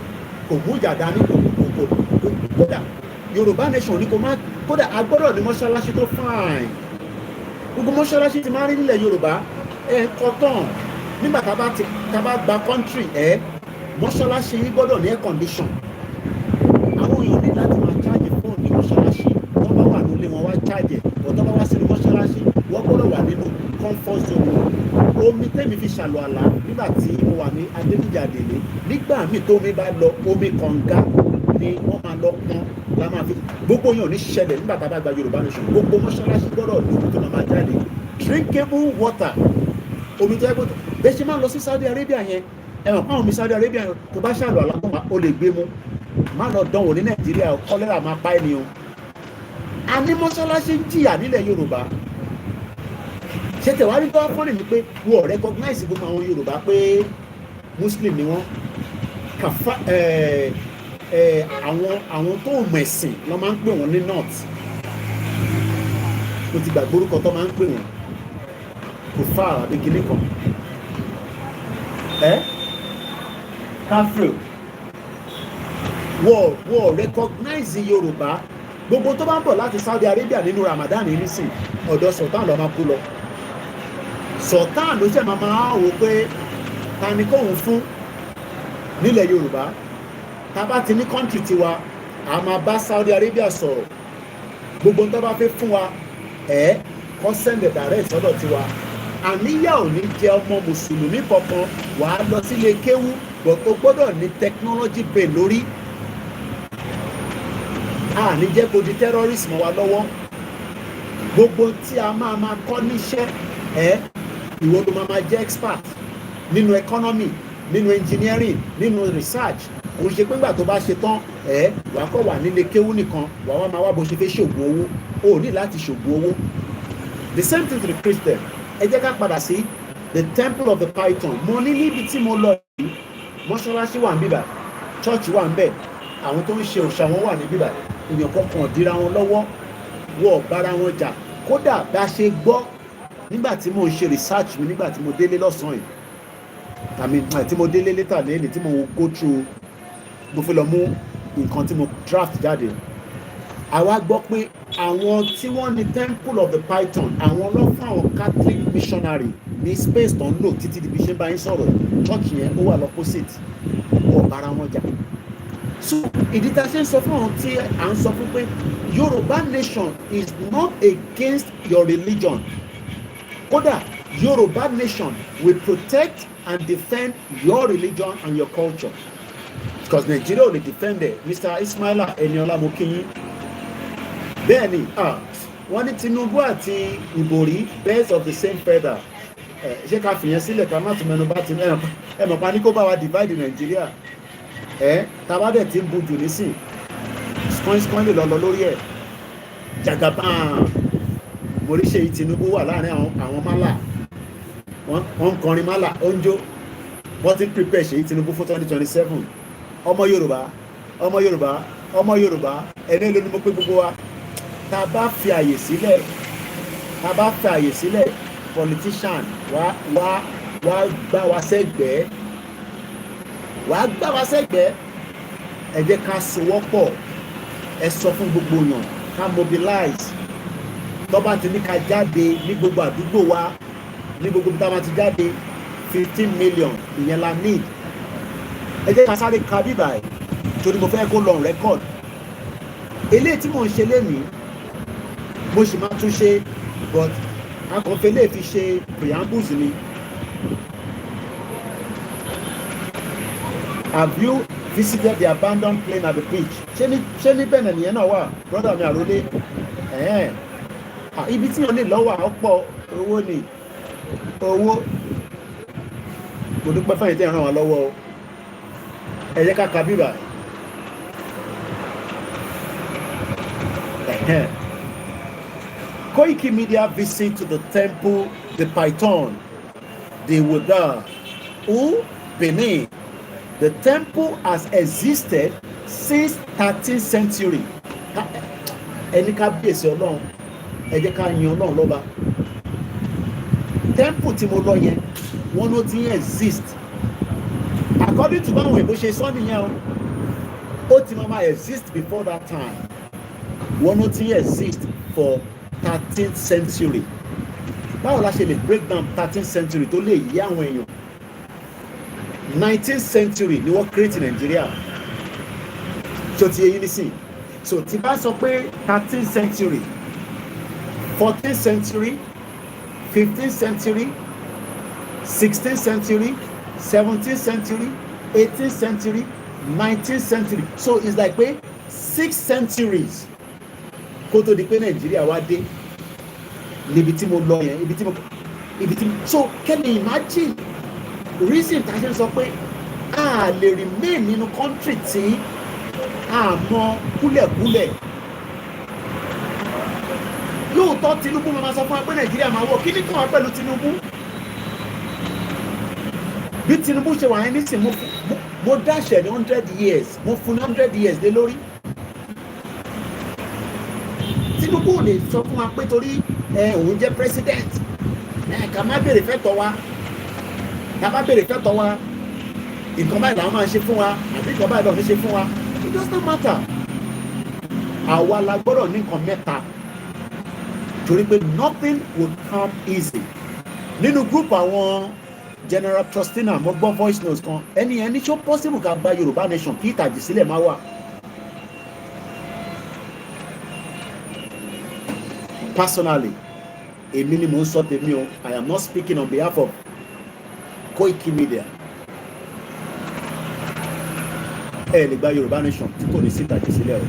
kò mú ìjà dání kò kódà Yorùbá nation ní kò má kódà agbọ́dọ̀ ní mọ́ṣáláṣí tó fine gbogbo mọ́ṣáláṣí ti máa rí nílẹ̀ Yorùbá kọ́tàn nígbà tá a bá gba country mọ́ṣáláṣí gbọ́dọ̀ ní air condition àwọn èèyàn ní láti máa charge fóònù ní mọ́ṣáláṣí wọ́n bá wà nílé wọn wá charge ọ̀tọ́ bá wá sínú mọ́ṣáláṣí wọ́n gbọ́dọ̀ wà nínú comfort zone omi tẹ́mi fi ṣàlọ́ àlá nígbà tí mo wà ní Adéníjàdélé nígbà míì tó omi bá lọ omi kànga ni wọ́n máa lọ pọn la máa fi gbogbo yàn ní ṣẹlẹ̀ nígbà tá a bá gba Yorùbá nation gbogbo mọ́ṣáláṣí gbọ́dọ̀ ní omi tó máa jáde drinkable water omi tó yẹ kó bẹ́ẹ̀ ṣe máa lọ sí Saudi Arabia yẹn ẹ̀wọ̀n fáwọn omi Saudi Arabia yẹn tó bá ṣàlọ́ àlá o lè gbé mu má lọ dánwò ní Nàìjíríà kọ́lẹ́rà máa pa ẹni o a ní mọ́ṣáláṣí ń jìyà nílẹ̀ Yorùbá ṣe tẹ̀wárí tó fọ́nì ni pé wọ́n recognize gbogbo àwọn Yorùbá pé Muslim ni wọ́n kàfá àwọn tó mọ̀ ẹ̀sìn lọ́ máa ń pè wọ́n ní north mo ti gbàgbé orúkọ tó máa ń pè wọ́n kò fà àbí kíní kan káfíò wọ́n recognize Yorùbá gbogbo tó bá ń bọ̀ láti Saudi Arabia nínú Ramadan yìí nísìn ọ̀dọ̀ Sultan ló máa kú lọ. Sultan ló ṣe máa wò pé ta ni kóun fún nílẹ̀ Yorùbá. Tá bá ti ní kọ́ńtì tiwa a máa bá Saudi Arabia sọ̀rọ̀ gbogbo tó bá fẹ́ fún wa kọ́ send direct sọ́dọ̀ tiwa. Àníyàn ò ní jẹ́ ọmọ mùsùlùmí kankan wàá lọ sílé kéwú but o gbọ́dọ̀ ní technology brain lórí. A ní jẹ́ kó di terrorist mọ́ wa lọ́wọ́. Gbogbo tí a máa kọ́ níṣẹ́ ìwọ ló máa jẹ́ expert nínú economy, nínú engineering, nínú research. Kò ṣe pé nígbà tó bá ṣe tán wàá kọ́ wà nílé kéwú nìkan wàá wá máa wá bó ṣe fẹ́ ṣògùn owó. O ò ní láti ṣògùn owó. The same thing to the Christian. Ẹ jẹ́ ká padà sí the temple of the Python. Mo ní níbi tí mo lọ yìí mọ́ṣáláṣí wà níbí báyìí, church wà níbẹ̀, àwọn tó ń ṣe òòṣà wọn wà níbí báyìí, èèyàn kankan dira wọn lọ́wọ́, wọ́n bára wọn jà. Kódà bá ṣe gbọ́ nígbà tí mo ń ṣe research mi nígbà tí mo délé lọ́sàn-án yìí, àmì tí mo délé létà lẹ́yìn tí mo go through, mo fi lọ mú nǹkan tí mo draft jáde. Àwa gbọ́ pé àwọn tí wọ́n ní temple of the Python àwọn ló fún àwọn Catholic missionary ní space tó ń lò títí di bí ṣe bá yín sọ̀rọ̀ church yẹn ó wà lọ́pọ̀site wọ́n bára wọn jà. So ìdí tá a ṣe ń sọ fún àwọn tí à ń sọ fún pé Yorùbá nation is not against your religion. Kódà Yorùbá nation will protect and defend your religion and your culture because Nigeria ò lè defend it. Mr. Ismaila Eniola mo kí yín. Bẹ́ẹ̀ni wọ́n ní Tinubu àti Ìbòrí birds of the same feather. Ṣé ká fìyẹn sílẹ̀ ká má tún mẹ́nu bá ti ẹ̀mọ̀ pa ní kó bá wa divide Nàìjíríà. Tàbá dẹ̀ ti ń bu jù nísìn skọ́n lè lọ lórí ẹ̀. Jagaban Moríṣèyí Tinubu wà láàrin àwọn málà wọ́n ń kọrin málà ó ń jó wọ́n ti ń prepare Ṣèyí Tinubu fún 2027. Ọmọ Yorùbá ẹni ló ní mo pé gbogbo wa tá bá fi àyè sílẹ̀ politician wá gbá wa sẹ́gbẹ̀ẹ́ ẹ jẹ́ ká sowọ́pọ̀ ẹ sọ fún gbogbo yàn ká mobilize tó bá ti ní ká jáde ní gbogbo àdúgbò wa ní gbogbo bí tá bá ti jáde 15 million ìyẹn la need. Ẹ jẹ́ ká sáré ka bíbà ẹ̀ torí mo fẹ́ kó lọ record. Eléyìí tí mò ń ṣe lénìí mo sì máa tún ṣe but akọ̀fẹ́ lè fi ṣe preambles ni. Have you visited the abandoned plane at the beach? Ṣé ní Benin nìyẹn náà wà brother mi àròlé? Ibi tí wọ́n lè lọ́wọ́ ọ̀pọ̀ owó ni owó. Mo dúpẹ́ fẹ́yìn tí ẹ ràn wá lọ́wọ́ o. Ẹ jẹ́ ká ka bíbà. Koikimedia Visit to the temple de Pythons de Ouidah, Bénin. The temple has existed since 13th century. Ẹni ká bíyèsí Ọlọ́run, ẹ jẹ́ ká yin Ọlọ́run lọ́ba. Temple tí mo lọ yẹn, wọ́n ló ti exist. According to báwọn èbó ṣe sọ nìyẹn ó ti máa exist before that time. Wọ́n ló ti exist for 13th century. Báwo la ṣe lè break down 13th century tó lè yí àwọn èèyàn? 19th century ni wọ́n create Nigeria. Tó ti yé yín nísìn. So tí bá sọ pé 13th century, 14th century, 15th century, 16th century, 17th century, 18th century, 19th century. So it's like pé 6 centuries kó tó di pé Nàìjíríà wá dé níbi tí mo lọ yẹn ibi tí mo so can you imagine reason tá a ṣe ń sọ pé a lè remain nínú country tí a mọ kúlẹ̀kúlẹ̀. Lóòótọ́ Tinubu máa sọ fún wa pé Nàìjíríà máa wọ̀ kí ni kí wọ́n pẹ̀lú Tinubu. Bí Tinubu ṣe wà yẹn nísìn mo dáṣẹ̀ ní 100 years mo fún ní 100 years lé lórí. Tinubu lè sọ fún wa pé torí òun jẹ́ president ká má béèrè fẹ́tọ̀ wa ká má béèrè fẹ́tọ̀ wa nǹkan báyìí làwọn máa ṣe fún wa àbí nǹkan báyìí làwọn ṣe fún wa. It does not matter. àwa la gbọ́dọ̀ ní nǹkan mẹ́ta torí pé nothing will come easy. Nínú group àwọn general trustina mo gbọ́ voice notes kan ẹni ṣó possible ká gba Yorùbá nation kí ìtàjẹ̀sílẹ̀ máa wà. Personally, èmi ni mò ń sọ tèmi o. I am not speaking on behalf of Koikimedia. Ẹ lè gba Yorùbá nation tí kò ní sí ìtàjẹ̀sílẹ̀ o.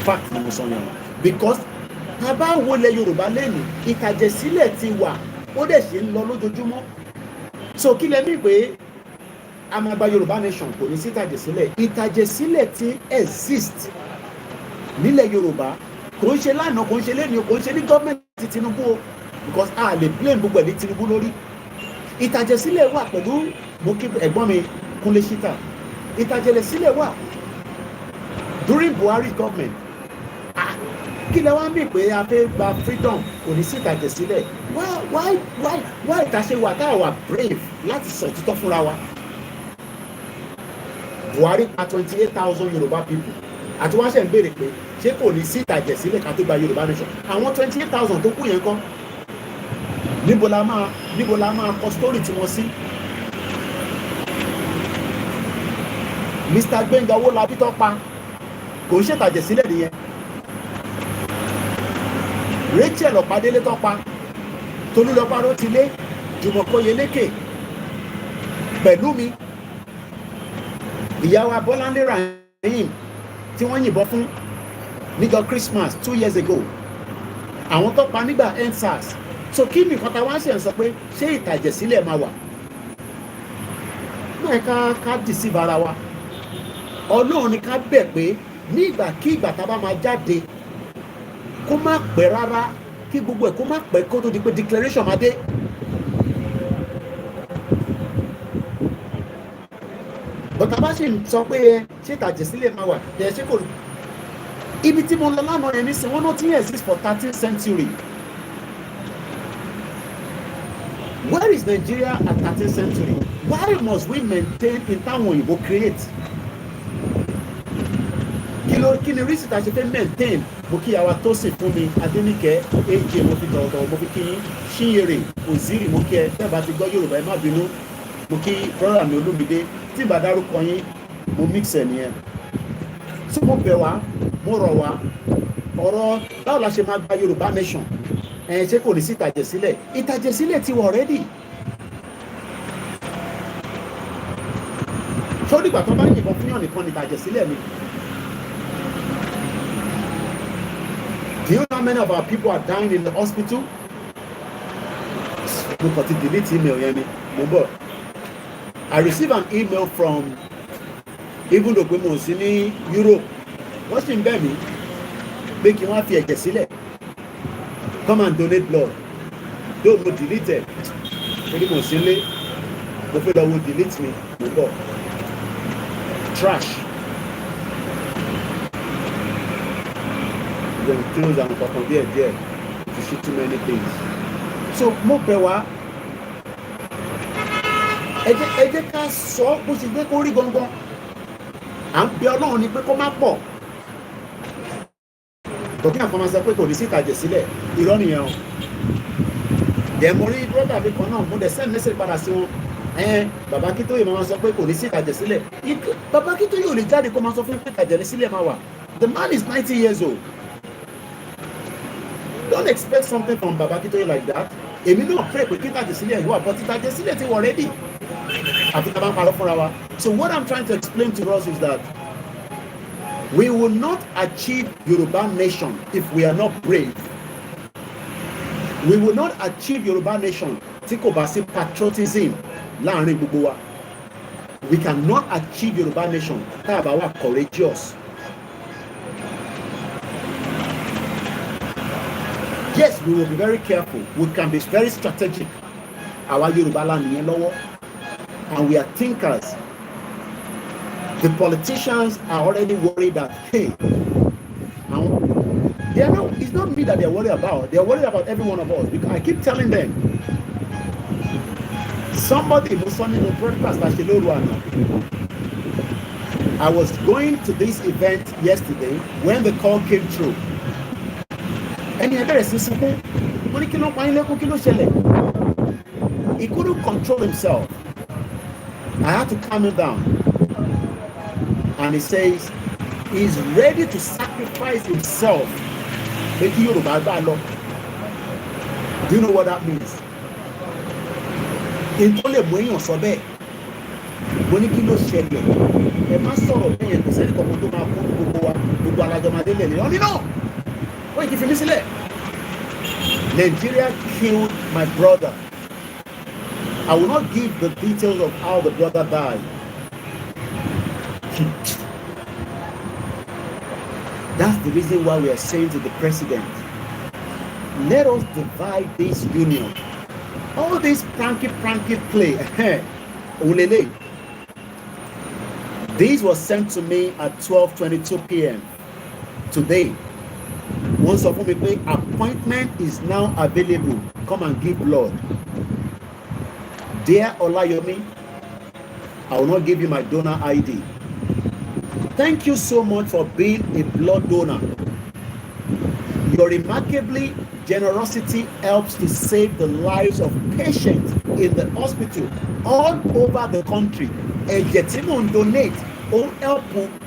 Fact ni mo sọ yẹn o. Because tá a bá wọlé Yorùbá lẹ́nu ìtàjẹ̀sílẹ̀ ti wà ó dẹ̀ ṣe ń lọ lójoojúmọ́. So kí lẹ mí pé a máa gba Yorùbá nation kò ní sí ìtàjẹ̀sílẹ̀. Ìtàjẹ̀sílẹ̀ ti exist nílẹ̀ Yorùbá kò ń ṣe lánàá kò ń ṣe lẹ́nu kò ń ṣe ní gọ́ọ̀mẹ̀ntì Tinubu o because a lè blame gbogbo ẹ̀ ní Tinubu lórí. Ìtàjẹ̀sílẹ̀ wà pẹ̀lú mo kí ẹ̀gbọ́n mi Kúnlé Ṣítà. Ìtàjẹ̀sílẹ̀ wà during Buhari government. Kí lẹ wá ń bì pé a fẹ́ gba freedom kò ní sí ìtàjẹ̀sílẹ̀. Why ìtàṣe wà tá a wà brave láti sọ òtítọ́ fúnra wa. Buhari pa 28,000 Yorùbá people àti wọ́n ṣe ń béèrè pé ṣé kò ní sí ìtàjẹ̀sílẹ̀ ká tó gba Yorùbá nation. Àwọn 28,000 tó kù yẹn kọ́ níbo la máa kọ story tí wọ́n sí. Mr. Gbénga Owólabí tó pa kò ń ṣètàjẹ̀sílẹ̀ nìyẹn. Rachel Ọ̀pádélé tó pa Tolúlọpá Rótilé Jùmọ̀kẹ́ Oyèlékè Pẹ̀lúmi ìyàwó Abọ́láńlé Rahim tí wọ́n yìnbọn fún níjọ́ Christmas 2 years ago àwọn tó pa nígbà EndSARS. So kí ni nǹkan tá wá ṣe ń sọ pé ṣé ìtàjẹ̀sílẹ̀ máa wà. Náà ká deceive ara wa. Ọlọ́run ni ká bẹ̀ pé ní ìgbàkígbà tá a bá máa jáde kó má pẹ́ rárá kí gbogbo ẹ̀ kó má pẹ́ kó tó di pé declaration máa dé. Bọ̀tà bá ṣe ń sọ pé ṣé ìtàjẹ̀sílẹ̀ máa wà ẹ̀ ṣé kò rí. Ibi tí mo lọ lánàá yẹn nísìnyí wọ́n náà ti exist for 13th century. Where is Nigeria at 13th century? Why must we maintain in táwọn òyìnbó create? Kí ni reason tá ṣe fẹ́ maintain? Mo kí àwa tó sì fún mi Adéníkẹ́ AJ mo fi tọ̀wọ̀tọ̀wọ̀ mo fi kí Ṣínyèrè Òzírì mo kí ẹ tẹ́ bá ti gbọ́ Yorùbá ẹ má bínú mo kí brother mi Olúmídé tí ìbá dárúkọ yín mo mix ẹ̀ nìyẹn. So mo bẹ̀ wá mo rọ̀ wá ọ̀rọ̀ báwo la ṣe máa gba Yorùbá nation ṣé kò ní sí ìtàjẹ̀sílẹ̀. Ìtàjẹ̀sílẹ̀ ti wà already. Ṣó dìgbà tó bá yìnbọn fún yàn nìkan ní ìtàjẹ̀sílẹ̀ ni. Do you know how many of our people are dying in the hospital? Mo kàn ti delete email yẹn ni mo bọ̀. I received an email from even though pé mo sí ní Europe wọ́n sì ń bẹ̀ mí pé kí wọ́n fi ẹ̀jẹ̀ sílẹ̀. Come and donate blood. Don't go delete it. Torí mo sí lé mo fẹ́ lọ wo delete mi mo bọ̀. Trash. Then close and kankan díẹ̀ to see too many things. So mo bẹ̀ wá ẹ jẹ́ ká sọ bó ṣe gbé kó rí gangan. À ń bẹ Ọlọ́run ni pé kó má pọ̀. Tọ́kí àfọmọ́ sọ pé kò ní sí ìtàjẹ̀sílẹ̀ irọ́ nìyẹn o. Dẹ̀ mo rí brọ́dà mi kan náà mo dẹ̀ send message padà sí wọn. Bàbá Akíntóyè máa sọ pé kò ní sí ìtàjẹ̀sílẹ̀. Bàbá Akíntóyè ò lè jáde kó máa sọ fún pé ìtàjẹ̀sílẹ̀ máa wà. The man is 90 years old. Don't expect something from Baba Akíntóyè like that. Èmi náà pray pé kí ìtàjẹ̀sílẹ̀ wà but ìtàjẹ̀sílẹ̀ ti wà already. Àfi tá a bá ń parọ́ fúnra wa. So what I'm trying to explain to us is that we will not achieve Yoruba nation if we are not brave. We will not achieve Yoruba nation tí kò bá sí patriotism láàrin gbogbo wa. We cannot achieve Yoruba nation tá a bá wà courageous. Yes, we will be very careful. We can be very strategic. Àwa Yorùbá la nìyẹn lọ́wọ́. And we are thinkers. The politicians are already worried that, hey, it's not me that they're worried about. They're worried about every one of us. Because I keep telling them, somebody who's on the broadcast, I was going to this event yesterday when the call came through. And he couldn't control himself. I had to calm him down. And he says he's ready to sacrifice himself. Do you know what that means? Mo ní kí ló ṣẹlẹ̀ ẹ má sọ̀rọ̀ bẹ́ẹ̀ yẹn kò sẹ́ni kankan tó máa kó gbogbo wa gbogbo alájọmọdé lẹ̀ lẹ́yìn ọ̀nì náà wọ́n yìí ti fi mí sílẹ̀. Nigeria killed my brother. I will not give the details of how the brother died. That's the reason why we are saying to the president, let us divide this union. All this pranky play. Ulele. This was sent to me at 12:22 p.m. today. Once of me pay appointment is now available. Come and give blood. Dear Olayomi, I will not give you my donor ID. Thank you so much for being a blood donor. Your remarkably generosity helps to save the lives of patients in the hospital all over the country. Ẹ̀jẹ̀ tí mò ń donate ó help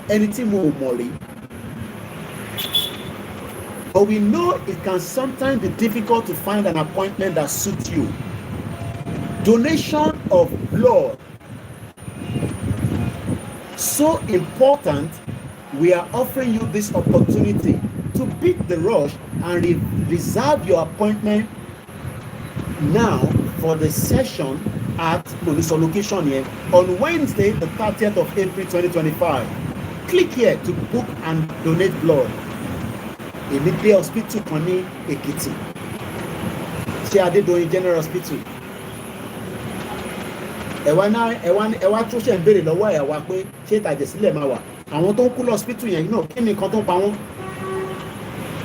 ẹni tí mo mọ̀ rí. But we know it can sometimes be difficult to find an appointment that suits you. Donation of blood, so important. We are offering you this opportunity to beat the rush and reserve your appointment now for the session at police location here on Wednesday, the 30th of April 2025. Click here to book and donate blood. Immediate hospital kan ní Èkìtì. Ṣé Adédoyin General Hospital. Ẹ̀wá tó ṣe ń béèrè lọ́wọ́ ẹ̀ wá pé ṣé ìtàjẹ̀sílẹ̀ máa wà. Àwọn tó ń kú lọ hospital yẹn náà kí ni nǹkan tó ń pa wọ́n.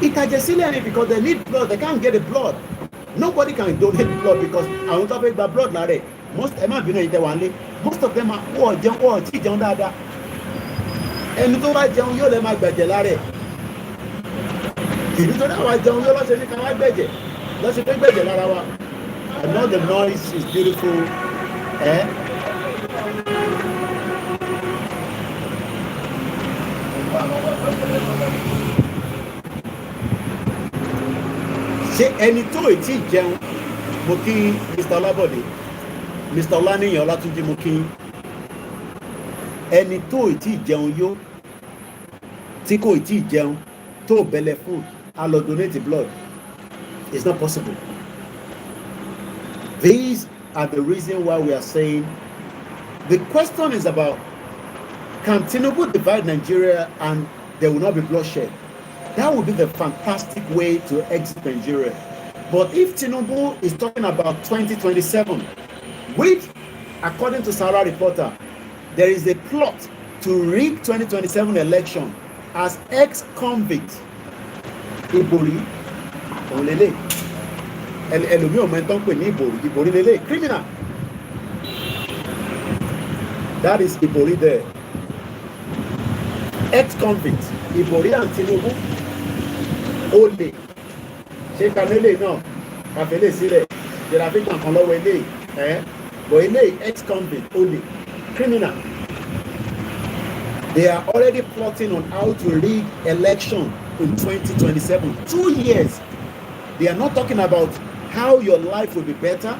Ìtàjẹ̀sílẹ̀ ni because they need blood, they can't get the blood. Nobody can donate blood because àwọn tó fẹ́ gba blood lára ẹ̀. Most ẹ̀ má bínú ìtẹ̀wà ńlé. Most of them wọ́n tí jẹun dáadáa. Ẹni tó bá jẹun yóò lè máa gbẹ̀jẹ̀ lára ẹ̀. Ìlú tó dáwà jẹun yóò lọ́sẹ̀ ní káwá gbẹ̀jẹ̀ lọ́sẹ̀ pé gbẹ̀jẹ̀ lára wa. I know the noise is beautiful. Ṣé ẹni tó ì tí jẹun mo kí Mr. Ọlábọ̀dé, Mr. Ọláníyàn Ọlátúnjí mo kí ẹni tó ì tí jẹun yó tí kò ì tí jẹun tó bẹ̀lẹ̀ fún a lọ donate blood. It's not possible. These are the reason why we are saying the question is about, can Tinubu divide Nigeria and there will not be bloodshed? That would be the fantastic way to exit Nigeria. But if Tinubu is talking about 2027, which according to Sahara Reporter, there is a plot to rig 2027 election as ex-convict. Ibori, Olele, Ẹlòmí ò mẹ́tọ́ pè ní Ibori lele, criminal. That is Ibori there. Ex-convict, Ibori and Tinubu, Ole. Ṣé Kamele náà, Kàfẹ́lẹ́ sílẹ̀, Jẹ̀ràfí kankan lọ́wọ́ ilé, but ilé ex-convict, Ole, criminal. They are already plotting on how to rig election in 2027. 2 years. They are not talking about how your life will be better.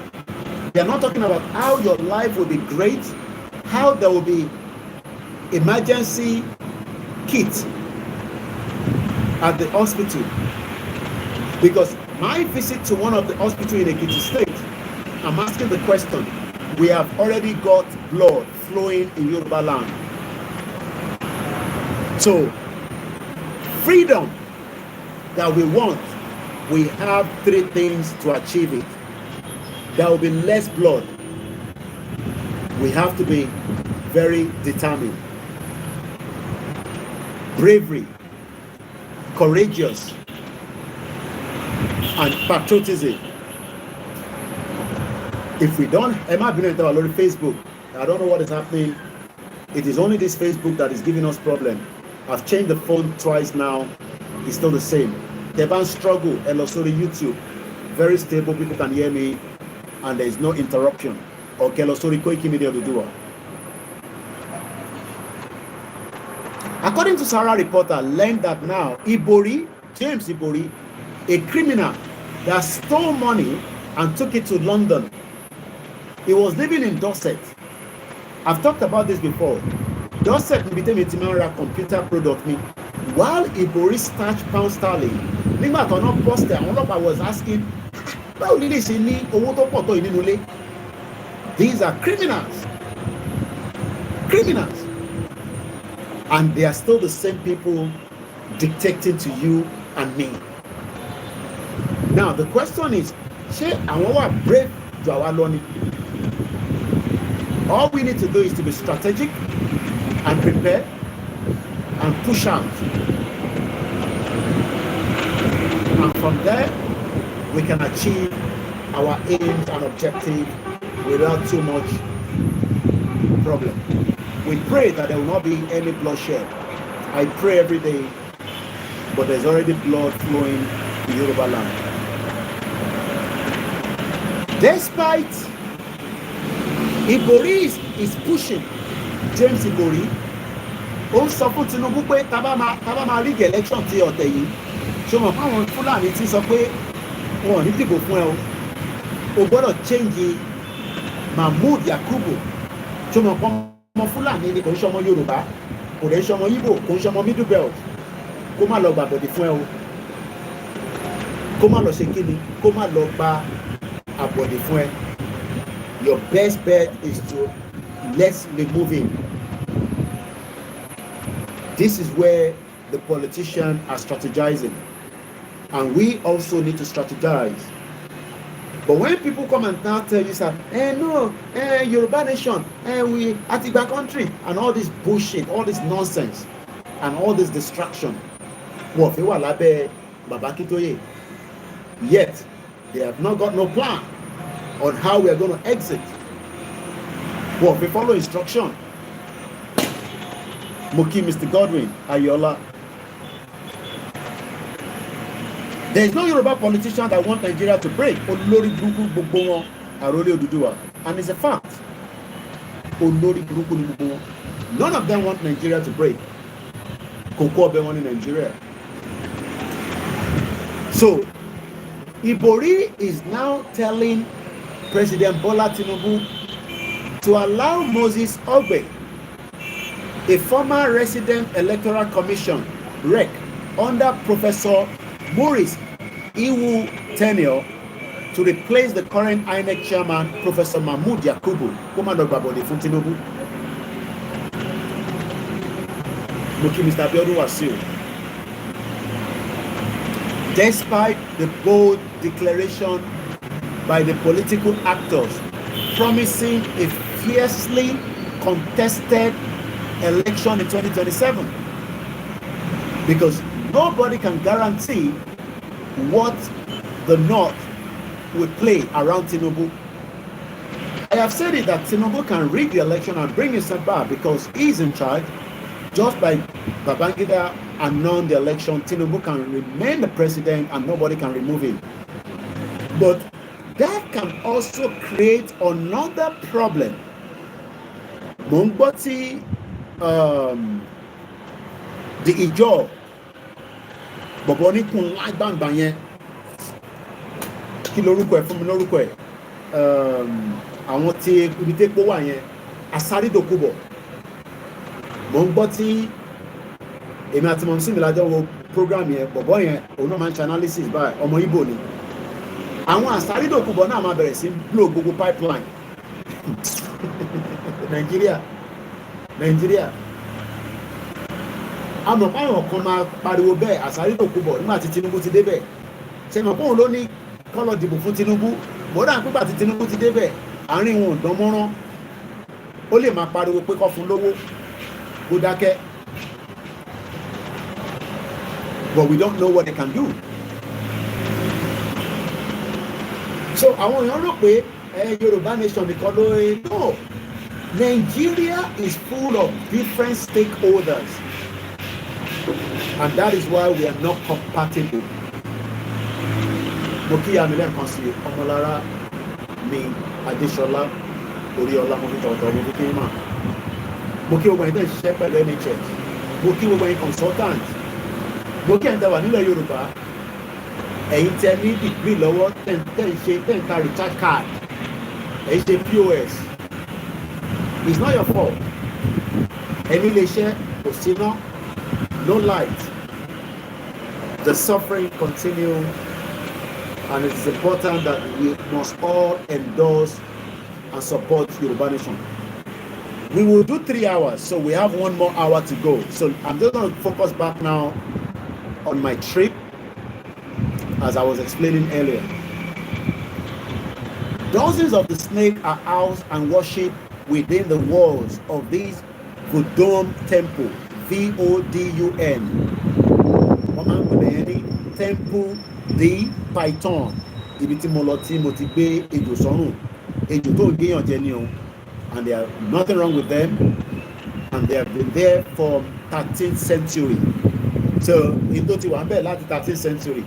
They are not talking about how your life will be great, how there will be emergency kit at the hospital. Because my visit to one of the hospitals in Ekiti State, I'm asking the question, we have already got blood flowing in Yoruba land. So, freedom that we want, we have 3 things to achieve it. There will be less blood. We have to be very determined. Bravery, courageous, and patriotism. If we don't, Emma Bennett on Facebook, I don't know what is happening It is only this Facebook that is giving us problem. I've changed the phone twice now. It's still the same. The band struggle. Hello, sorry, YouTube. Very stable. People can hear me, and there is no interruption. Okay, hello, sorry, Koikimedia Visit. According to Sarah reporter, learned that now James Ibori, a criminal that stole money and took it to London. He was living in Dorset. I've talked about this before. Dorset became a Timara computer product me. While Ibori starch pound sterling, nígbà tó náà post àwọn ọlọ́pàá was asking, báwo ni lè ṣe ní owó tó pọ̀ tó yìí nínú ilé? These are criminals. Criminals. And they are still the same people dictating to you and me. Now the question is, ṣé àwọn wà brave ju àwa lọ ni? All we need to do is to be strategic and prepare and push out. And from there, we can achieve our aims and objectives without too much problem. We pray that there will not be any bloodshed. I pray every day, but there's already blood flowing in Yoruba land. Despite Ibori is pushing James Ibori, ó sọ fún Tinubu pé tábà máa rig election ti ọ̀tẹ̀ yìí, ṣé mo fáwọn Fúlàní ti sọ pé wọn ò ní dìbò fún ẹ o gbọ́dọ̀ change Mahmood Yakubu, ṣé mo pọ́n ọmọ Fúlàní ni kò ń ṣọmọ Yorùbá, kò dẹ̀ ń ṣọmọ Igbo, kò ń ṣọmọ Middle Belt, kó má lọ gbàbọ̀dì fún ẹ o, kó má lọ ṣe kíni, kó má lọ gba àbọ̀dì fún ẹ. Your best bet is to let's remove him. This is where the politicians are strategizing, and we also need to strategize. But when people come and now tell you, sir, Yoruba nation, we Atiba country, and all this bullshit, all this nonsense, and all this distraction, yet they have not got no plan on how we are going to exit. Well, if we follow instruction, Muki, Mr. Godwin, Ayola. There is no Yoruba politician that want Nigeria to break. And it's a fact. None of them want Nigeria to break. Koko in Nigeria. So, Ibori is now telling President Bola Tinubu to allow Moses Ogbe, a former resident electoral commission rec under Professor Maurice Iwu tenure, to replace the current INEC chairman, Professor Mahmood Yakubu, Commander Babode from Tinubu. Mr. Abiodun Wasiu. Despite the bold declaration by the political actors promising a fiercely contested election in 2027, because nobody can guarantee what the North will play around Tinubu. I have said it that Tinubu can rig the election and bring himself back because he's in charge. Just by Babangida announced the election, Tinubu can remain the president and nobody can remove him. But that can also create another problem. Mongboti, the Ijo, Boboni kun like bang kí lorúkọ ẹ̀ fún mi lórúkọ ẹ̀ àwọn tí ibitepo wà yẹn Asaridokubo. Mo ń gbọ́ tí èmi àti mọ̀mísí mi lájọ́ wo program yẹn, bọ̀bọ́ yẹn òun náà máa ń ṣe analysis báyìí, ọmọ Igbo ni. Àwọn Asaridokubo náà máa bẹ̀rẹ̀ sí blow gbogbo pipeline. Nàìjíríà àmọ́ páwọn kan máa pariwo bẹ́ẹ̀ Asaridokubo nígbà tí Tinubu ti débẹ̀. Ṣé mọ̀ pé òun ló ní kọ́lọ̀ dìbò fún Tinubu? Bọ́dà pípa tí Tinubu ti débẹ̀ àárín wọn ò dán mọ́rán. Ó lè máa pariwo pé kọ́ fún lówó kó dákẹ́. But we don't know what they can do. So àwọn èèyàn rò pé Yorùbá nation nìkan ló no Nigeria is full of different stakeholders, and that is why we are not compatible. Moki Amile Konsi, Omolara, mi, Adeshola, Oriola, Moki Toto, Moki Kima. Moki Obaide Shepherd NHS. Moki Obaide Consultant. Moki and Tavanila Yoruba. Ẹ̀yin tẹ́ ní degree lọ́wọ́ ten ka recharge card. Ẹ̀yin ṣe POS. It's not your fault. Ẹni lè ṣe kò sí náà. No light. The suffering continues, and it is important that we must all endorse and support Yoruba Nation. We will do 3 hours, so we have 1 more hour to go. So I'm just going to focus back now on my trip, as I was explaining earlier. Dozens of the snakes are housed and worshipped within the walls of this Vodun temple, V-O-D-U-N. Temple de Python. Ibi tí mo lọ tí mo ti gbé ejò sọ́rùn. Ejò tó ń gbéyàn jẹ ni o. And there are nothing wrong with them. And they have been there from 13th century. So, ito ti wà ń bẹ̀ láti 13th century.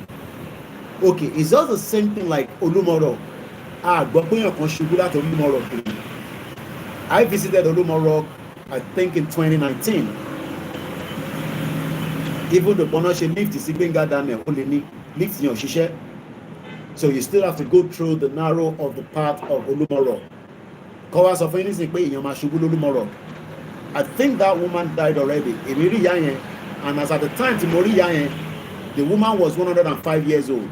Okay, it's just the same thing like Olumoro. Gbọ́ pé èèyàn kan ṣubú láti Olumoro. I visited Olumoro, I think in 2019. Even the Bonoshe lift is Benga Daniel, only lift your shisha. So you still have to go through the narrow of the path of Olumoro. Cause of anything, Olumoro. I think that woman died already. And as at the time, Timori Yayen, the woman was 105 years old.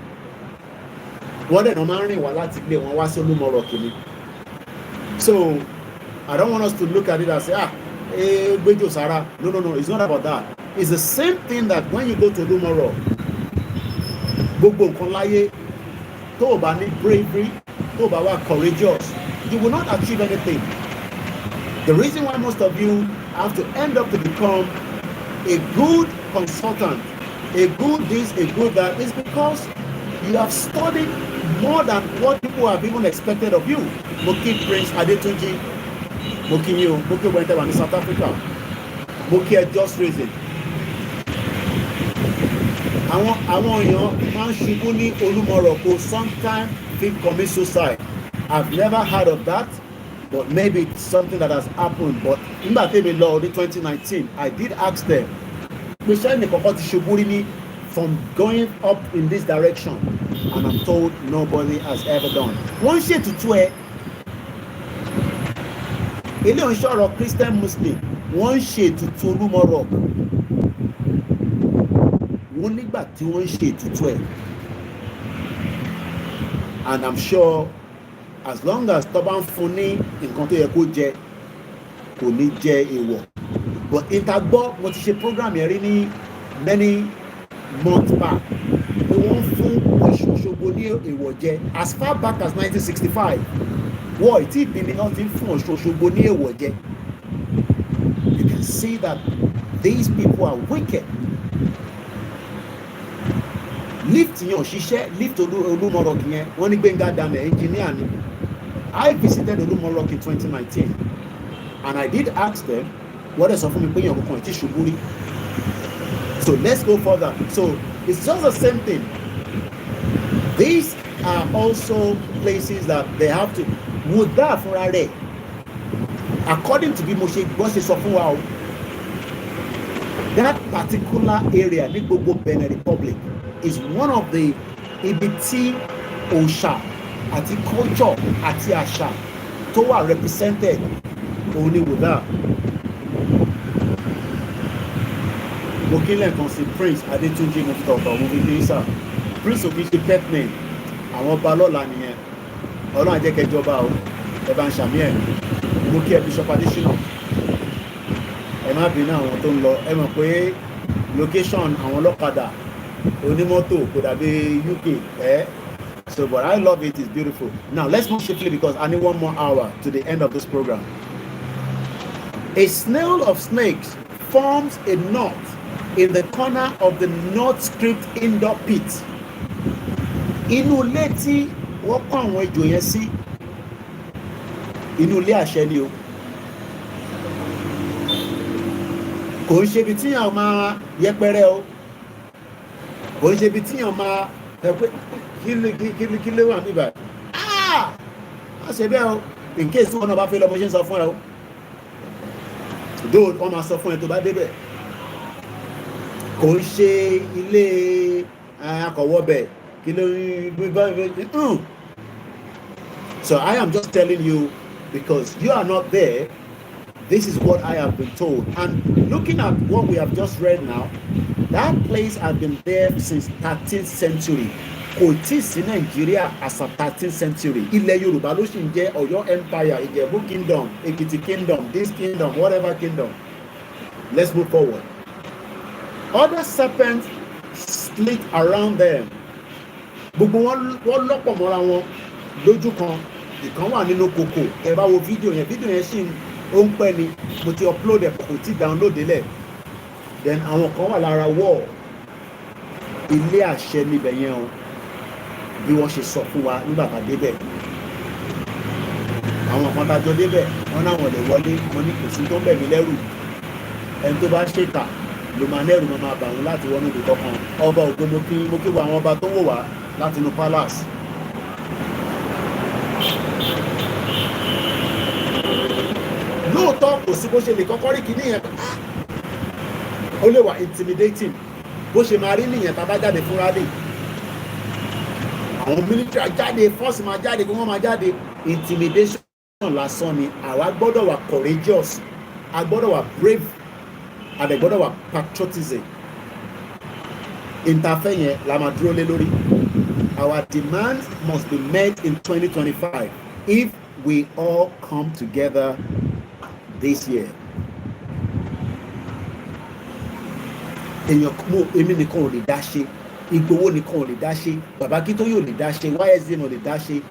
So I don't want us to look at it and say, no, it's not about that. It's the same thing that when you go to Olumoro, tó bá ní bravery, tó bá wà courageous, you will not achieve anything. The reason why most of you have to end up to become a good consultant, a good this, a good that, is because you have studied more than what people have even expected of you. Moki Prince Adetunji, Moki you, Moki went in South Africa, Moki had just risen. Àwọn èèyàn máa ń ṣubú ní Olumoro kò sometimes fit commit suicide. I've never heard of that, but maybe it's something that has happened. But nígbà tí mi lọ ọdún 2019, I did ask them, pé ṣé ẹnìkankan ti ṣubú rí ní from going up in this direction, and I'm told nobody has ever done. Wọ́n ṣètùtù ẹ̀. Ilé ìṣòro Christian Muslim, wọ́n ṣètùtù Olumoro. Wọ́n nígbà tí wọ́n ṣe ètùtù ẹ̀. And I'm sure as long as tó bá ń fún ní nǹkan tó yẹ kó jẹ, kò ní jẹ èèwọ̀. But ìtagbọ́ mo ti ṣe program yẹn rí ní many months back. Pé wọ́n fún Ọ̀ṣun Òṣogbo ní èèwọ̀ jẹ as far back as 1965. Wọ́n ìtí ìbí ni wọ́n ti ń fún Ọ̀ṣun Òṣogbo ní èèwọ̀ jẹ. You can see that these people are wicked. Lift yan ṣiṣẹ́, lift Olumoro yẹn, wọ́n ní Benga Daniel engineer ni. I visited Olumoro in 2019, and I did ask them what is often pé yan kankan ti ṣubú rí. So let's go further. So it's just the same thing. These are also places that they have to would that fúnra rẹ̀. According to bí mo ṣe gbọ́ ṣe sọ fún wa o, that particular area ní gbogbo Benin Republic is one of the ibi tí òòṣà àti culture àti àṣà tó wà represented òun ni Ouidah. Mo kí lẹ́ẹ̀kan sí Prince Adetunji Mufitọ̀tọ̀ Mufitisa. Prince òbí ṣe pet name àwọn ọba lọ́la nìyẹn. Ọlọ́run àjẹkẹjọba o ẹ bá ń ṣàmì ẹ̀. Mo kí ẹ Bishop Adesina. Ẹ má bínú àwọn tó ń lọ ẹ mọ̀ pé location àwọn ọlọ́kadà onímọ́tò kò dàbí UK so but I love it, it's beautiful. Now let's move swiftly because I need 1 more hour to the end of this program. A snail of snakes forms a knot in the corner of the north script indoor pit. Inú ilé tí wọ́n kọ́ àwọn ejò yẹn sí, inú ilé àṣẹ ni o. kò ń ṣe ibi tíyàn máa yẹpẹrẹ o, kò ń ṣe ibi tíyàn máa ẹ pé kí ló wà níbà á ṣe bẹ́ẹ̀ o, in case wọn náà bá fẹ́ lọ bó ṣe ń sọ fún ẹ o, though wọ́n máa sọ fún ẹ tó bá débẹ̀, kò ń ṣe ilé akọ̀wọ́bẹ̀ kí ló ń. So I am just telling you, because you are not there, this is what I have been told. And looking at what we have just read now, that place has been there since 13th century. Kò tí sí Nigeria as a 13th century. Ilẹ̀ Yorùbá ló ṣì ń jẹ́ Ọ̀yọ́ empire, Ìjẹ̀bú kingdom, Èkìtì kingdom, this kingdom, whatever kingdom. Let's move forward. Other serpents slit around them. Gbogbo wọn lọ́pọ̀ mọ́ra wọn lójú kan. Ìkan wà nínú kòkò. Ẹ bá wo fídíò yẹn ṣì ó ń pẹ́ ni. Mo ti upload ẹ̀ kò tí download délẹ̀. Then àwọn kan wà lára wall. Ilé àṣẹ níbẹ̀ yẹn o. Bí wọ́n ṣe sọ fún wa nígbà tá a débẹ̀. Àwọn kan tájọ débẹ̀ wọ́n náà wọ́n lè wọlé. Mo ní kò sí tó ń bẹ̀ mí lẹ́rù. Ẹni tó bá ṣèkà ló máa lẹ́rù máa bà wọ́n láti wọnú ibi kankan. Ọba ògo mo kí wa àwọn ọba tó wò wá láti inú palace. Lóòótọ́ kò sí bó ṣe lè kọ́kọ́ rí kíní yẹn, ó lè wà intimidating bó ṣe máa rí nìyẹn tá a bá jáde fúnra lè. Àwọn military jáde, force máa jáde, kí wọ́n máa jáde. Intimidation lásán ni. Àwa gbọ́dọ̀ wà courageous, a gbọ́dọ̀ wà brave, a dẹ̀ gbọ́dọ̀ wà patriotism. Interfere yẹn la máa dúró lé lórí. Our demands must be met in 2025 if we all come together this year. Èmi nìkan ò lè dá ṣe, Ìgbòho nìkan ò lè dá ṣe, Bàbá Akíntóyè ò lè dá ṣe, YSDM ò lè dá ṣe.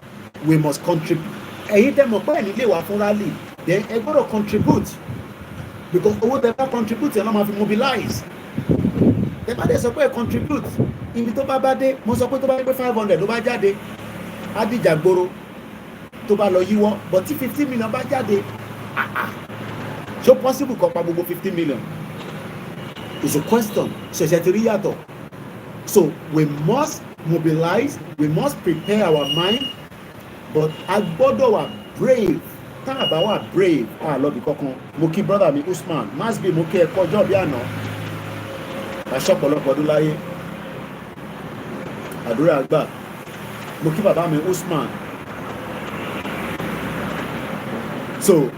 We must contribute. Ẹ̀yin tẹ́ mọ̀ pé ẹ̀ nílé wa fún rally, then ẹ gbọ́dọ̀ contribute, because owó tẹ́ bá contribute ẹ̀ lọ́ máa fi mobilize. Tẹ́ bá dẹ̀ sọ pé ẹ contribute, ibi tó bá dé, mo sọ pé tó bá dé pé 500 ló bá jáde, á dìjà gbòòrò tó bá lọ yíwọ́, but tí 15 million bá jáde, so possible kó pa gbogbo 15 million? It's a question. Ṣẹ̀ṣẹ̀ ti rí yàtọ̀. So we must mobilize, we must prepare our mind, but a gbọ́dọ̀ wà brave. Tá a bá wà brave, lọ́bì kankan. Mo kí brother mi Usman, Masbi mo kí ẹ kọjọ́ bí àná. Aṣọ́pọ̀lọpọ̀ ọdún láyé. Àdúrà àgbà. Mo kí bàbá mi Usman. So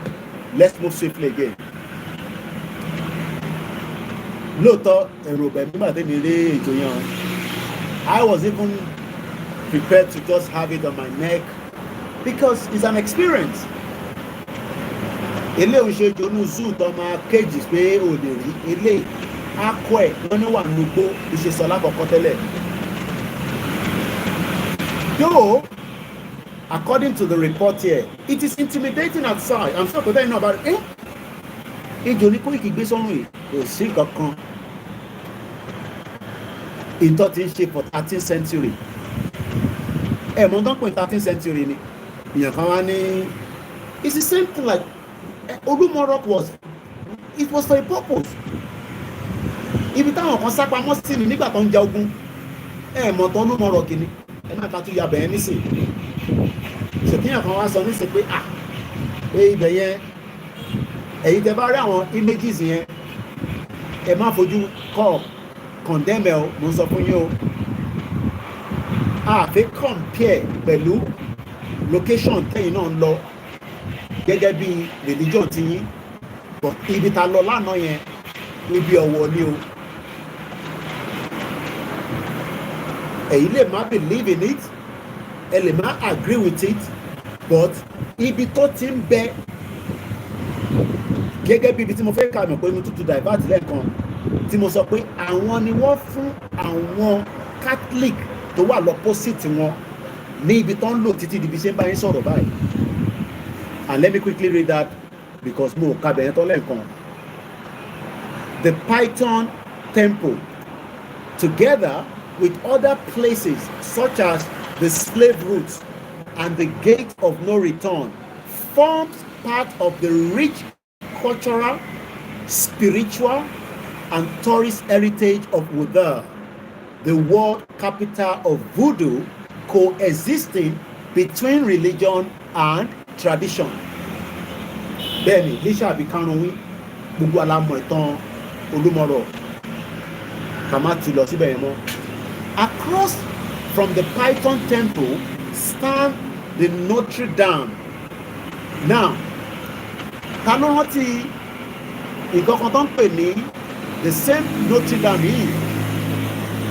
let's move swiftly again. Lóòótọ́ ẹ̀rù ọ̀bẹ nígbà tí mi rí ètò yẹn. I was even prepared to just have it on my neck because it's an experience. Ilé òṣè jonú zoo tó máa kéjì pé ò lè rí ilé akọ ẹ̀ wọ́n ní wà nùgbó ìṣesọ lákọ̀ọ́kọ́ tẹ́lẹ̀. Though, according to the report here, it is intimidating outside. I'm sure today you know about it. Ejò ní Koiki gbé sọ́run yìí kò sí kankan. Ìtọ́ ti ń ṣe for 13th century. Mọ̀ tán pé 13th century ni. Ìyàn kan wá ní. It's the same thing like Olúmọ rock was. It was for a purpose. Ibi táwọn kan sápamọ́ sí ni nígbà tó ń ja ogun. Mọ̀ tán Olúmọ rock ni. Máa ta tún ya bẹ̀yẹn nísìn. Ṣèkíyàn kan wá sọ nísìn pé pé ibẹ̀ yẹn ẹ̀yin tẹ́ bá rí àwọn images yẹn ẹ má fojú condemn ẹ o, mo sọ fún yín o. Fẹ́ compare pẹ̀lú location tẹ́yìn náà ń lọ gẹ́gẹ́ bí religion ti yín, but ibi ta lọ lánàá yẹn ibi ọ̀wọ̀ ni o. Ẹ̀yin lè má believe in it, ẹ lè má agree with it, but ibi tó ti ń bẹ gẹ́gẹ́ bí ibi tí mo fẹ́ kà mọ̀ pé mo tútù divert lẹ́ẹ̀kan tí mo sọ pé àwọn ni wọ́n fún àwọn Catholic tó wà lọ́pọ́sìtì wọn ní ibi tó ń lò títí di bí ṣe ń bá yín sọ̀rọ̀ báyìí. And let me quickly read that because mo kà bẹ̀yẹn tán lẹ́ẹ̀kan. The Python temple, together with other places such as the slave routes and the gate of no return, forms part of the rich cultural, spiritual, and tourist heritage of Ouidah, the world capital of voodoo, coexisting between religion and tradition. Bẹ́ẹ̀ni, Lísà àbí Kánúwí, gbogbo alámọ̀ ìtàn Olúmọ̀rọ̀, ká má ti lọ síbẹ̀ yẹn mọ́. Across from the Python temple stand the Notre Dame. Now, ta ló rántí nǹkan kan tó ń pè ní the same Notre Dame yìí?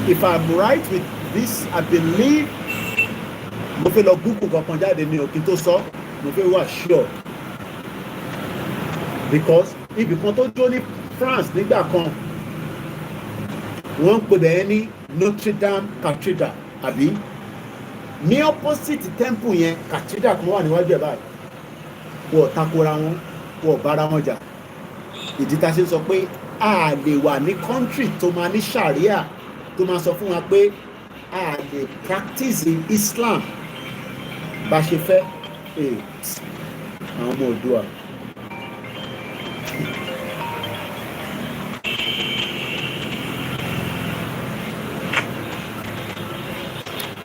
If I'm right with this, I believe mo fẹ́ lọ Google kankan jáde ní òkè tó sọ, mo fẹ́ wà sure, because ibì kan tó jó ní France nígbà kan wọ́n ń pè bẹ́ẹ̀ ní Notre Dame Cathedral, àbí ní opposite temple yẹn cathedral kan wà níwájú ẹ̀ báyìí, wọ́n takora wọn, wọ́n bára wọn jà. Ìdí tá a ṣe sọ pé a lè wà ní country tó máa ní sharia tó máa sọ fún wa pé a lè practice Islam bá ṣe fẹ́. Àwọn ọmọ Oòduà.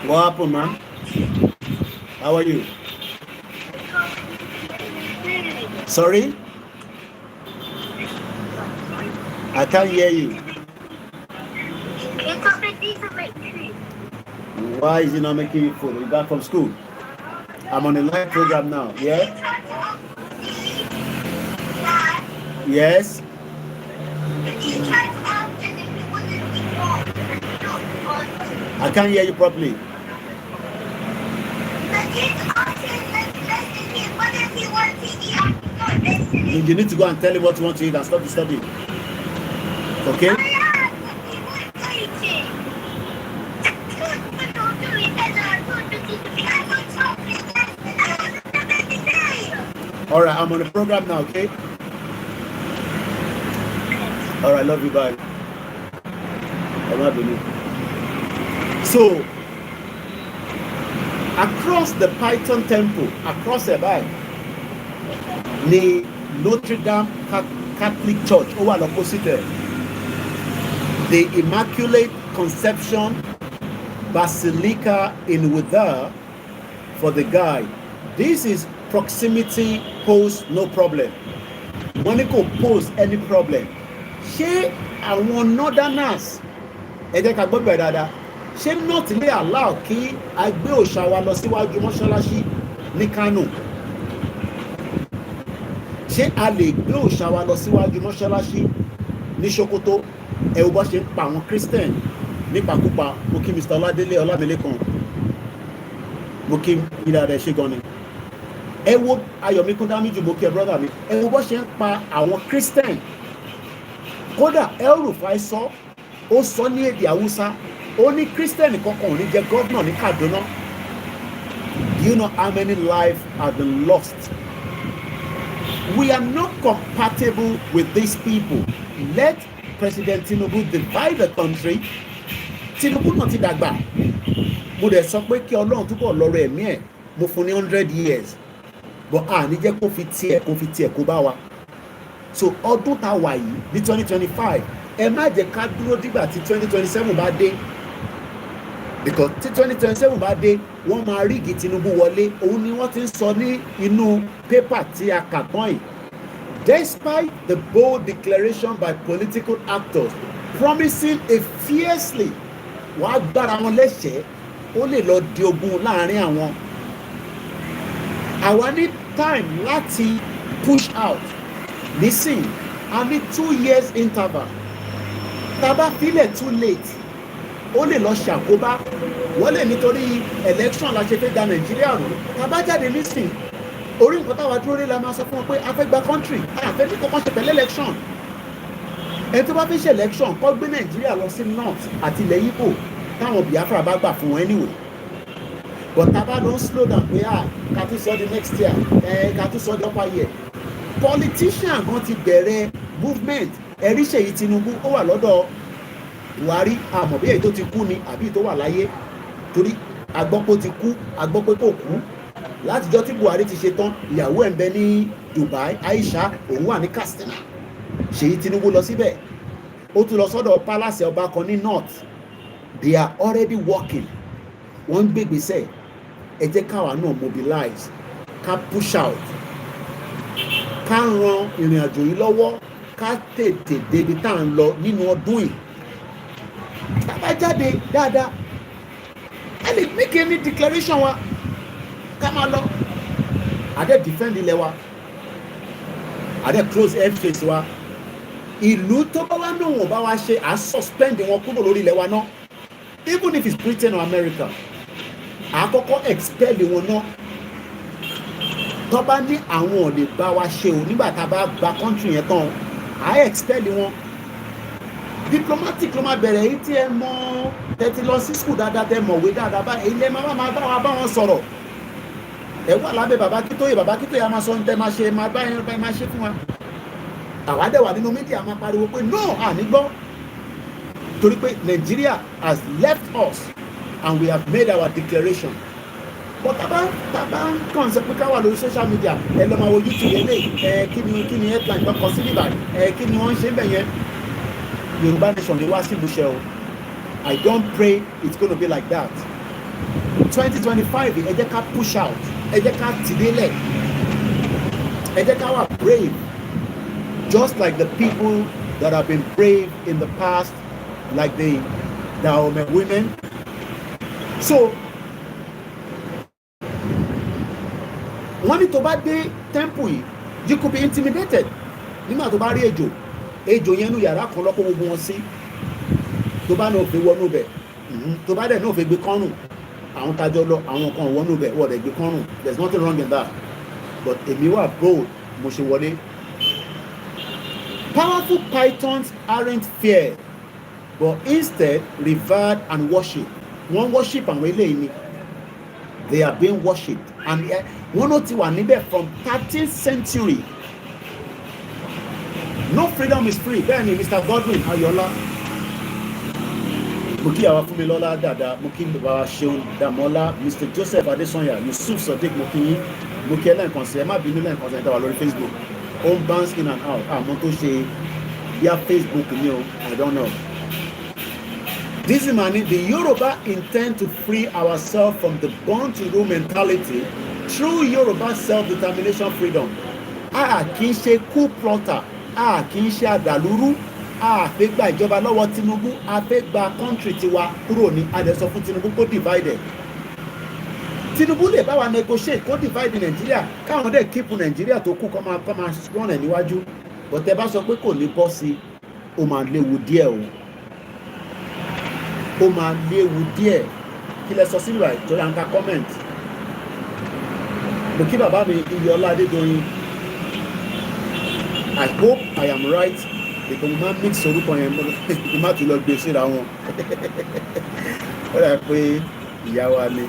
What happened, man? How are you? Sorry? I can't hear you. Why is he not making you food? You back from school? I'm on a live program now, yeah? Yes? I can't hear you properly. You need to go and tell him what you want to eat and stop disturbing. Okay? Alright, I'm on the program now, okay? Alright, love you, bye. I'm not believing. So, across the Python temple, across the bay, the Notre Dame Catholic Church, over the opposite, the Immaculate Conception Basilica in Ouidah for the guide. This is proximity pose no problem. Monaco pose any problem. Ṣé àwọn northerners ẹ jẹ́ ká gbọ́ bẹ̀rẹ̀ dáadáa, ṣé not lè allow kí a gbé òòṣà wa lọ síwájú mọ́ṣáláṣí ní Kánò? Ṣé a lè gbé òòṣà wa lọ síwájú mọ́ṣáláṣí ní Sokoto? Ẹ wo bó ṣe ń pa àwọn Christian nípakúpa. Mo kí Mr. Ọládélé Ọlámilékan, mo kí ìdá rẹ̀ ṣe gan ni. Ẹ wo Ayọ̀míkún Dámíjù, mo kí ẹ brother mi. Ẹ wo bó ṣe ń pa àwọn Christian. Kódà El-Rufai sọ, ó sọ ní èdè Haúsá, ó ní Christian kankan ò ní jẹ governor ní Kaduna. Do you know how many lives have been lost? We are not compatible with these people. Let President Tinubu divide the country. Tinubu náà ti dàgbà. Mo dẹ̀ sọ pé kí Ọlọ́run túbọ̀ lọ́rọ̀ ẹ̀mí ẹ̀, mo fún ní 100 years. But ní jẹ́ kó fi tiẹ̀ kó bá wa. So ọdún tá a wà yìí ní 2025, ẹ má jẹ́ ká dúró dìgbà tí 2027 bá dé, because tí 2027 bá dé wọ́n máa rígi Tinubu wọlé. Òun ni wọ́n ti ń sọ ní inú pépà tí a kà tán yìí. Despite the bold declaration by political actors promising a fiercely wàá gbára wọn lẹ́sẹ̀ẹ́, ó lè lọ di ogun láàrin àwọn. Àwa ní time láti push out. Listen, I need 2 years interval. Taba fílẹ̀ too late, ó lè lọ ṣàkóbá. Wọ́n lè nítorí election la ṣe fẹ́ da Nàìjíríà rú. Taba jáde nísìn, orí nǹkan táwa dúró lé la máa sọ fún wọn pé a fẹ́ gba country, a fẹ́ ní kọ́kọ́ ṣe pẹ̀lú election. Ẹni tó bá fi ṣe election kọ́ gbé Nàìjíríà lọ sí north àti ilẹ̀ Igbo táwọn Biafra bá gbà fún wọn anyway. But taba don slow down pé ká tún sọ the next year, ká tún sọ the upper year. Politician kan ti bẹ̀rẹ̀ movement. Ẹ̀rí Ṣèyí Tinubu ó wà lọ́dọ̀ Buhari, àmọ́ bí èyí tó ti kú ni àbí tó wà láyé, torí agbọ́pọ̀ ti kú, agbọ́pọ̀ kò kú. Látijọ́ tí Buhari ti ṣe tán, ìyàwó ẹ̀ ń bẹ ní Dubai, Aisha, òun wà ní Katsina. Ṣèyí Tinubu lọ síbẹ̀. ó tún lọ sọ́dọ̀ palace ọba kan ní north. They are already working. Wọ́n ń gbégbèsè. Ẹ jẹ́ káwa náà mobilize, ká push out, ká ran ìrìn àjò yìí lọ́wọ́, ká tètè débi tá à ń lọ nínú ọdún yìí. Tá bá jáde dáadáa, ẹ lè make any declaration wa, ká máa lọ. Àdé defend ilẹ̀ wa, àdé close airspace wa. Ìlú tó bá wá náà wọ́n bá wá ṣe, à suspend wọn kúrò lórí ilẹ̀ wa náà. Even if it's Britain or America, àkọ́kọ́ expel wọn náà. Tó bá ní àwọn ò lè bá wa ṣe o nígbà tá a bá gba country yẹn tán, à expel wọn. Diplomatic ló máa bẹ̀rẹ̀ èyí tí ẹ mọ̀ tẹ́tí lọ sí school dáadáa tẹ́ mọ̀wé dáadáa báyìí ilé máa bá wa bá wọn sọ̀rọ̀. Ẹ wà lábẹ́ bàbá Kítóyè a máa sọ ní tẹ́ máa ṣe máa bá yẹn máa ṣe fún wa. Àwa dẹ̀ wà nínú mídíà máa pariwo pé no àní gbọ́. Torí pé Nigeria has left us and we have made our declaration. But taba kàn sọ pé ká wà lórí social media ẹ lọ máa wo YouTube eléyìí kí ni headline tó kọ sí níbà kí ni wọ́n ń ṣe ń bẹ̀ yẹn. Yorùbá nation lè wá sí ìmúṣẹ o. I don't pray it's gonna be like that. 2025 ẹ jẹ́ ká push out, ẹ jẹ́ ká tìdélẹ̀, ẹ jẹ́ ká wà brave just like the people that have been brave in the past, like the Dahomey women. So wọ́n ní tó bá dé temple yìí you could be intimidated nígbà tó bá rí ejò yẹn nú yàrá kan lọ́kọ́ gbogbo wọn sí tó bá náà fi wọnú bẹ̀ tó bá dẹ̀ náà fi gbé kọ́rùn àwọn tajọ lọ àwọn kan wọnú bẹ̀ wọ́n dẹ̀ gbé kọ́rùn. There's nothing wrong in that, but èmi wà bold mo ṣe wọlé. Powerful pythons aren't feared but instead revered and worshipped. Wọ́n worship àwọn eléyìí ni. They are being worshipped and wọ́n ló ti wà níbẹ̀ from 13th century. No freedom is free. Bẹ́ẹ̀ ni Mr. Godwin Ayọ̀lá. Mo kí àwa fún mi lọ́lá dáadáa, mo kí bàbá Ṣeun Dàmọ́lá, Mr. Joseph Adesanya, Yusuf Sadiq, mo kí yín, mo kí ẹ lẹ́ẹ̀kan sí ẹ má bínú lẹ́ẹ̀kan sí ẹ dáwà lórí Facebook. Ó ń bounce in and out. Àmọ́ tó ṣe bíá Facebook ni o, I don't know. This is money. The Yoruba intend to free ourselves from the born to rule mentality through Yoruba self-determination freedom. A kì í ṣe coup plotter, a kì í ṣe àdàlúrú, a fẹ́ gba ìjọba lọ́wọ́ Tinubu, a fẹ́ gba country tiwa kúrò ní adẹ̀sọ fún Tinubu kó divided. Tinubu lè bá wa negotiate kó divide Nàìjíríà káwọn dẹ̀ keep Nàìjíríà tó kù kọ́ máa run ẹ̀ níwájú. But ẹ bá sọ pé kò ní bọ́ sí, ó máa léwu díẹ̀ o. Ó máa léwu díẹ̀. Kí lẹ sọ sí ìwà ìjọba ń ka comment. Mo kí bàbá mi Iyọlá Adédoyin. I hope I am right. Ètò mo máa ń mix orúkọ yẹn mo má tún lọ gbé síra wọn. Ó dà pé ìyá wa ni.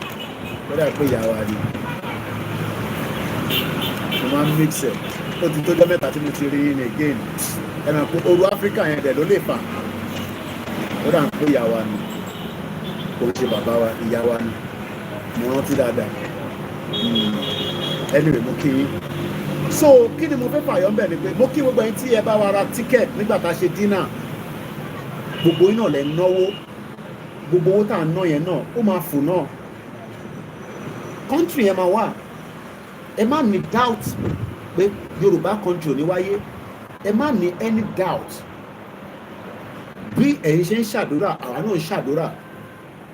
Mo máa ń mix ẹ̀. Ó ti tó jọ́ mẹ́ta tí mo ti rí in again. Ẹ̀mọ̀ pé oru Áfíríkà yẹn dẹ̀ ló lè fà. Ó dà pé ìyá wa ni. Kò ṣe bàbá wa, ìyá wa ni. Mo rántí dáadáa. Anyway, mo kí yín. So kí ni mo fẹ́ fàyọ́ ń bẹ̀ ni pé mo kí gbogbo ẹ̀yin tí ẹ bá wa ra ticket nígbà tá a ṣe dinner. Gbogbo yín náà lẹ náwó. Gbogbo owó tá à ń ná yẹn náà ó máa fò náà. Country yẹn máa wà. Ẹ má ní doubt pé Yorùbá country ò ní wáyé. Ẹ má ní any doubt. Bí ẹ̀yin ṣe ń ṣàdúrà àwa náà ń ṣàdúrà.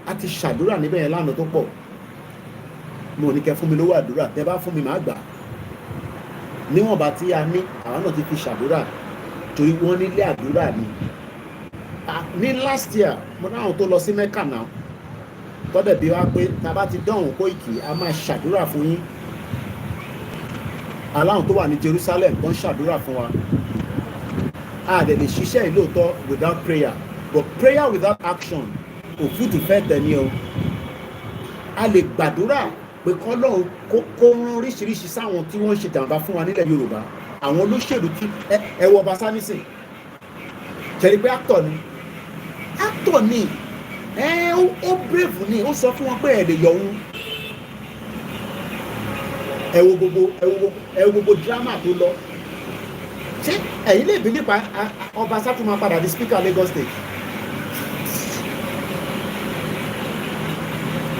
A ti ṣàdúrà níbẹ̀ yẹn lánàá tó pọ̀. Mo ní kẹ́ fún mi lówó àdúrà, tẹ́ bá fún mi màá gbà. Níwọ̀nba tí a ní àwa náà ti fi ṣàdúrà torí wọ́n nílé àdúrà ni. Ní last year mo náà tó lọ sí Mecca náà tọ́dẹ̀ bí wá pé tá a bá ti dánwò Koiki a máa ṣàdúrà fún yín. Aláwọn tó wà ní Jerusalem tó ń ṣàdúrà fún wa. A dẹ̀ lè ṣiṣẹ́ yìí lóòótọ́ without prayer, but prayer without action òfútù fẹ́ tẹ̀ ní o. A lè gbàdúrà pé kọ́lọ́run kó rán oríṣiríṣi sáwọn tí wọ́n ń ṣe jàǹbá fún wa nílẹ̀ Yorùbá. Àwọn olóṣèlú tí ẹ wọ Ọbaṣá nísìn ṣẹ̀rí pé actor ni ó brave ni ó sọ fún wọn pé ẹ̀ lè yọ òun. Ẹ wo gbogbo drama tó lọ ṣé ẹ̀yin lè bí nípa ọba sátú máa padà di speaker Lagos State?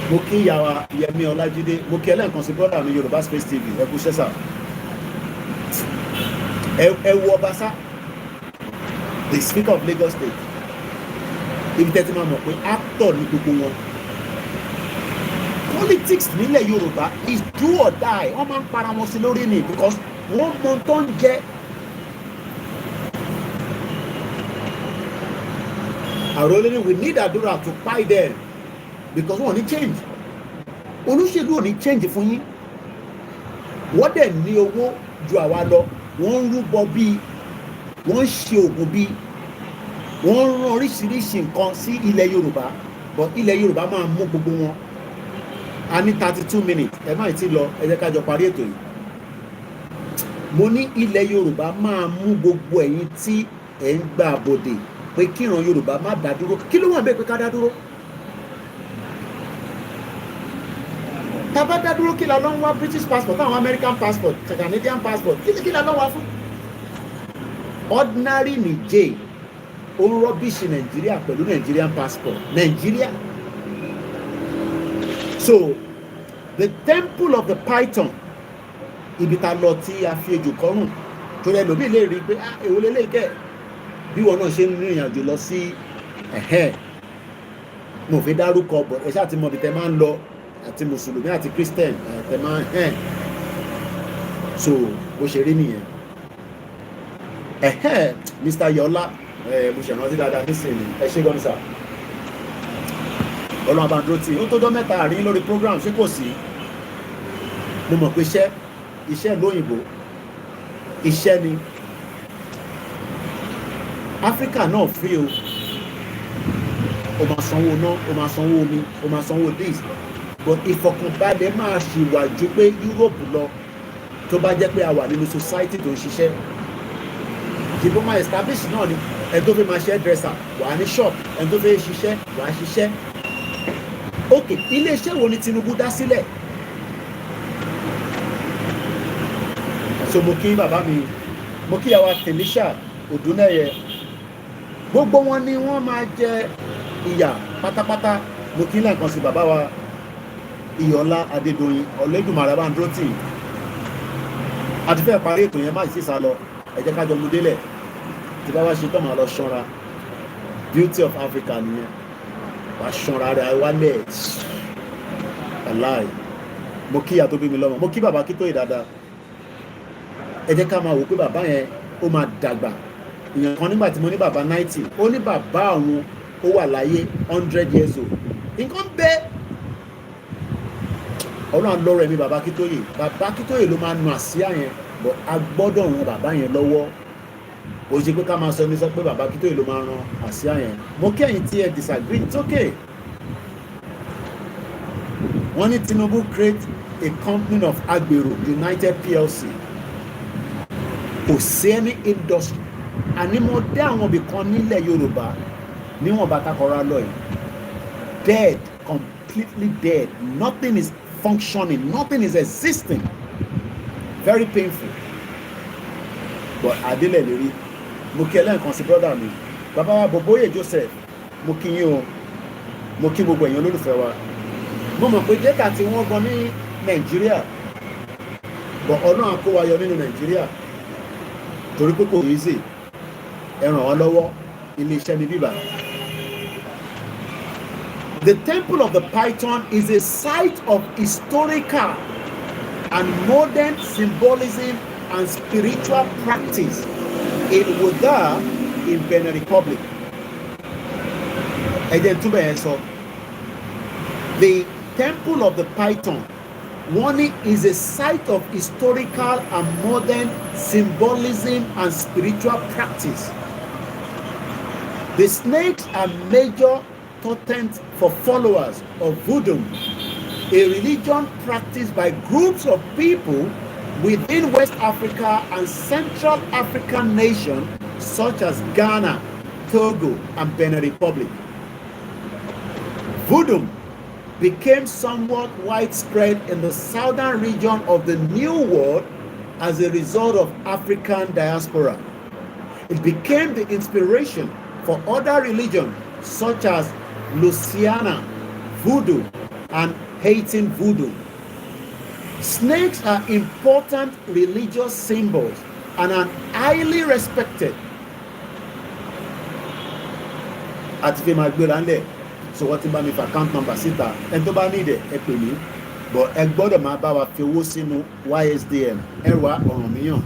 mo kí ìyàwó Yẹmí Ọlájídé, mo kí ẹlẹ́ǹkan sí brother mi Yorùbá Space TV, ẹ kú ṣẹ́sà. ẹ wo Ọbaṣá, the speaker of Lagos State, ibi tẹ́tí máa mọ̀ pé actor ní gbogbo wọn. Politics nílẹ̀ Yorùbá is do or die, wọ́n máa ń para wọn sí lórí ni because wọ́n mọ tó ń jẹ́. àròlé ni we need àdúrà to buy them because wọ́n ní change. olóṣèlú ò ní change fún yín, wọ́n dẹ̀ ní owó ju àwa lọ, wọ́n ń rúbọ bíi, wọ́n ń ṣe oògùn bíi, wọ́n ń rán oríṣiríṣi nǹkan sí ilẹ̀ Yorùbá, but ilẹ̀ Yorùbá máa mú gbogbo wọn. A ní 32 minutes, ẹ má ti lọ, ẹ jẹ́ ká jọ parí ètò yìí. Mo ní ilẹ̀ Yorùbá máa mú gbogbo ẹ̀yin tí ẹ̀ ń gbà bòdè pé kíran Yorùbá má dá dúró. Kí ló wà bẹ́ẹ̀ pé ká dá dúró? Tá bá dá dúró kí la lọ ń wá British passport, àwọn American passport, Canadian passport, kí la lọ wá fún? Ordinary Nìjẹ́ ó ń rọ́bìṣì Nàìjíríà pẹ̀lú Nigerian passport. Nàìjíríà. So the temple of the Python, ibi ta lọ tí a fi ejò kọrùn, tó lẹ lómi lè rí i pé èwo lélẹ̀ kẹ́ bí wọn náà ṣe ń rìnrìn àjò lọ sí mo fi dárúkọ bọ̀ ẹ ṣáà ti mọ ibi tẹ máa ń lọ, àti mùsùlùmí àti Christian tẹ máa ń so bó ṣe rí nìyẹn. Mr. Yọlá mo ṣe rántí dáadáa nísìnyí, ẹ ṣé gan sà. Ọlọ́run abandó tí ó tó dọ́ mẹ́ta àárín lórí program ṣé kò sí. Mo mọ̀ pé iṣẹ́ lóyìnbó iṣẹ́ ni. Áfíríkà náà free o máa sanwó náà, o máa sanwó omi, o máa sanwó this, but ìfọkànbalẹ̀ máa ṣìwàjú pé Europe lọ tó bá jẹ́ pé a wà nínú society tó ń ṣiṣẹ́. Ìbò máa establish náà ni ẹni tó fẹ́ máa ṣe dresser wà á ní shop, ẹni tó fẹ́ ṣiṣẹ́ wà á ṣiṣẹ́. Ok, iléeṣẹ́ wo ni Tinubu dá sílẹ̀? So mo kí bàbá mi, mo kí àwa Felicia Odúnẹ́yẹ, gbogbo wọn ni wọ́n máa jẹ ìyà pátápátá. Mo kí lẹ́ẹ̀kan sí bàbá wa Ìyọ̀lá Adédoyin, Olódùmarè bá ń dúró tì í. A ti fẹ́ parí ètò yẹn, má sì sá lọ, ẹ jẹ́ ká jọ mú délẹ̀. Tí bá wá ṣe tán máa lọ ṣọ́ra. Beauty of Africa nìyẹn. Wà ṣọ́ra rẹ̀ wálẹ̀. Aláì. Mo kí ìyá tó bí mi lọ́mọ, mo kí bàbá Akíntóyè dáadáa. Ẹ jẹ́ ká máa wò pé bàbá yẹn ó máa dàgbà. Ìyẹn kan nígbà tí mo ní bàbá 90, ó ní bàbá àwọn ó wà láyé 100 years old. Nǹkan bẹ́ẹ̀. Ọlọ́run lọ́rọ̀ ẹ̀mí bàbá Akíntóyè. Bàbá Akíntóyè ló máa nu àsíá yẹn, but a gbọ́dọ̀ ran bàbá yẹn lọ́wọ́. Ó ṣe pé ká máa sọ pé bàbá Akíntóyè ló máa ran àsíá yẹn. Mo kẹ́yìn tí ẹ disagree, it's okay. Wọ́n ní Tinubu create a company of Agbero United PLC. Kò sí any industry. Àní mo dé àwọn ibì kan nílẹ̀ Yorùbá níwọ̀n bá takọ̀rọ̀ lọ yìí. Dead, completely dead. Nothing is functioning, nothing is existing. Very painful. But Adele Leri, mo kí ẹlẹ́nkan sí brother mi, bàbá wa Bọ̀bọ́yè Joseph, mo kí yín o, mo kí gbogbo èèyàn olólùfẹ́ wa. Mo mọ̀ pé data tí wọ́n gan ní Nàìjíríà, but Ọlọ́run kó wa yọ nínú Nàìjíríà torí pé kò easy. Ẹ ràn wá lọ́wọ́, ilé iṣẹ́ mi bíbá. The Temple of the Python is a site of historical and modern symbolism and spiritual practice in Ouidah in Benin Republic. The Temple of the Python, one is a site of historical and modern symbolism and spiritual practice. The snakes are major totems for followers of voodoo, a religion practiced by groups of people within West Africa and Central African nations such as Ghana, Togo, and Benin Republic. Voodoo became somewhat widespread in the southern region of the New World as a result of African diaspora. It became the inspiration for other religions such as Louisiana, Voodoo, and Haitian Voodoo. Snakes are important religious symbols and are highly respected. Àti fi máa gbéra ńlẹ̀, so wọ́n ti bá mi fa account number síta, ẹni tó bá ní ìdẹ̀ ẹ pè mí, but ẹ gbọ́dọ̀ máa bá wa fi owó sínú YSDM, ẹrù ọ̀ràn míyàn.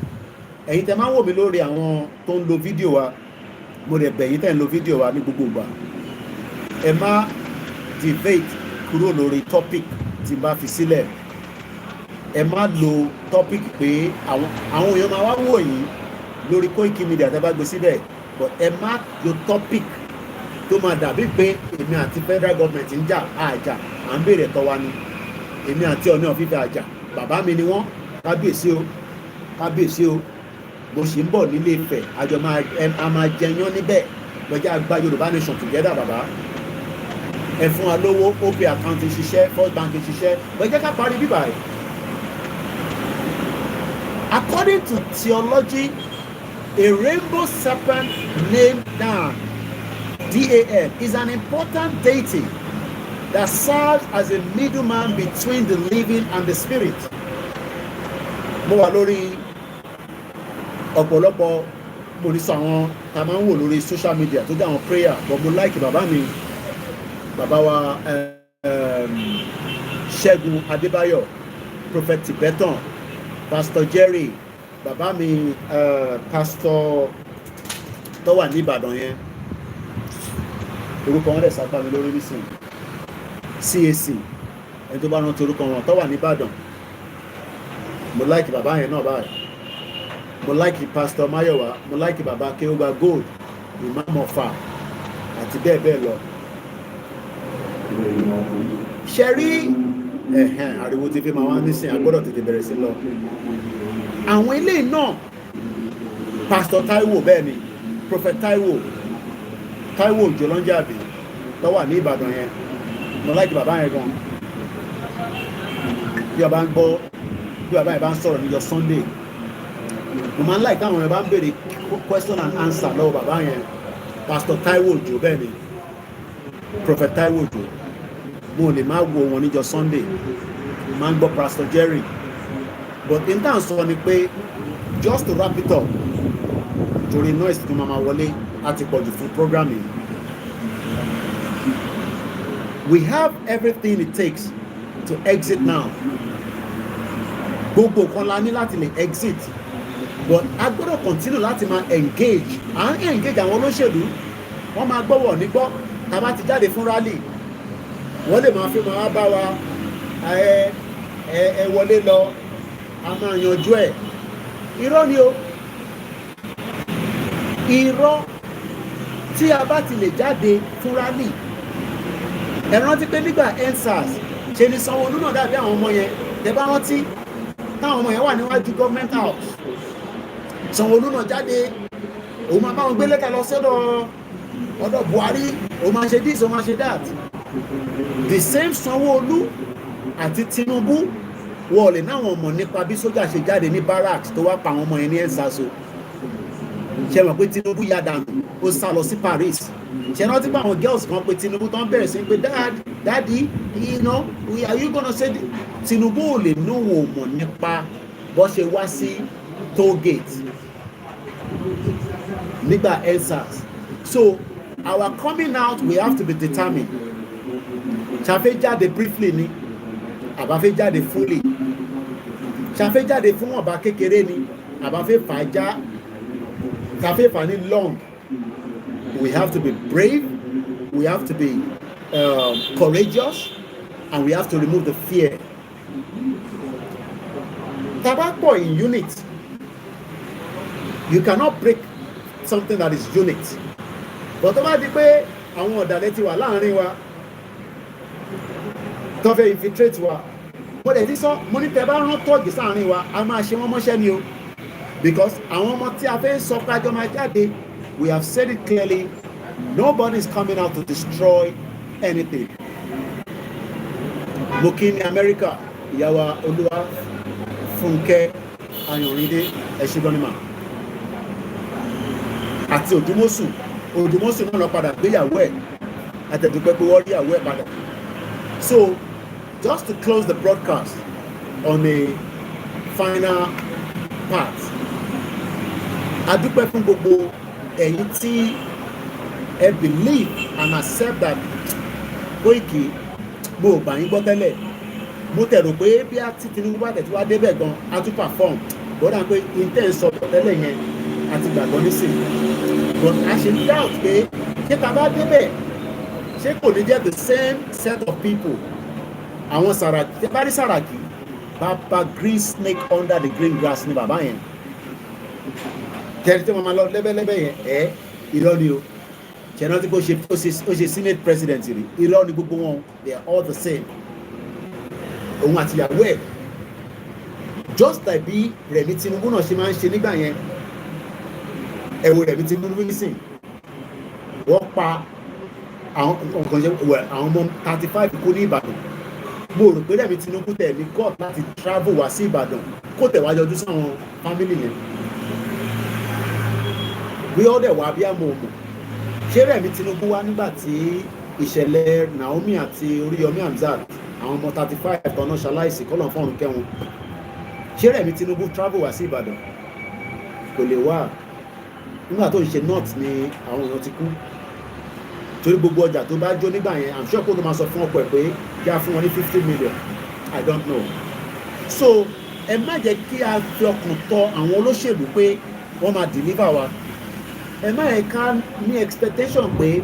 Ẹ̀yin tẹ́ máa ń wò mí lórí àwọn tó ń lo fídíò wa, mo rẹ̀ bẹ̀ yín tẹ́ ń lo fídíò wa ní gbogbo ìgbà. Ẹ má deviate kúrò lórí topic tí n bá fi sílẹ̀. Ẹ má lo topic pé àwọn èèyàn máa wá wò yín lórí Koikimedia tẹ́ bá gbé síbẹ̀, but ẹ má lo topic tó máa dàbí pé èmi àti federal government ń jà àjà à ń béèrè ẹ̀tọ́ wa ni. Èmi àti Ọọ̀ni of Ifẹ̀ àjà, bàbá mi ni wọ́n, kábíyèsí o, kábíyèsí o. Bó ṣe ń bọ̀ nílé Ifẹ̀, àjọ máa jẹyán níbẹ̀, lọ́jà àgbà Yorùbá nation together bàbá. Ẹ fún wa lówó, OP account ń ṣiṣẹ́, First Bank ń ṣiṣẹ́, wọ́n jẹ́ ká parí bíbá ẹ̀. According to theology, a rainbow serpent named Dan, D-A-N, is an important deity that serves as a middleman between the living and the spirit. Mo wà lórí ọ̀pọ̀lọpọ̀ mo ní sọ àwọn tá a máa ń wò lórí social media tó jẹ́ àwọn prayer, but mo like bàbá mi, bàbá wa Ṣẹ́gun Adébáyọ̀, Prophet Tibetan, Pastor Jerry, bàbá mi Pastor tó wà ní Ìbàdàn yẹn, orúkọ wọn dẹ̀ sápá mi lórí nísìnyí, CAC, ẹni tó bá rántí orúkọ wọn tó wà ní Ìbàdàn. Mo like bàbá yẹn náà báyìí. Mo like Pastor Mayowa, mo like bàbá Keoba Gold, Imam Ọ̀fà, àti bẹ́ẹ̀ bẹ́ẹ̀ lọ. Ṣẹ̀rí ariwo ti fi máa wá nísìn, agbọ́dọ̀ tètè bẹ̀rẹ̀ sí lọ. Àwọn ilé náà, Pastor Taiwo bẹ́ẹ̀ ni, Prophet Taiwo Jolonjabi tó wà ní Ìbàdàn yẹn. Mo like bàbá yẹn gan. Bí bàbá yẹn bá ń sọ̀rọ̀ níjọ́ Sunday, mo máa ń like táwọn ẹ̀ bá ń béèrè question and answer lọ́wọ́ bàbá yẹn. Pastor Taiwo Ojo bẹ́ẹ̀ ni, Prophet Taiwo Ojo. Mo lè máa wo wọn níjọ́ Sunday, mo máa ń gbọ́ Pastor Jerry, but in tá à ń sọ ni pé just to wrap it up, torí noise tó máa wọlé àti pọ̀jù fún programming. We have everything it takes to exit now. Gbogbo kan la ní láti lè exit, but a gbọ́dọ̀ continue láti máa engage. À ń engage àwọn olóṣèlú, wọ́n máa gbọ́wọ̀ nígbọ́, tá a bá ti jáde fún rally, wọ́n lè máa fi máa bá wa ẹ wọlé lọ, a máa yanjú ẹ̀. Irọ́ ni o. Irọ́ tí a bá ti lè jáde fún rally. Ẹ rántí pé nígbà EndSARS ṣe ni Sanwó-Olú náà dàbí àwọn ọmọ yẹn, tẹ́ bá rántí táwọn ọmọ yẹn wà níwájú government house. Sanwó-Olú náà jáde, òun máa bá wọn gbé lẹ́tà lọ ọ̀dọ̀ Buhari, òun máa ṣe this, òun máa ṣe that. The same Sanwó-Olú àti Tinubu wọ́n lè náwọn ọmọ nípa bí sójà ṣe jáde ní barracks tó wá pa àwọn ọmọ yẹn ní EndSARS. Ṣé mọ̀ pé Tinubu yá dànù, ó sá lọ sí Paris. Ṣé rántí pé àwọn girls kan pé Tinubu tán bẹ̀rẹ̀ sí pé daddy, you know, are you gonna say Tinubu ò lè náwó mọ̀ nípa bó ṣe wá sí toll gate nígbà EndSARS. So our coming out, we have to be determined. Ṣàfẹ́ jáde briefly ni, àbáfẹ́ jáde fully. Ṣàfẹ́ jáde fún ọba kékeré ni, àbáfẹ́ fàájá, ṣàfẹ́ fà ní long. We have to be brave, we have to be courageous, and we have to remove the fear. Tabakpo in unit, you cannot break something that is unit. But tó bá di pé àwọn ọ̀dàlẹ̀ ti wà láàrin wa, tó fẹ́ infiltrate wa, mo dẹ̀ ti sọ, mo ní tẹ́ bá rán tọ́ọ̀gì sáàrin wa, a máa ṣe wọ́n mọ́ṣẹ́ ni o. Because àwọn ọmọ tí a fẹ́ sọ kájọ máa jáde, we have said it clearly, nobody is coming out to destroy anything. Mo kí ní Amẹ́ríkà, ìyàwó Olúwa Fúnkẹ́ Ayọ̀rìndé Ẹ̀ṣígbọ́nìmá. àti Òdùmọ̀ṣù náà lọ padà gbéyàwó ẹ̀ àtẹ̀dúpẹ́ pé wọ́n rí ìyàwó ẹ̀ padà. So just to close the broadcast on a final part, a dúpẹ́ fún gbogbo ẹ̀yin tí ẹ believe and accept that Koiki mo bá yín gbọ́ tẹ́lẹ̀, mo tẹ̀rù pé bí a ti Tinubu bá tẹ̀ tí wá débẹ̀ gan a tún perform bọ́dà pé intense ọ̀pọ̀ tẹ́lẹ̀ yẹn àti gbàgbọ́ nísìnyí, but a ṣe doubt pé ṣé ta bá débẹ̀ ṣé kò ní jẹ́ the same set of people. Àwọn Sàràkí tẹ́ bá rí Sàràkí, bàbá green snake under the green grass ni bàbá yẹn, tẹ́lẹ̀ tí wọ́n máa lọ lẹ́bẹ̀lẹ́bẹ̀ yẹn irọ́ ni o. Ṣẹ̀nà tí kò ṣe senate president rí, irọ́ ni gbogbo wọn, they are all the same. Òun àti ìyàwó ẹ̀ just like bí Rẹ̀mí Tinubu náà ṣe máa ń ṣe nígbà yẹn. Ẹ wo Rẹ̀mí Tinubu nísìn, wọ́n pa àwọn ọmọ 35 kú ní Ìbàdàn. Mo rò pé Rẹ̀mí Tinubu tẹ̀ ní court láti travel wá sí Ìbàdàn kó tẹ̀ wá yọjú sáwọn family yẹn. Bí ó dẹ̀ wá bí àmọ́ òmò. Ṣé Rẹ̀mí Tinubu wá nígbà tí ìṣẹ̀lẹ̀ Naomi àti Oríyọmí Hamzat àwọn ọmọ 35 tọ́nà ṣaláìsí kọ́lọ̀ fọ́run kẹ́wọn? Ṣé Rẹ̀mí Tinubu travel wá sí Ìbàdàn? Kò lè wá. Nígbà tó ń ṣe north ni àwọn èèyàn ti kú. Torí gbogbo ọjà tó bá jó nígbà yẹn, I'm sure kó ló máa sọ fún ọkọ ẹ̀ pé kí a fún wọn ní 50 million. I don't know. So ẹ má jẹ́ kí a fi ọkàn tọ àwọn olóṣèlú pé wọ́n máa deliver wa. Ẹ má yẹ ká ní expectation pé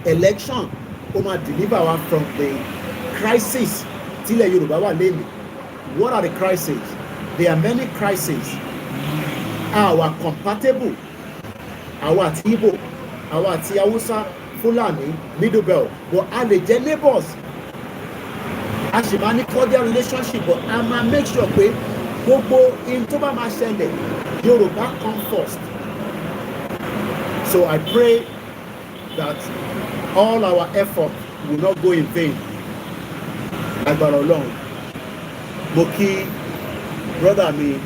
election ó máa deliver wa from the crisis tílẹ̀ Yorùbá wà lẹ́nu. What are the crises? There are many crises. Àwa compatible, àwa àti Igbo, àwa àti Hausa, Fulani, Middle Belt, but a lè jẹ́ neighbors. A ṣì máa ní cordial relationship, but a máa make sure pé gbogbo in tó bá máa ṣẹlẹ̀ Yorùbá come first. So I pray that all our effort will not go in vain. Agbára Ọlọ́run. Mo kí brother mi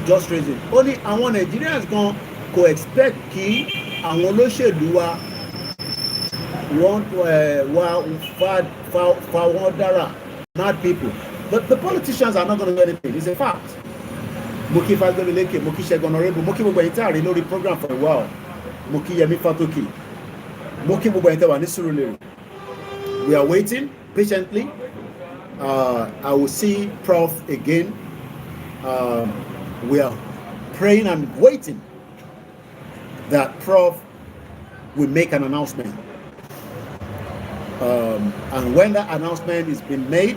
just raising. Ó ní àwọn Nigerians gan kò expect kí àwọn olóṣèlú wa wọ́n fa wọ́n dára, mad people. But the politicians are not going to do anything. It's a fact. Mo kí Fagbemileke, mo kí Ṣẹ́gun Honorable, mo kí gbogbo ẹ̀yin tí a rí lórí program for a while. Mo kí Yẹmí Fátókì, mo kí gbogbo ẹ̀yin tí wà ní Surulere. We are waiting patiently. I will see Prof again. We are praying and waiting that Prof will make an announcement. And when that announcement is being made,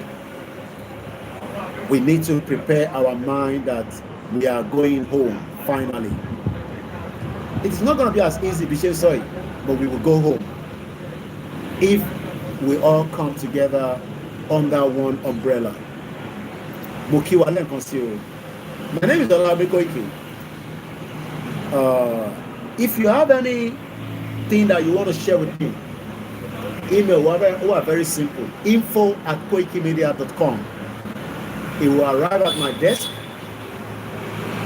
we need to prepare our mind that we are going home finally. It's not going to be as easy, Bishen, but we will go home if we all come together under one umbrella. My name is OLAYOMI KOIKI. If you have anything that you want to share with me, email who are very simple, info@koikimedia.com. It will arrive at my desk.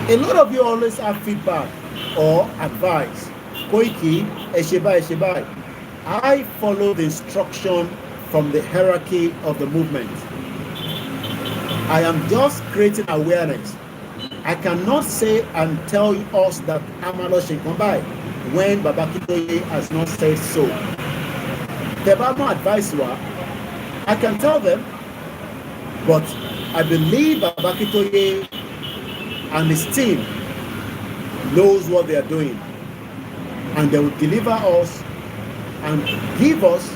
A lot of you always have feedback or advice. Koiki, Eshebai. I follow the instruction from the hierarchy of the movement. I am just creating awareness. I cannot say and tell us that Amalo Shekombai when Babakitoye has not said so. Tebama advice wa, I can tell them, but I believe Babakitoye and his team knows what they are doing, and they will deliver us and give us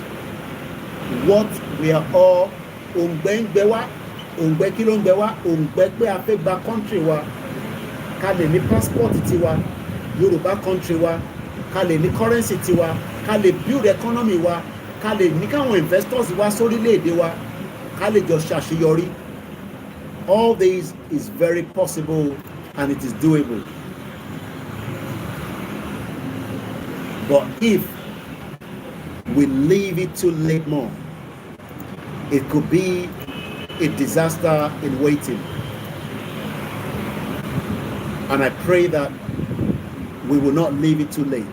what we are all Ongbewa, Ongbekilongbewa, Ongbekbe Afegba country wa, Kale ni passport tiwa, Yoruba country wa, Kale ni currency tiwa, Kale build economy wa, Kale ni káwọn investors wa sórílẹ̀-èdè wa, Kale jọ ṣàṣeyọrí. All this is very possible and it is doable. But if we leave it too late more, it could be a disaster in waiting. And I pray that we will not leave it too late.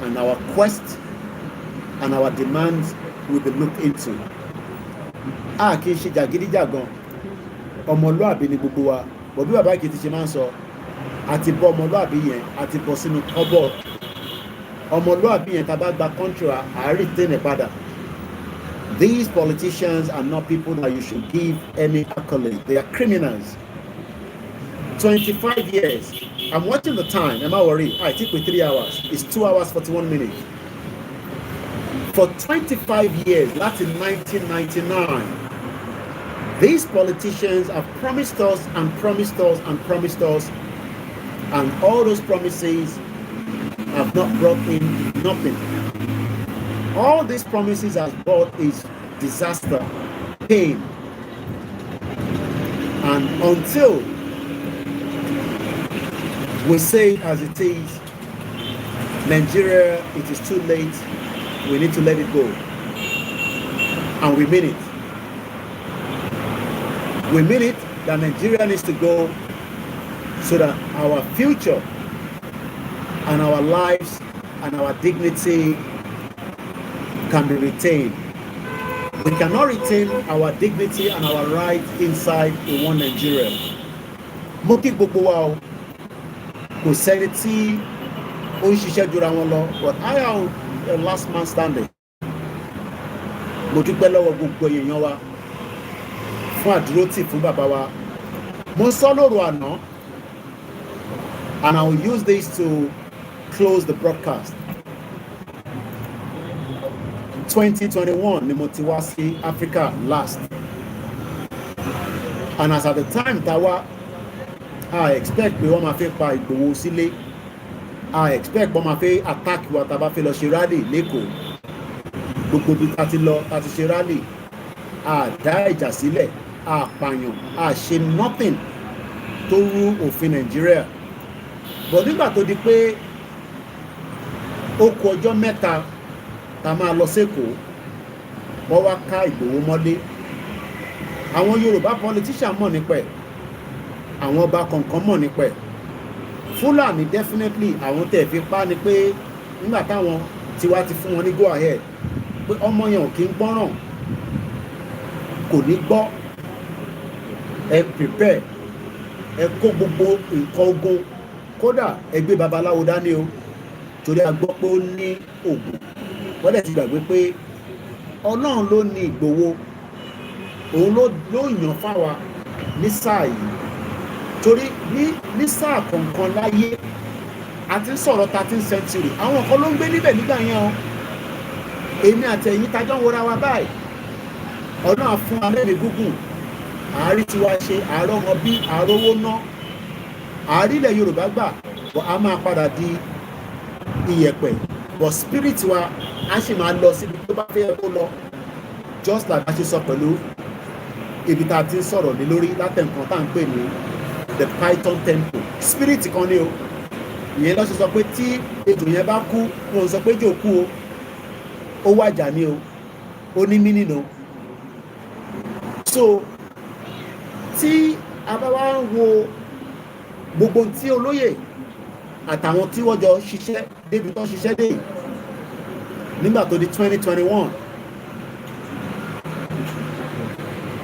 and our quest and our demands will be looked into. Kì í ṣe jàgídíjàgan, ọmọlúàbí ni gbogbo wa. Bọ̀bí bàbá kì í ti ṣe máa ń sọ, àti bọ́ ọmọlúàbí yẹn, àti bọ́ sínú kọ́bọ̀. Ọmọlúàbí yẹn tá bá gba country wa, retain ẹ̀ padà. These politicians are not people that you should give any accolade. They are criminals. 25 years. I'm watching the time. Am I worried? I think with 3 hours. It's 2 hours 41 minutes. For 25 years, that's in 1999. These politicians have promised us and promised us and promised us, and all those promises have not brought in nothing. All these promises have brought is disaster, pain, and until we say it as it is, Nigeria, it is too late, we need to let it go. And we mean it. We mean it that Nigeria needs to go so that our future and our lives and our dignity can be retained. We cannot retain our dignity and our right inside in one Nigeria. Moki gbogbo wa o, kò sẹ́ni tí ó ń ṣiṣẹ́ jura wọn lọ, but I am the last man standing. Mo dúpẹ́ lọ́wọ́ gbogbo èèyàn wa fún àdúrótì fún bàbá wa. Mo sọ lóru àná, and I will use this to close the broadcast. 2021 ni mo ti wá sí Africa last, and as at the time tawa, I expect pé wọ́n máa fẹ́ pa Ìgbòho sílé. I expect wọ́n máa fẹ́ attack wa tá bá fẹ́ lọ ṣe rally lẹ́kọ̀ọ́. Gbogbo bí ta ti lọ, ta ti ṣe rally, a dá ìjà sílẹ̀, a pààyàn, a ṣe nothing tó rú òfin Nàìjíríà. But nígbà tó di pé ó kù ọjọ́ mẹ́ta tá máa lọ sẹ́kọ̀ọ́, wọ́n wá ká Ìgbòho mọ́lé. Àwọn Yorùbá politician mọ̀ nípa ẹ̀, àwọn ọba kọ̀ọ̀kan mọ̀ nípa ẹ̀. Fúlàní definitely àwọn tẹ̀ fi pa ni pé nígbà táwọn tiwa ti fún wọn ní go ahead pé ọmọ yẹn ò kí ń gbọ́ràn, kò ní gbọ́, ẹ prepare, ẹ kó gbogbo nǹkan ogun, kódà ẹ gbé babaláwo dání o, torí a gbọ́ pé ó ní ògùn. Wọ́n dẹ̀ ti gbàgbé pé Ọlọ́run ló ní Ìgbòho, òun ló yàn fáwa ní sáà yìí. Torí ní sáà kọ̀ọ̀kan láyé, a ti ń sọ̀rọ̀ 13th century, àwọn kan ló ń gbé níbẹ̀ nígbà yẹn o. Èmi àti ẹ̀yin tajọ́ ń wọra wa báyìí. Ọlọ́run á fún alẹ́mi gúngùn, àárí tiwa ṣe, àárọ̀ ọmọ bí, àárówó ná, àárílẹ̀ Yorùbá gbà, bọ̀ a máa padà di iyẹ̀pẹ̀. But spirit wa a ṣì máa lọ síbi tó bá fẹ́ kó lọ, just like a ṣe sọ pẹ̀lú ibi tá a ti ń sọ̀rọ̀ ní lórí látẹ̀ǹkan tá à ń pè ní the Python temple. Spirit kan ní o, ìyẹn lọ́ ṣe sọ pé tí ejò yẹn bá kú, wọn sọ pé ejò kú o, ó wàjà ní o, ó ní mí nínú. So tí a bá wá ń wo gbogbo tí olóyè àtàwọn tí wọ́n jọ ṣiṣẹ́ débi tó ṣiṣẹ́ dé nígbà tó di 2021,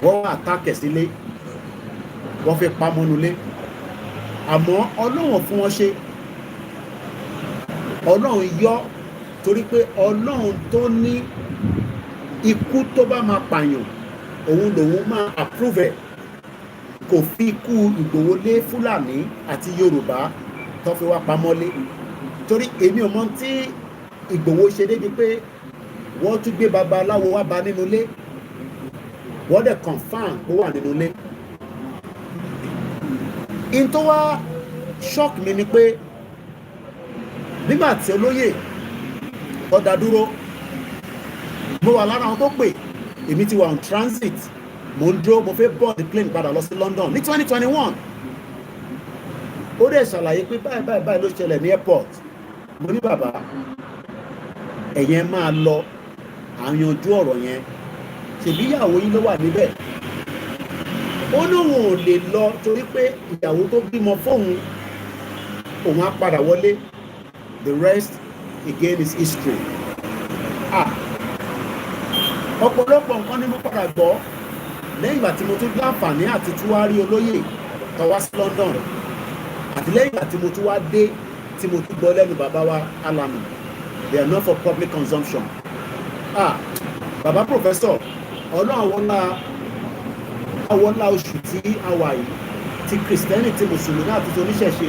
wọ́n wá àtàkẹ̀ sílé, wọ́n fi pamọ́nulé. Àmọ́ Ọlọ́run fún wọn ṣe, Ọlọ́run yọ, torí pé Ọlọ́run tó ní ikú tó bá máa pààyàn, òun lòun máa approve ẹ̀. Kò fi ikú Ìgbòho lé Fúlàní àti Yorùbá tó fi wá pamọ́lé. Torí èmi ò mọ̀ tí Ìgbòho ṣe débi pé wọ́n tún gbé babaláwo wá bá nínú ilé, wọ́n dẹ̀ confirm kó wà nínú ilé. In tó wá shock mi ni pé nígbà tí olóyè ọ̀dà dúró, mo wà lára àwọn tó pè, èmi ti wà on transit, mo ń dúró, mo fẹ́ board the plane padà lọ sí London ní 2021. Ó dẹ̀ ṣàlàyé pé báyìí ló ṣẹlẹ̀ ní airport. Mo ní bàbá, ẹ̀yẹn máa lọ, àyanjú ọ̀rọ̀ yẹn, ṣèbí ìyàwó yín ló wà níbẹ̀. Ó lóun ò lè lọ torí pé ìyàwó tó bímọ fóun, òun á padà wọlé. The rest again is history. Ọ̀pọ̀lọpọ̀ nǹkan ni mo padà gbọ́ lẹ́yìn ìgbà tí mo tún gbé àǹfààní àti tún wá rí olóyè tó wá sí London, àti lẹ́yìn ìgbà tí mo tún wá dé tí mo tún gbọ́ lẹ́nu bàbá wa Alami. They are not for public consumption. Bàbá professor, ọlọ́run àwọlá oṣù tí a wà yìí ti Kristẹni ti Mùsùlùmí àti ti oníṣẹ̀ṣe,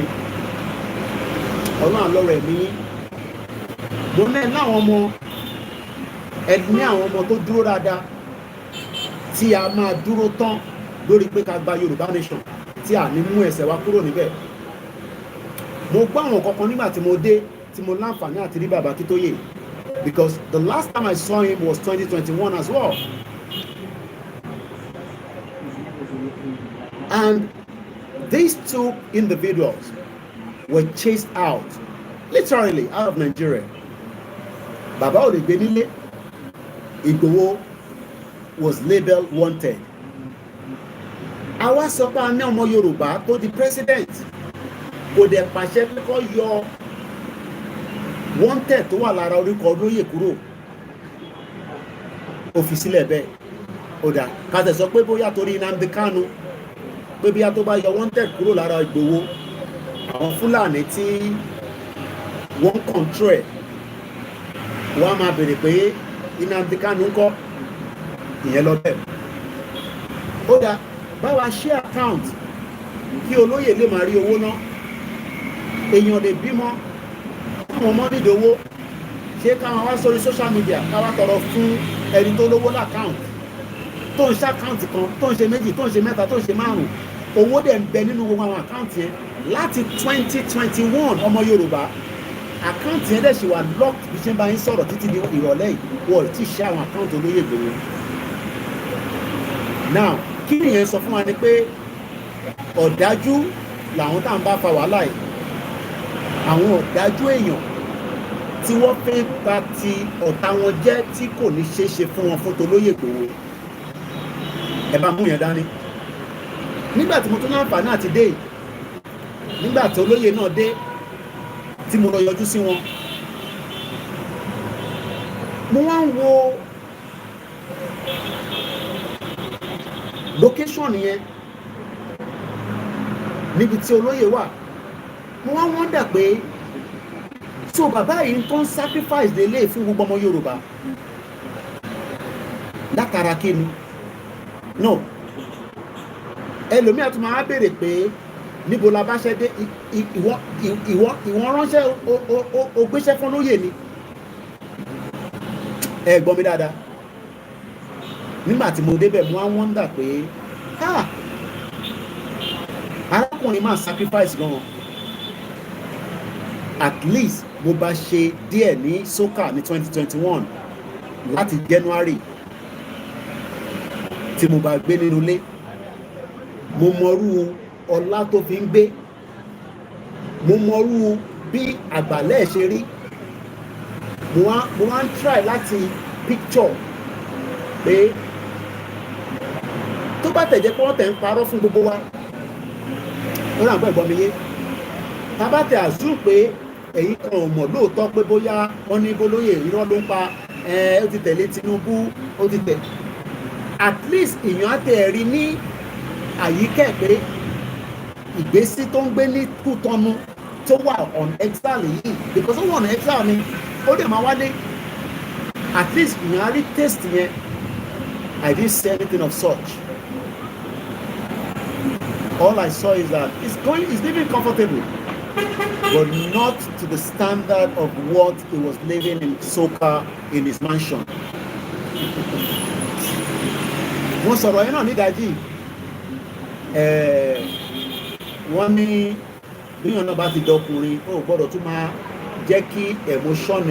ọlọ́run àlọ́rọ̀ ẹ̀mí mo mẹ́ láwọn ọmọ ẹni àwọn ọmọ tó dúró dáadáa tí a máa dúró tán lórí pé ká gba Yorùbá nation tí a ní mú ẹsẹ̀ wa kúrò níbẹ̀. Mo gbọ́ àwọn kankan nígbà tí mo dé tí mo láǹfààní àti rí bàbá Akíntóyè, because the last time I saw him was 2021 as well. And these two individuals were chased out, literally out of Nigeria. Baba ò lè gbé nílé. Igboho was labeled wanted. Àwa sọ pé a ní ọmọ Yorùbá tó di president, kò dẹ̀ pàṣẹ pé kó yọ wanted tó wà lára orúkọ olóyè kúrò. Ó fi sílẹ̀ bẹ́ẹ̀. Ó dà ká tẹ̀ sọ pé bóyá torí Nnamdi Kanu, pé bóyá tó bá yọ wanted kúrò lára Igboho, àwọn Fúlàní tí wọ́n control ẹ̀ wọ́n á máa bèrè pé Nnamdi Kanu ń kọ́ ìyẹn lọ bẹ́ẹ̀. Ó dà báwa ṣe account kí olóyè lè máa rí owó ná. Èèyàn lè bímọ àwọn ọmọ nídìí owó, ṣé káwọn wá sórí social media káwá tọrọ fún ẹni tó lówó láccount tó ń ṣe account kan, tó ń ṣe méjì, tó ń ṣe mẹ́ta, tó ń ṣe márùn-ún, owó dẹ̀ ń bẹ nínú gbogbo àwọn account yẹn láti 2021. Ọmọ Yorùbá account yẹn dẹ̀ ṣì wà locked bí ṣe ń bá yín sọ̀rọ̀ títí di ìrọ̀lẹ́ yìí, wọ́n ti ṣe àwọn account olóyè Igboho. Now kí nìyẹn sọ fún wa ni pé ọ̀dájú làwọn tá à ń bá fa wàhálà yìí, àwọn ọ̀dájú èèyàn tí wọ́n fẹ́ bà ti ọ̀tá wọn jẹ́ tí kò ní ṣeé ṣe fún wọn fún tolóyè Igboho. Ẹ bá mú yẹn dání. Nígbà tí mo tún láǹfààní àti dé, nígbà tí olóyè náà dé tí mo lọ yọjú sí wọn, mo wá ń wo location yẹn níbi tí olóyè wà. Mo wá wọ́ndà pé so bàbá yìí tó ń sacrifice délé fún gbogbo ọmọ Yorùbá látara kí ni? No, ẹlòmíà tún máa béèrè pé níbo la bá ṣe dé, ìwọ ránṣẹ́ o gbéṣẹ́ fún lóyè ni. Ẹ gbọ́ mi dáadáa. Nígbà tí mo débẹ̀ mo wá wọ́ndà pé arákùnrin máa sacrifice gan. At least mo bá ṣe díẹ̀ ní soka ní 2021 láti January tí mo bá gbé nínú ilé. Mo mọrú ọlá tó fi ń gbé, mo mọrú bí àgbàlẹ̀ ṣe rí. Mo wá ń try láti picture pé tó bá tẹ̀jẹ́ pé wọ́n tẹ̀ ń parọ́ fún gbogbo wa, ó rà ń gbọ́ ìgbọ́n mi yé. Tá bá tẹ̀ assume pé èyí kan ò mọ̀ lóòótọ́ pé bóyá wọ́n ní bólóyè irọ́ ló ń pa, ó ti tẹ̀lé Tinubu, ó ti tẹ̀. At least èèyàn á tẹ̀ rí ní àyíkẹ́ pé ìgbésí tó ń gbé ní Kútọ́nù tó wà on exile yìí, because ó wà on exile ni ó dẹ̀ máa wálé. At least èèyàn á rí taste yẹn. I didn't say anything of such. All I saw is that he's living comfortable, but not to the standard of what he was living in Soka in his mansion. Wọ́n sọ̀rọ̀ yẹn náà nídàájí. Wọ́n ní bíyàn náà bá ti dọkùnrin, ó gbọ́dọ̀ tún máa jẹ́ kí emotion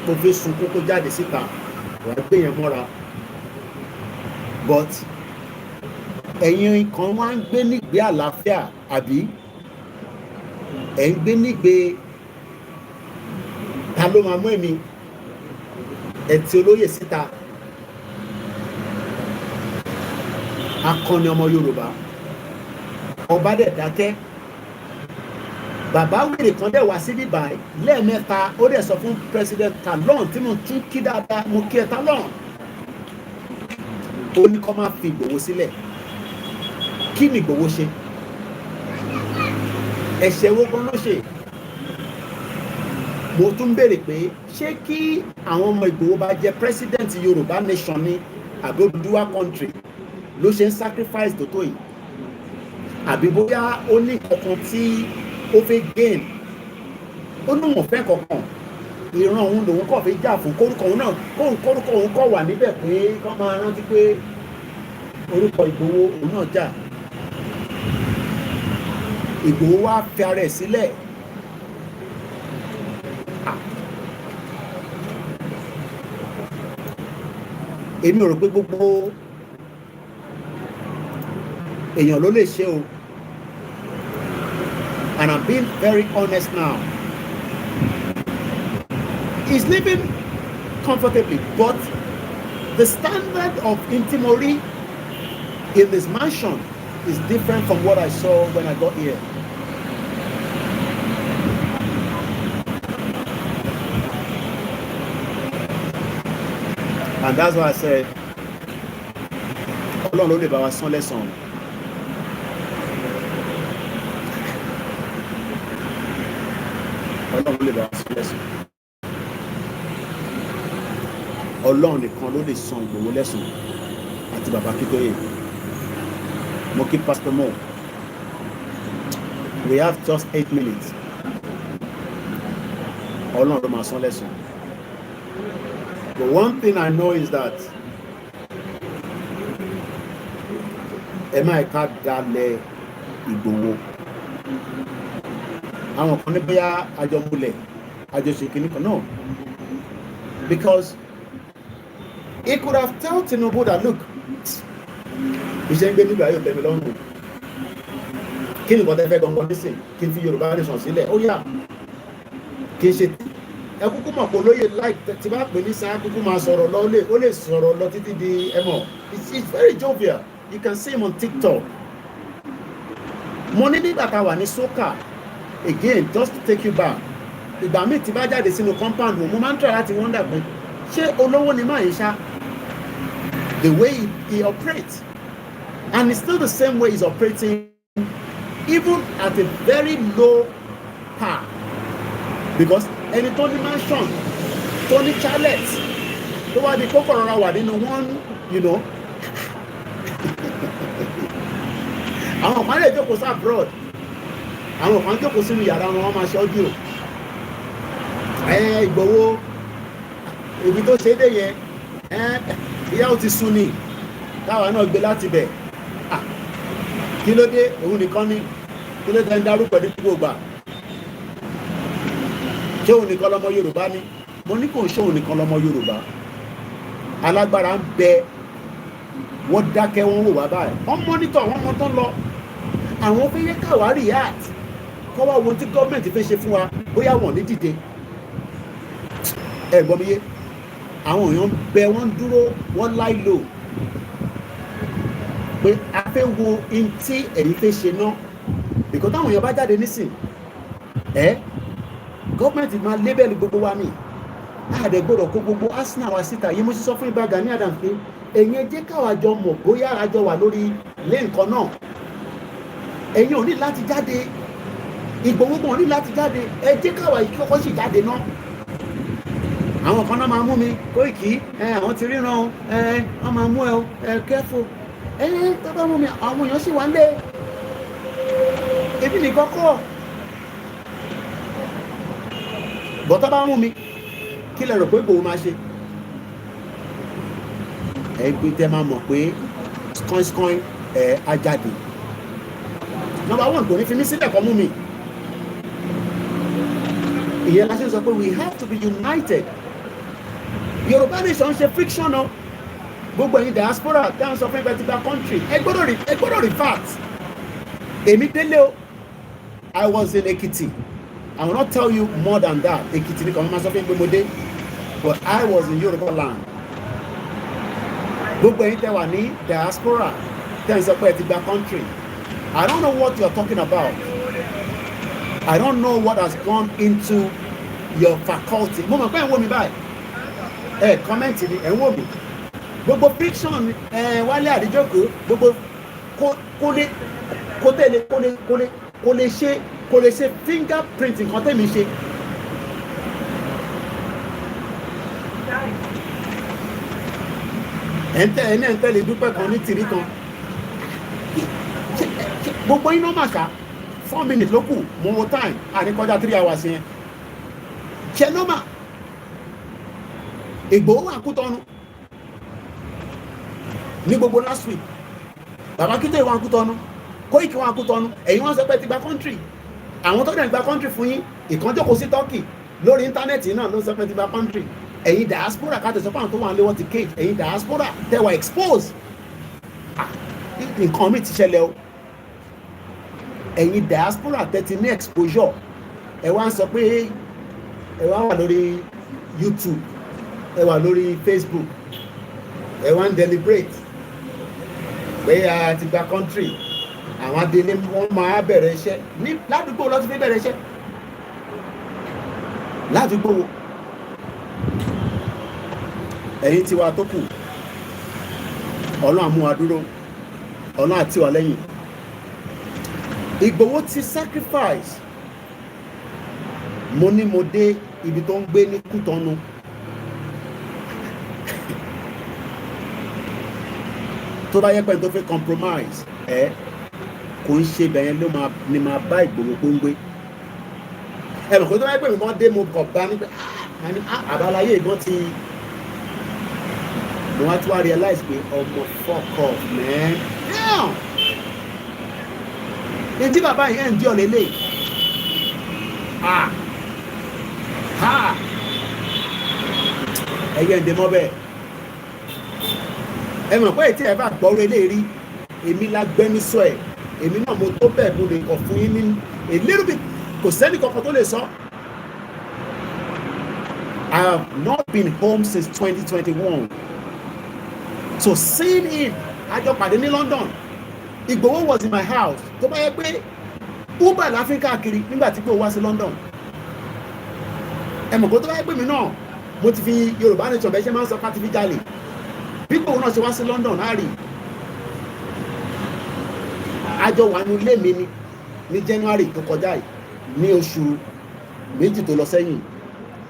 tó fi sunkún kó jáde síta, wà gbé yẹn mọ́ra. But ẹ̀yin kan wá ń gbé nígbé àlàáfíà, àbí ẹ̀ ń gbé nígbé ta ló máa mú èmi ẹ̀tì olóyè síta. Akọni ọmọ Yorùbá, ọba dẹ̀ dákẹ́. bàbá wèrè kan dẹ̀ wá sí bíbáyìí lẹ́ẹ̀mẹ́ta ó dẹ̀ sọ fún president Talon tí mo tún kí dáadáa mo kí ẹ Talon ó ní kó má fi Ìgbòho sílẹ̀ kí ni Ìgbòho ṣe ẹ̀ṣẹ̀ wo gan ló ṣe mo tún béèrè pé ṣé kí àwọn ọmọ Ìgbòho bá jẹ́ president Yorùbá nation ní àbí Odùduwà country ló ṣe ń sacrifice tó tó yìí àbí bóyá ó ní kankan tí ó fẹ́ gain ó ní wọn fẹ́ kankan ìran òun lòun kọ̀ fi jà fún kórúkọ òun náà kórúkọ òun kọ̀ wà níbẹ̀ pé kọ́ máa rántí pé orúkọ Ìgbòho òun náà jà Ìgbòho wá fi ara ẹ̀ sílẹ̀ èmi ò rò pé gbogbo èèyàn ló lè ṣe o and I'm being very honest now he's living comfortably but the standard of intimori in this mansion is different from what I saw when I got here. And that's why I said Ọlọ́run ló lè bá wa san lẹ́san. Ọlọ́run ló lè bá wa san lẹ́san. Ọlọ́run nìkan ló lè san Ìgbòho lẹ́san àti bàbá Akíntóyè. Mo kí Pastor Mo. We have just 8 minutes. Ọlọ́run ló máa san lẹ́san. But one thing I know is that ẹ má ẹ̀ka dalẹ̀ Ìgbòho. Àwọn kan ní bóyá àjọmúlẹ̀ àjọṣe kìíní kan náà. Because he could have told Tinubu that look iṣẹ́ ń gbé nígbà yóò tẹ̀mí lọ́rùn. Kí ni bọ́tẹ́ fẹ́ gangan nísìn? Kí n fi Yorùbá nation sílẹ̀? Ó yà kí n ṣe ẹ kúkú mọ̀ pé olóyè láì tí bá pè ní sáà kúkú máa sọ̀rọ̀ lọ ó lè sọ̀rọ̀ lọ títí di ẹmọ it's very jovial you can see him on TikTok. Mo ní nígbà tá a wà ní soka again just to take you back ìgbà míì tí bá jáde sínú compound mo máa ń try láti wonder pé ṣé olówó ni máa yín ṣá the way he operates and it's still the same way he's operating even at a very low par because ẹni tó ní mansion tó ní chalet tó wá di kókò rọra wà nínú one you know àwọn kan lè jókòó sí abroad àwọn kan jókòó sínú yàrá wọn máa ṣe audio Ìgbòho ibi tó ṣe é dé yẹn ìyá ò ti sún ni táwa náà gbé láti bẹ̀ kí ló dé òun nìkan ní kí ló dé ń darúgbó ní gbogbo gbà ṣé òun nìkan lọmọ Yorùbá ni mo ní kò ń ṣe òun nìkan lọmọ Yorùbá alágbára ń bẹ wọ́n dákẹ́ wọ́n wò wá báyìí wọ́n mọ́nítọ̀ wọ́n mọ́ tó ń lọ àwọn fẹ́ yẹ káwá react kọ́ wá ohun tí gọ́ọ̀mẹ̀ntì fẹ́ ṣe fún wa bóyá wọ́n ní dìde ẹ gbọ́ mi yé àwọn èèyàn bẹ wọ́n dúró wọ́n láì lò pé a fẹ́ wo in tí ẹ̀yin fẹ́ ṣe náà bìkọ́ táwọn èèyàn bá jáde nísìn gọ́ọ̀mẹ̀ntì máa lébẹ̀lì gbogbo wa ní àdẹ gbọ́dọ̀ kó gbogbo arsenal wa síta yìí mo sì sọ fún Ìbà Gani Adams pé ẹ̀yin ẹ jẹ́ káwa jọ mọ̀ bóyá àjọ wà lórí ilé nǹkan náà ẹ̀yin ò ní láti jáde Ìgbòho gan ò ní láti jáde ẹ jẹ́ káwa yìí kọ́kọ́ sì jáde náà àwọn kan náà máa mú mi Koiki àwọn ti ríran wọ́n máa mú ẹ kẹ́fù tó bá mú mi àwọn èèyàn sì wá ń lé ebi nìkan kọ́ bọ́tọ́ bá mú mi kí lẹ rò pé Ìgbòho máa ṣe ẹgbẹ́ tẹ́ máa mọ̀ pé skoin ajáde number one kò ní fi mí sílẹ̀ kọ́ mú mi ìyẹn la ṣe sọ pé we have to be united Yorùbá nation ṣe friction o gbogbo ẹ̀yin diaspora dáhùn sọ fún ẹgbẹ́ ti gba country ẹ gbọ́dọ̀ refact èmi délé o I was in Ekiti I will not tell you more than that Ekiti ni kàn máa sọ fún ẹgbẹ́ mo dé but I was in Yoruba land gbogbo ẹ̀yin tẹ́ wà ní diaspora tẹ́ ń sọ pé ẹ ti gba country I don't know what you are talking about I don't know what has gone into your faculty. Mo mọ̀ pé ẹ̀ ń wò mí báyìí. Comment ni ẹ̀ ń wò mí. Gbogbo friction Wálé Àdìjókòó gbogbo kó lè ṣe fingerprint nǹkan tẹ́mi ṣe. Ẹ̀yin ẹ̀ ń tẹ́lẹ̀ dúpẹ́ kan ní tìrí kan. Gbogbo iná màkà 4 minutes ló kù mo wo time àníkọjá 3 hours yẹn. Ṣé nọ́mà Ìgbòho wà Kútọ́nù ní gbogbo last week, bàbá Kítóyè wà Kútọ́nù, Kóìkì wà Kútọ́nù, ẹ̀yin wọ́n sọ pé ti gba country. Àwọn tó dẹ̀ gba country fún yín ìkan jókòó sí Turkey lórí íńtánẹ́ẹ̀tì náà ló sọ pé ti gba country. Ẹ̀yin diaspora ká tẹ̀sọ́ fáwọn tó wà lé wọ́n ti cage, ẹ̀yin diaspora tẹ́ wà expose. Nǹkan mi ti ṣẹlẹ̀ o. Ẹ̀yin diaspora tẹ́ ti ní exposure, ẹ wá ń sọ pé ẹ wá wà lórí YouTube, ẹ wà lórí Facebook, ẹ wá ń deliberate pé a ti gba country. Àwọn adélé wọn máa bẹ̀rẹ̀ iṣẹ́ ní ládùúgbò lọ́tí fi bẹ̀rẹ̀ iṣẹ́ ládùúgbò. Ẹ̀yin tiwa tó kù Ọlọ́run mú wa dúró, Ọlọ́run àti wa lẹ́yìn. Ìgbòho ti sacrifice. Mo ní mo dé ibi tó ń gbé ní Kútọ́nù. Tó bá yẹ pé tó fẹ́ compromise kò ń ṣe bẹ̀yẹn ló ni máa bá Ìgbòho kó ń gbé. Ẹ̀mọ̀ kó tó bá yẹ pé mi máa dé mo kọ̀ bá nígbà àbáláyé ìgbọ́n ti mo wá tí wá realize pé ọmọ fuck off man. Ètí bàbá yẹn ń di ọ̀lẹ́lẹ̀. Ẹyẹ ń dè mọ́ bẹ́ẹ̀. Ẹ mọ̀ pé ètí ẹ bá gbọ́ orí eléyìí rí, èmi la gbẹ́ni sọ ẹ̀, èmi náà mo tó bẹ́ẹ̀ mo lè kọ̀ fún yín ní a little bit, kò sẹ́ni kankan tó lè sọ. I have not been home since 2021. So seeing him, àjọ pàdé ní London. Ìgbòho was in my house. Tó bá yẹ pé Uber láfi káàkiri nígbà tí Ìgbòho wá sí London. Ẹ mọ̀ kó tó bá yẹ pé mi náà mo ti fi Yorùbá nation bẹ́ẹ̀ ṣe máa ń sọ pé a ti fi jalè. Bí Ìgbòho náà ṣe wá sí London á rí. Àjọ wà ní ilé mi ní January tó kọjá yìí ní oṣù méjì tó lọ sẹ́yìn.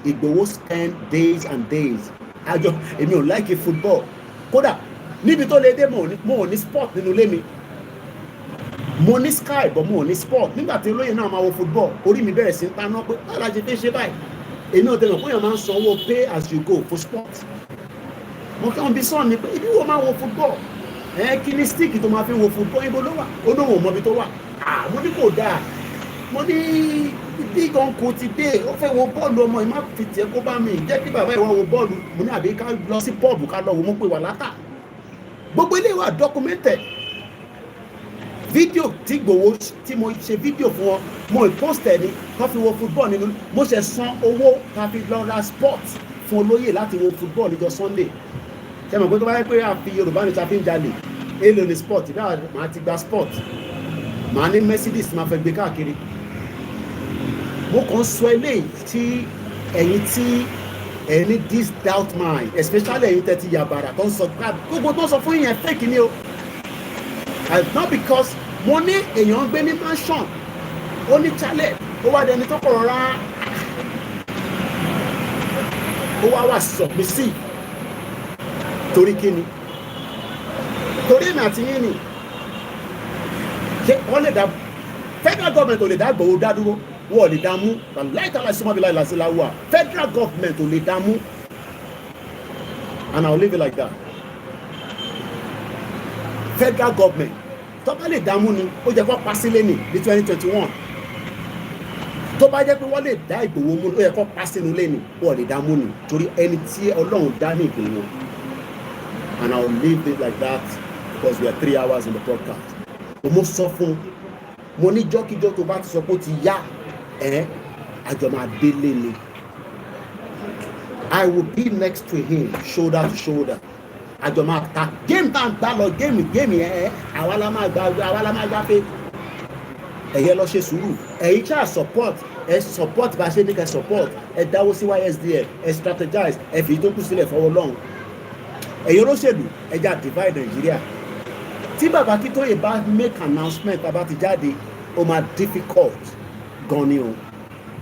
Ìgbòho spend days and days. Àjọ èmi ò like football. Kódà níbi tó lè dé mo ò ní sport nínú ilé mi. Mo ní Sky but mo ò ní sport. Nígbà tí olóyè náà máa wo football, orí mi bẹ̀rẹ̀ sí ń taná pé báwo la ṣe fi ṣe báyìí. Èmi ò tẹ̀lé fún yàn máa ń sanwó pay as you go for sport. Mo kí wọn bí sọ́ọ̀ ni pé ibi wo máa wo football. Kí ni stick tó máa fi wo football ibo ló wà? Ó lóun ò mọ ibi tó wà. Mo ní kò dáa. Mo ní ibi gan kò ti dé. Ó fẹ́ wo bọ́ọ̀lù ọmọ ìmá fi tiẹ̀ kó bá mi. Jẹ́ kí bàbá ìwọ wo bọ́ọ̀lù. Mo ní àbí ká lọ sí pọ́ọ̀bù ká lọ wo mo pé wà látà. Gbogbo ilé wa documented. Fídíò tí Ìgbòho tí mo ṣe fídíò fún wọn, mo post ẹ̀ ní kán fi wo football nínú. Mo ṣe san owó ká fi lọ ra sport fún olóyè láti wo football níjọ́ Sunday. Ṣé mo gbé tó bá yẹ pé a fi Yorùbá ní ta fi ń jalè? Èlò ní sport, bí màá ti gba sport. Màá ní Mercedes máa fẹ́ gbé káàkiri. Mo kàn sọ eléyìí tí ẹ̀yin tí ẹni this doubt mind, especially ẹ̀yin tẹ́tí yàbàrà tó ń sọ gbogbo tó ń sọ fún yẹn fake ni o. Not because mo ní èèyàn ń gbé ní mansion, ó ní chalet, ó wá dẹni tó kọ̀ rárá, ó wá submissive. Torí kí ni? Torí èmi àti yín ni. Ṣé wọ́n lè dá federal government ò lè dá Ìgbòho dá dúró? Wọ́n ò lè dá mú. Láìka láti súnmọ́ bí láì lásìlá wà. Federal government ò lè dá mú. And I will leave it like that. Federal government tó bá lè dá mú ni ó jẹ́ kó pa sílé ní 2021. Tó bá jẹ́ pé wọ́n lè dá Ìgbòho mú ó yẹ kó pa sínú lé ní wọ́n lè dá mú ni torí ẹni tí Ọlọ́run dá ní Ìgbòho. And I will leave it like that because we are 3 hours in the podcast. Mo sọ fún mo ní jọ́kíjọ́ tó bá ti sọ pé ó ti yá àjọ máa délé ni. I will be next to him shoulder to shoulder. Àjọ máa ta game tá n gbá lọ game yẹn àwa la máa gbá pé ẹ̀yẹ lọ ṣe sùúrù ẹ̀yin ṣáà support ẹ support bá ṣe ní kẹ́ support ẹ dáwó sí YSDF ẹ strategize ẹ fi tó kù sílẹ̀ fọwọ́ lọ́hùn ẹ̀yin olóṣèlú ẹ já divide Nàìjíríà tí bàbá Akíntóyè bá make announcement bàbá ti jáde ó máa difficult gan ni o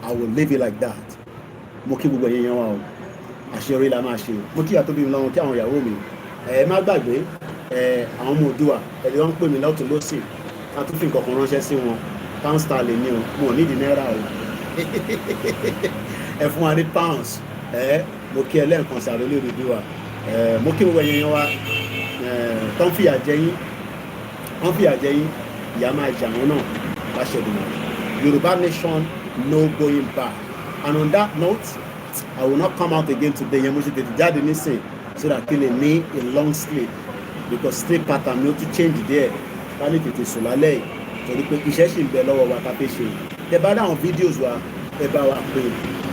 I will leave it like that mo kí gbogbo ẹ̀yin yẹn wá o àṣeyọrí la máa ṣe mo kí ìyàtọ̀ bí mi lọ́wọ́ kí àwọn ìyàwó mi ẹ má gbàgbé àwọn ọmọ Oòduà ẹni wọ́n ń pè mí lọ́tún lọ́sì ká tún fi nǹkan kan ránṣẹ́ sí wọn pound sterling ni o mo ò nídìí náírà o ẹ fún wa ní pounds mo kí ẹ lẹ́ẹ̀kan sàrò lórí Oòduà mo kí gbogbo ẹ̀yin yẹn wá tó ń fìyà jẹ yín wọ́n fìyà jẹ yín ìyà máa jà wọ́n náà láṣẹ ìdùnnú Yorùbá nation no going back and on that note I will not come out again today yẹn mo ṣe tètè jáde nísìn so that kí lè ní a long sleep because sleep pattern mi ó tún change there ká lè tètè sùn lálẹ́ yìí torí pé iṣẹ́ ṣì ń bẹ lọ́wọ́ wa ká fẹ́ ṣe ẹ bá dáhùn videos wa ẹ bá wa pè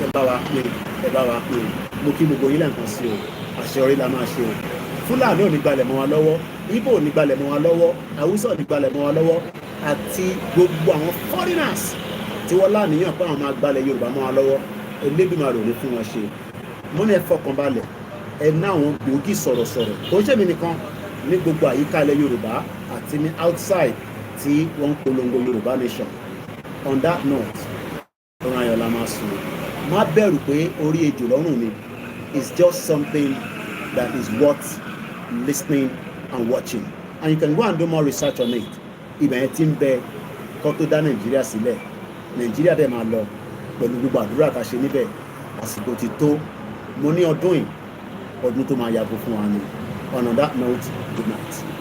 ẹ bá wa pè ẹ bá wa pè mo kí gbogbo yín lẹ́ǹkan sí o àṣeyọrí la máa ṣe o Fúlàní ò ní gbalẹ̀ mọ́ wa lọ́wọ́ Ìgbò ò ní gbalẹ̀ mọ́ wa lọ́wọ́ Haúsá ò ní gbalẹ̀ mọ́ wa lọ́wọ́ àti gbogbo àwọn foreigners tí wọ́n láníyàn pé àwọn máa gbalẹ̀ Yorùbá mọ́ wa lọ́wọ́ Elédùmarè ò ní fún wọn ṣe mo ní ẹ fọkàn balẹ̀ ẹ ná àwọn gbòógì sọ̀rọ̀sọ̀rọ̀ kò ń ṣèmi nìkan ní gbogbo àyíká ilẹ̀ Yorùbá àti ní outside tí wọ́n ń polongo Yorùbá nation on that note ọ̀ràn ayọ̀ la máa sùn má bẹ̀rù pé orí ejò lọ́rùn ni it's just something that is worth listening and watching and you can go and do more research on it ibẹ̀ yẹn ti ń bẹ kó tó dá Nàìjíríà sílẹ̀ Nàìjíríà dẹ̀ máa lọ pẹ̀lú gbogbo àdúrà ká ṣe níbẹ̀ àsìkò ti tó mo ní ọdún yìí ọdún tó máa yàgò fún wa ni on that note good night.